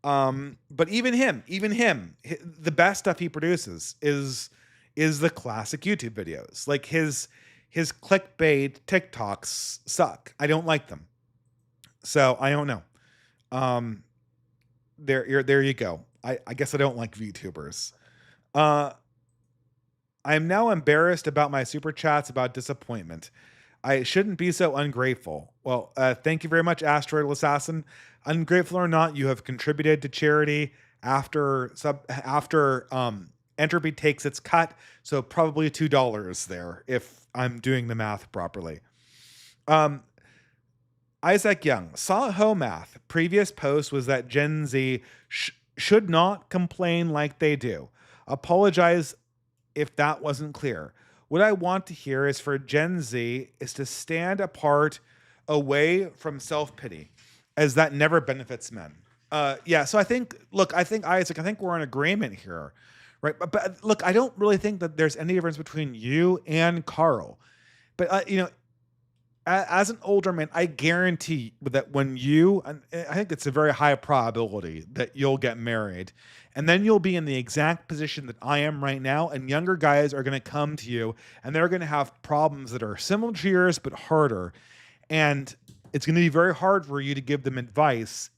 But even him, the best stuff he produces is the classic YouTube videos. Like his clickbait TikToks suck. I don't like them. So I don't know. There you go. I guess I don't like VTubers. I am now embarrassed about my super chats about disappointment. I shouldn't be so ungrateful. Well, thank you very much, Asteroid Assassin. Ungrateful or not, you have contributed to charity after Entropy takes its cut, so probably $2 there if I'm doing the math properly. Isaac Young saw Homath. Previous post was that Gen Z should not complain like they do. Apologize if that wasn't clear. What I want to hear is for Gen Z is to stand apart away from self-pity, as that never benefits men. So I think Isaac, I think we're in agreement here, right? But look, I don't really think that there's any difference between you and Carl. But as an older man, I guarantee that when I think it's a very high probability that you'll get married, and then you'll be in the exact position that I am right now, and younger guys are going to come to you, and they're going to have problems that are similar to yours, but harder. And it's going to be very hard for you to give them advice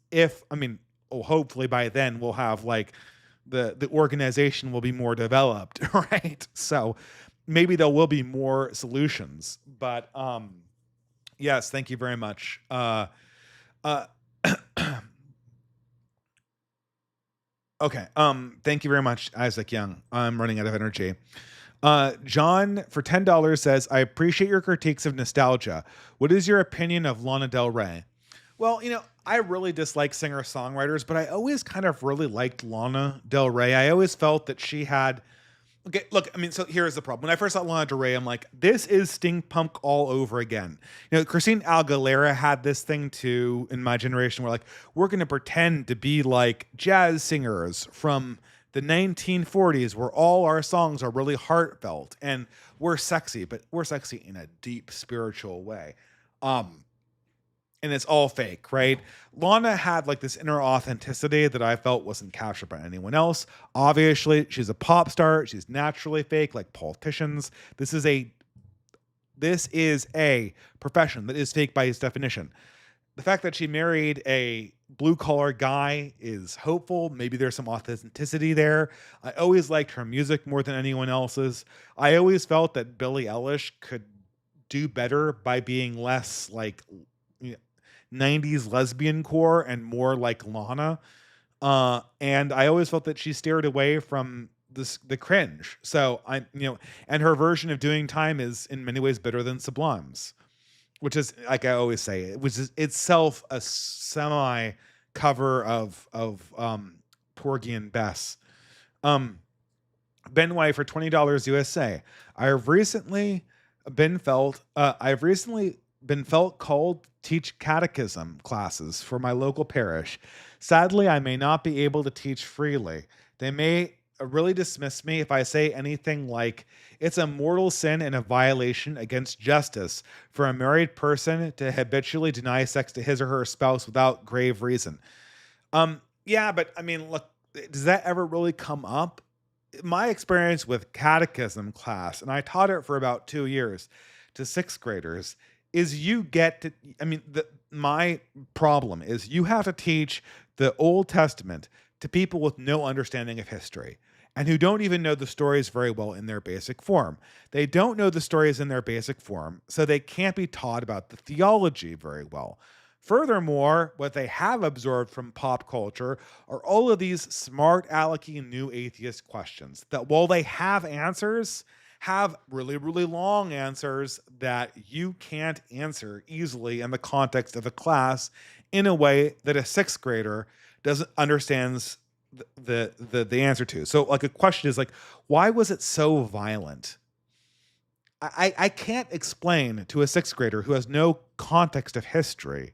hopefully by then we'll have the organization will be more developed, right? So maybe there will be more solutions, but, yes, thank you very much. Okay. Thank you very much, Isaac Young. I'm running out of energy. John for $10 says, I appreciate your critiques of nostalgia. What is your opinion of Lana Del Rey? Well, I really dislike singer-songwriters, but I always kind of really liked Lana Del Rey. I always felt that she had... Okay, look, so here's the problem. When I first saw Lana Del Rey, I'm like, this is Stingpunk all over again. Christine Aguilera had this thing too in my generation where we're going to pretend to be like jazz singers from the 1940s where all our songs are really heartfelt and we're sexy, but we're sexy in a deep spiritual way. And it's all fake, right? Lana had this inner authenticity that I felt wasn't captured by anyone else. Obviously, she's a pop star. She's naturally fake, like politicians. This is a profession that is fake by its definition. The fact that she married a blue-collar guy is hopeful. Maybe there's some authenticity there. I always liked her music more than anyone else's. I always felt that Billie Eilish could do better by being less 90s lesbian core and more like Lana. And I always felt that she steered away from the cringe. So and her version of doing time is in many ways better than Sublime's, which is, like I always say, it was itself a semi cover of Porgy and Bess. Um, Ben White for $20 USA. I've recently been felt called to teach catechism classes for my local parish. Sadly, I may not be able to teach freely. They may really dismiss me if I say anything like, it's a mortal sin and a violation against justice for a married person to habitually deny sex to his or her spouse without grave reason. Yeah, but I mean, look, does that ever really come up? My experience with catechism class, and I taught it for about 2 years to sixth graders, is you get to, I mean, my problem is you have to teach the Old Testament to people with no understanding of history and who don't even know the stories very well in their basic form. They don't know the stories in their basic form, so they can't be taught about the theology very well. Furthermore, what they have absorbed from pop culture are all of these smart alecky new atheist questions that, while they have answers, have really, really long answers that you can't answer easily in the context of a class in a way that a sixth grader doesn't understands the answer to. So like a question is like, why was it so violent? I can't explain to a sixth grader who has no context of history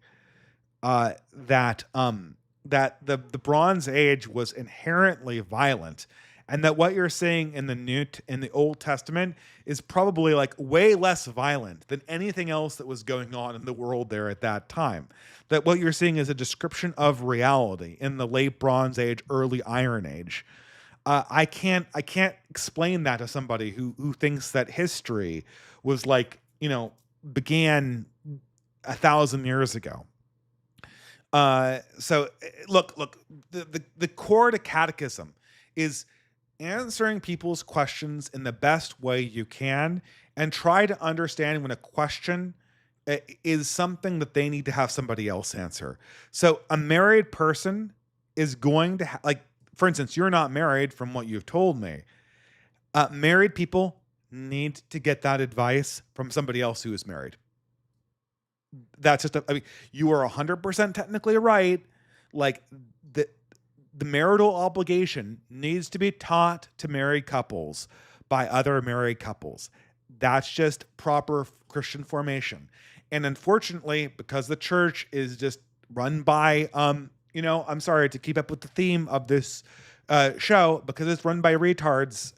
that the Bronze Age was inherently violent, and that what you're seeing in the Old Testament is probably like way less violent than anything else that was going on in the world there at that time. That what you're seeing is a description of reality in the late Bronze Age, early Iron Age. I can't explain that to somebody who thinks that history was like, began 1,000 years ago. So look, the core to catechism is answering people's questions in the best way you can, and try to understand when a question is something that they need to have somebody else answer. So a married person is going to like, for instance, you're not married from what you've told me. Married people need to get that advice from somebody else who is married. That's just I mean, you are 100% technically right. Like the marital obligation needs to be taught to married couples by other married couples. That's just proper Christian formation. And unfortunately, because the church is just run by I'm sorry to keep up with the theme of this show, because it's run by retards.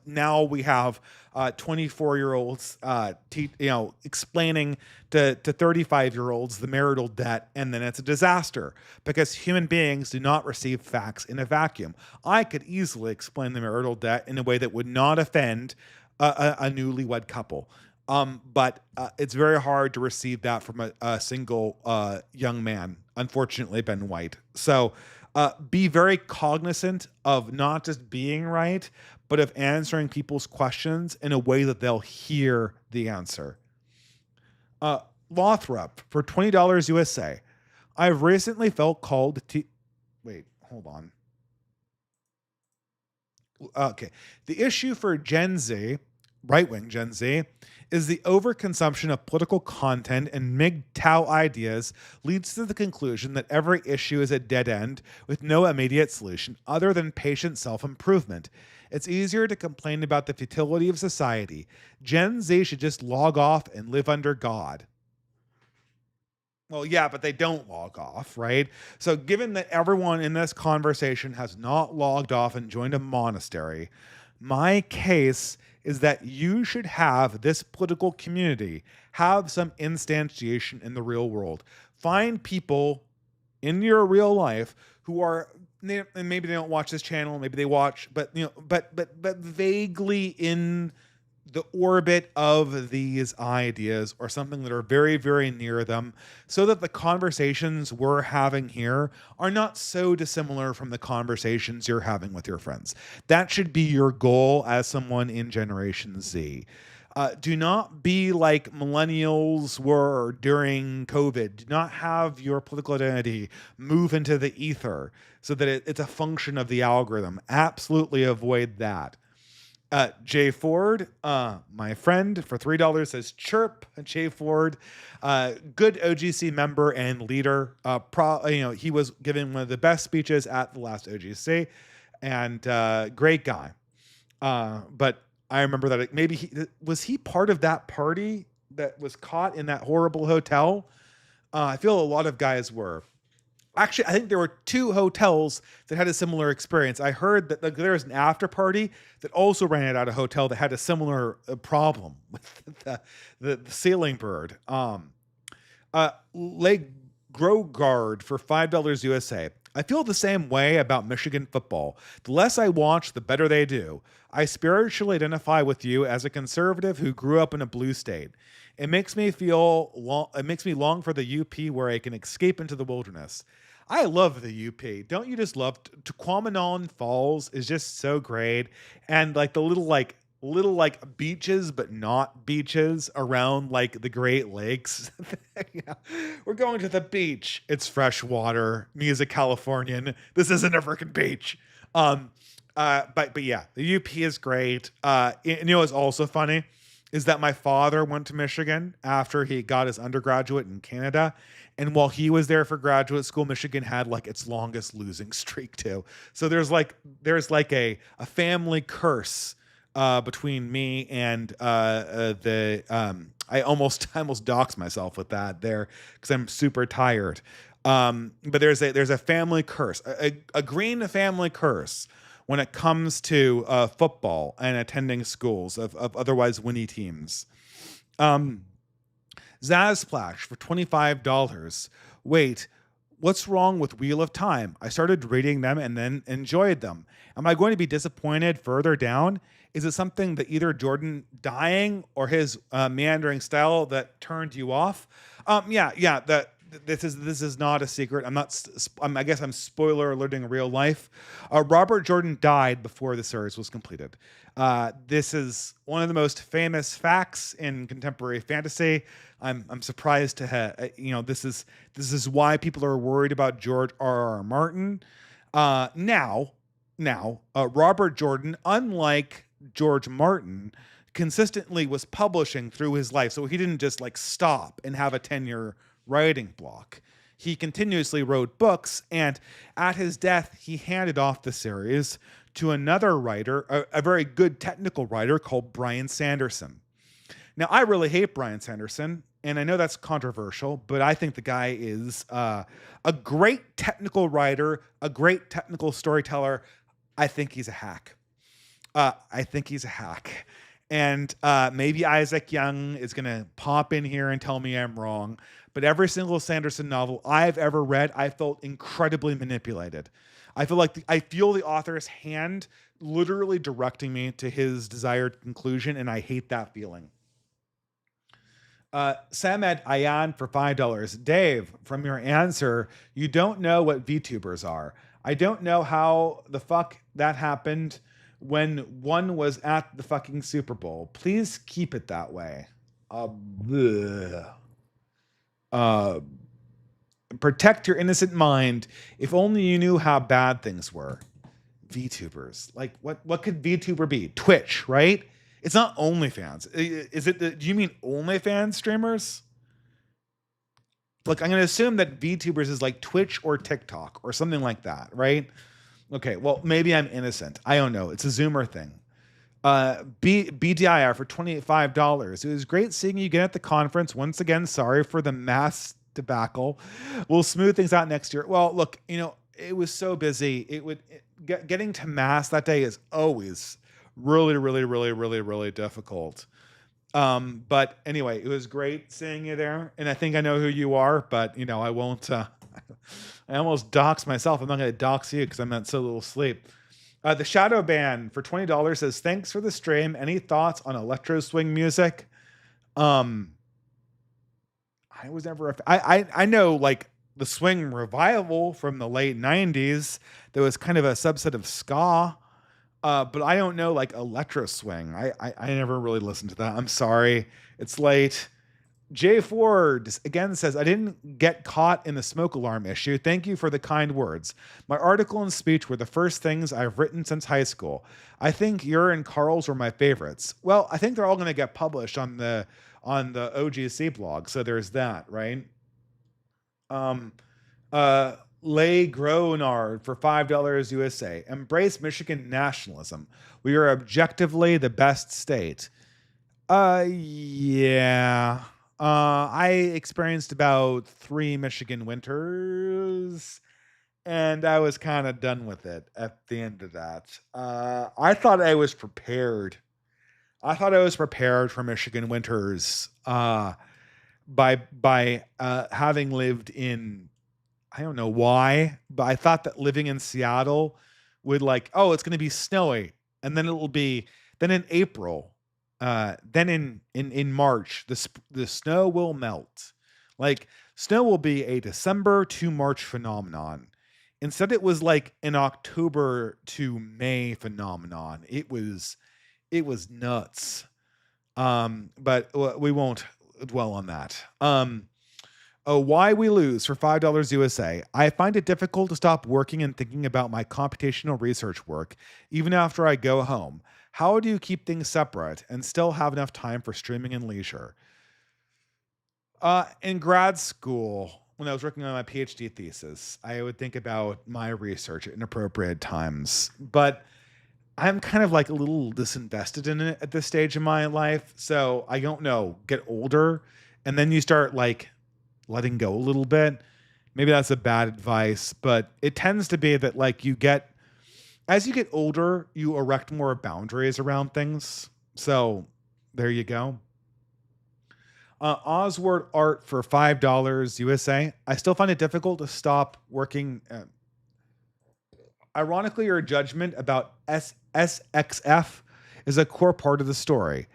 Now we have 24-year-olds explaining to 35-year-olds the marital debt, and then it's a disaster because human beings do not receive facts in a vacuum. I could easily explain the marital debt in a way that would not offend a newlywed couple, but it's very hard to receive that from a single young man, unfortunately, Ben White. So be very cognizant of not just being right, but of answering people's questions in a way that they'll hear the answer. Lothrop for $20 USA. I've recently felt called to... Wait, hold on. Okay. The issue for Gen Z, right-wing Gen Z, is the overconsumption of political content and MGTOW ideas leads to the conclusion that every issue is a dead end with no immediate solution other than patient self-improvement. It's easier to complain about the futility of society. Gen Z should just log off and live under God. Well, yeah, but they don't log off, right? So given that everyone in this conversation has not logged off and joined a monastery, my case is that you should have this political community have some instantiation in the real world. Find people in your real life who are, and maybe they don't watch this channel, maybe they watch, but vaguely in the orbit of these ideas or something that are very, very near them, so that the conversations we're having here are not so dissimilar from the conversations you're having with your friends. That should be your goal as someone in Generation Z. Do not be like millennials were during COVID. Do not have your political identity move into the ether so that it's a function of the algorithm. Absolutely avoid that. Jay Ford, my friend, for $3 says chirp. Jay Ford, good OGC member and leader. He was giving one of the best speeches at the last OGC, and great guy. But I remember that maybe he part of that party that was caught in that horrible hotel. I feel a lot of guys were. Actually, I think there were two hotels that had a similar experience. I heard that there was an after party that also ran it at a hotel that had a similar problem with the ceiling bird. Leg Grogard for $5 USA. I feel the same way about Michigan football. The less I watch, the better they do. I spiritually identify with you as a conservative who grew up in a blue state. It makes me long for the UP where I can escape into the wilderness. I love the UP. Don't you just love Tequamanon Falls is just so great, and like the little beaches but not beaches around like the Great Lakes. Yeah. We're going to the beach. It's fresh water. Me as a Californian, this isn't a freaking beach. But yeah, the UP is great. What's also funny is that my father went to Michigan after he got his undergraduate in Canada. And while he was there for graduate school, Michigan had like its longest losing streak too. So there's like a family curse between me and I almost doxed myself with that there because I'm super tired. But there's a family curse, a green family curse when it comes to football and attending schools of otherwise winning teams. Zazplash for $25. Wait, what's wrong with Wheel of Time? I started reading them and then enjoyed them. Am I going to be disappointed further down? Is it something that either Jordan dying or his meandering style that turned you off? Yeah. This is not a secret. I guess I'm spoiler alerting real life. Robert Jordan died before the series was completed. This is one of the most famous facts in contemporary fantasy. I'm surprised to have, this is why people are worried about George R.R. Martin. Now, Robert Jordan, unlike George Martin, consistently was publishing through his life. So he didn't just like stop and have a 10-year writing block. He continuously wrote books, and at his death, he handed off the series to another writer, a very good technical writer called Brian Sanderson. Now, I really hate Brian Sanderson, and I know that's controversial, but I think the guy is a great technical writer, a great technical storyteller. I think he's a hack. And maybe Isaac Young is going to pop in here and tell me I'm wrong. But every single Sanderson novel I've ever read, I felt incredibly manipulated. I feel the author's hand literally directing me to his desired conclusion, and I hate that feeling. Samed Ayan for $5. Dave, from your answer, you don't know what VTubers are. I don't know how the fuck that happened when one was at the fucking Super Bowl. Please keep it that way. Protect your innocent mind. If only you knew how bad things were. VTubers. Like, what could VTuber be? Twitch, right? It's not OnlyFans. Is it? Do you mean OnlyFans streamers? Like, I'm going to assume that VTubers is like Twitch or TikTok or something like that, right? Okay, well, maybe I'm innocent. I don't know. It's a Zoomer thing. BDIR for $25. It was great seeing you again at the conference. Once again, sorry for the mass debacle. We'll smooth things out next year. Well, look, it was so busy. Getting to mass that day is always really, really, really, really, really difficult. But anyway, it was great seeing you there. And I think I know who you are, but I won't, I almost dox myself. I'm not going to dox you because I'm at so little sleep. The Shadow Band for $20 says, thanks for the stream. Any thoughts on electro swing music? I was never, I know like the swing revival from the late 90s. There was kind of a subset of ska. But I don't know like Electro Swing. I never really listened to that. I'm sorry. It's late. Jay Ford again says, I didn't get caught in the smoke alarm issue. Thank you for the kind words. My article and speech were the first things I've written since high school. I think your and Carl's were my favorites. Well, I think they're all going to get published on the OGC blog. So there's that, right? Um, uh, Lay Gronard for $5 USA. Embrace Michigan nationalism. We are objectively the best state. Yeah. I experienced about 3 Michigan winters, and I was kind of done with it at the end of that. I thought I was prepared. I thought I was prepared for Michigan winters by having lived in, I don't know why, but I thought that living in Seattle would like, oh, it's going to be snowy, and then it will be, then in April, then in March, the snow will melt. Like snow will be a December to March phenomenon. Instead, it was like an October to May phenomenon. It was nuts. But we won't dwell on that. Oh, why we lose for $5 USA. I find it difficult to stop working and thinking about my computational research work, even after I go home. How do you keep things separate and still have enough time for streaming and leisure? In grad school, when I was working on my PhD thesis, I would think about my research at inappropriate times. But I'm kind of like a little disinvested in it at this stage in my life. So I don't know, get older and then you start like letting go a little bit. Maybe that's a bad advice, but it tends to be that like as you get older, you erect more boundaries around things. So there you go. Oswald Art for $5 USA. I still find it difficult to stop working. Ironically, your judgment about SXF is a core part of the story,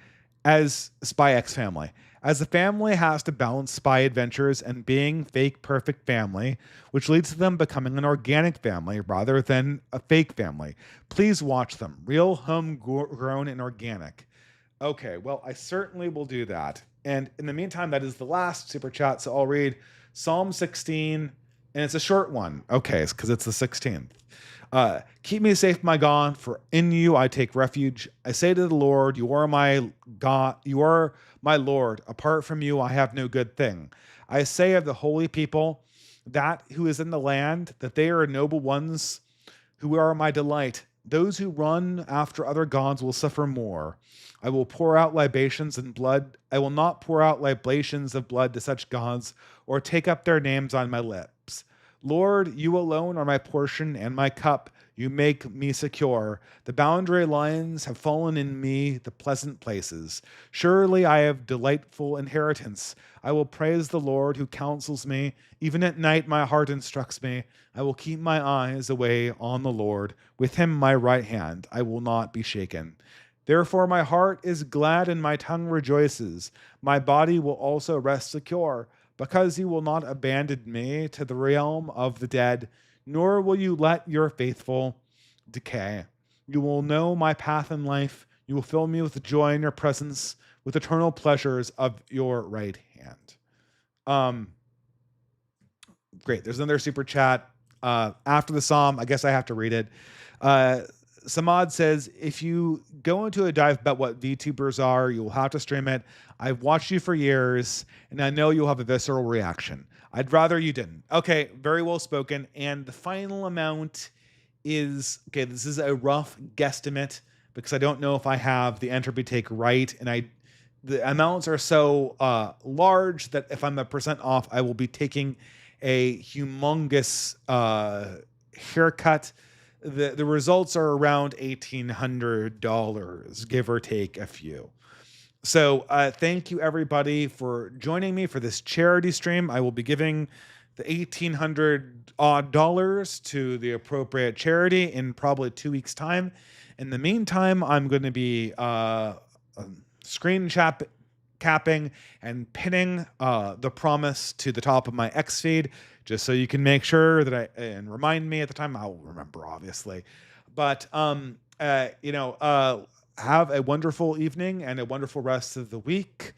as Spy X Family. As the family has to balance spy adventures and being fake perfect family, which leads to them becoming an organic family rather than a fake family. Please watch them. Real, homegrown, and organic. Okay, well, I certainly will do that. And in the meantime, that is the last super chat. So I'll read Psalm 16, and it's a short one. Okay, because it's the 16th. Keep me safe, my God, for in you I take refuge. I say to the Lord, you are my God, you are my Lord. Apart from you, I have no good thing. I say of the holy people, that who is in the land, that they are noble ones who are my delight. Those who run after other gods will suffer more. I will pour out libations and blood. I will not pour out libations of blood to such gods or take up their names on my lips. Lord, you alone are my portion and my cup. You make me secure. The boundary lines have fallen in me, the pleasant places. Surely I have delightful inheritance. I will praise the Lord who counsels me. Even at night my heart instructs me. I will keep my eyes away on the Lord. With him my right hand, I will not be shaken. Therefore my heart is glad and my tongue rejoices. My body will also rest secure, because you will not abandon me to the realm of the dead, nor will you let your faithful decay. You will know my path in life. You will fill me with joy in your presence, with eternal pleasures of your right hand. Great. There's another super chat. After the psalm, I guess I have to read it. Samad says, if you go into a dive about what VTubers are, you will have to stream it. I've watched you for years, and I know you'll have a visceral reaction. I'd rather you didn't. Okay, very well spoken. And the final amount is, okay, this is a rough guesstimate because I don't know if I have the entropy take right, and the amounts are so large that if I'm a percent off, I will be taking a humongous haircut. The results are around $1,800, give or take a few. So thank you everybody for joining me for this charity stream. I will be giving the $1,800 odd to the appropriate charity in probably 2 weeks time. In the meantime, I'm going to be screen capping and pinning the promise to the top of my X feed, just so you can make sure that and remind me at the time. I'll remember, obviously. But Have a wonderful evening and a wonderful rest of the week.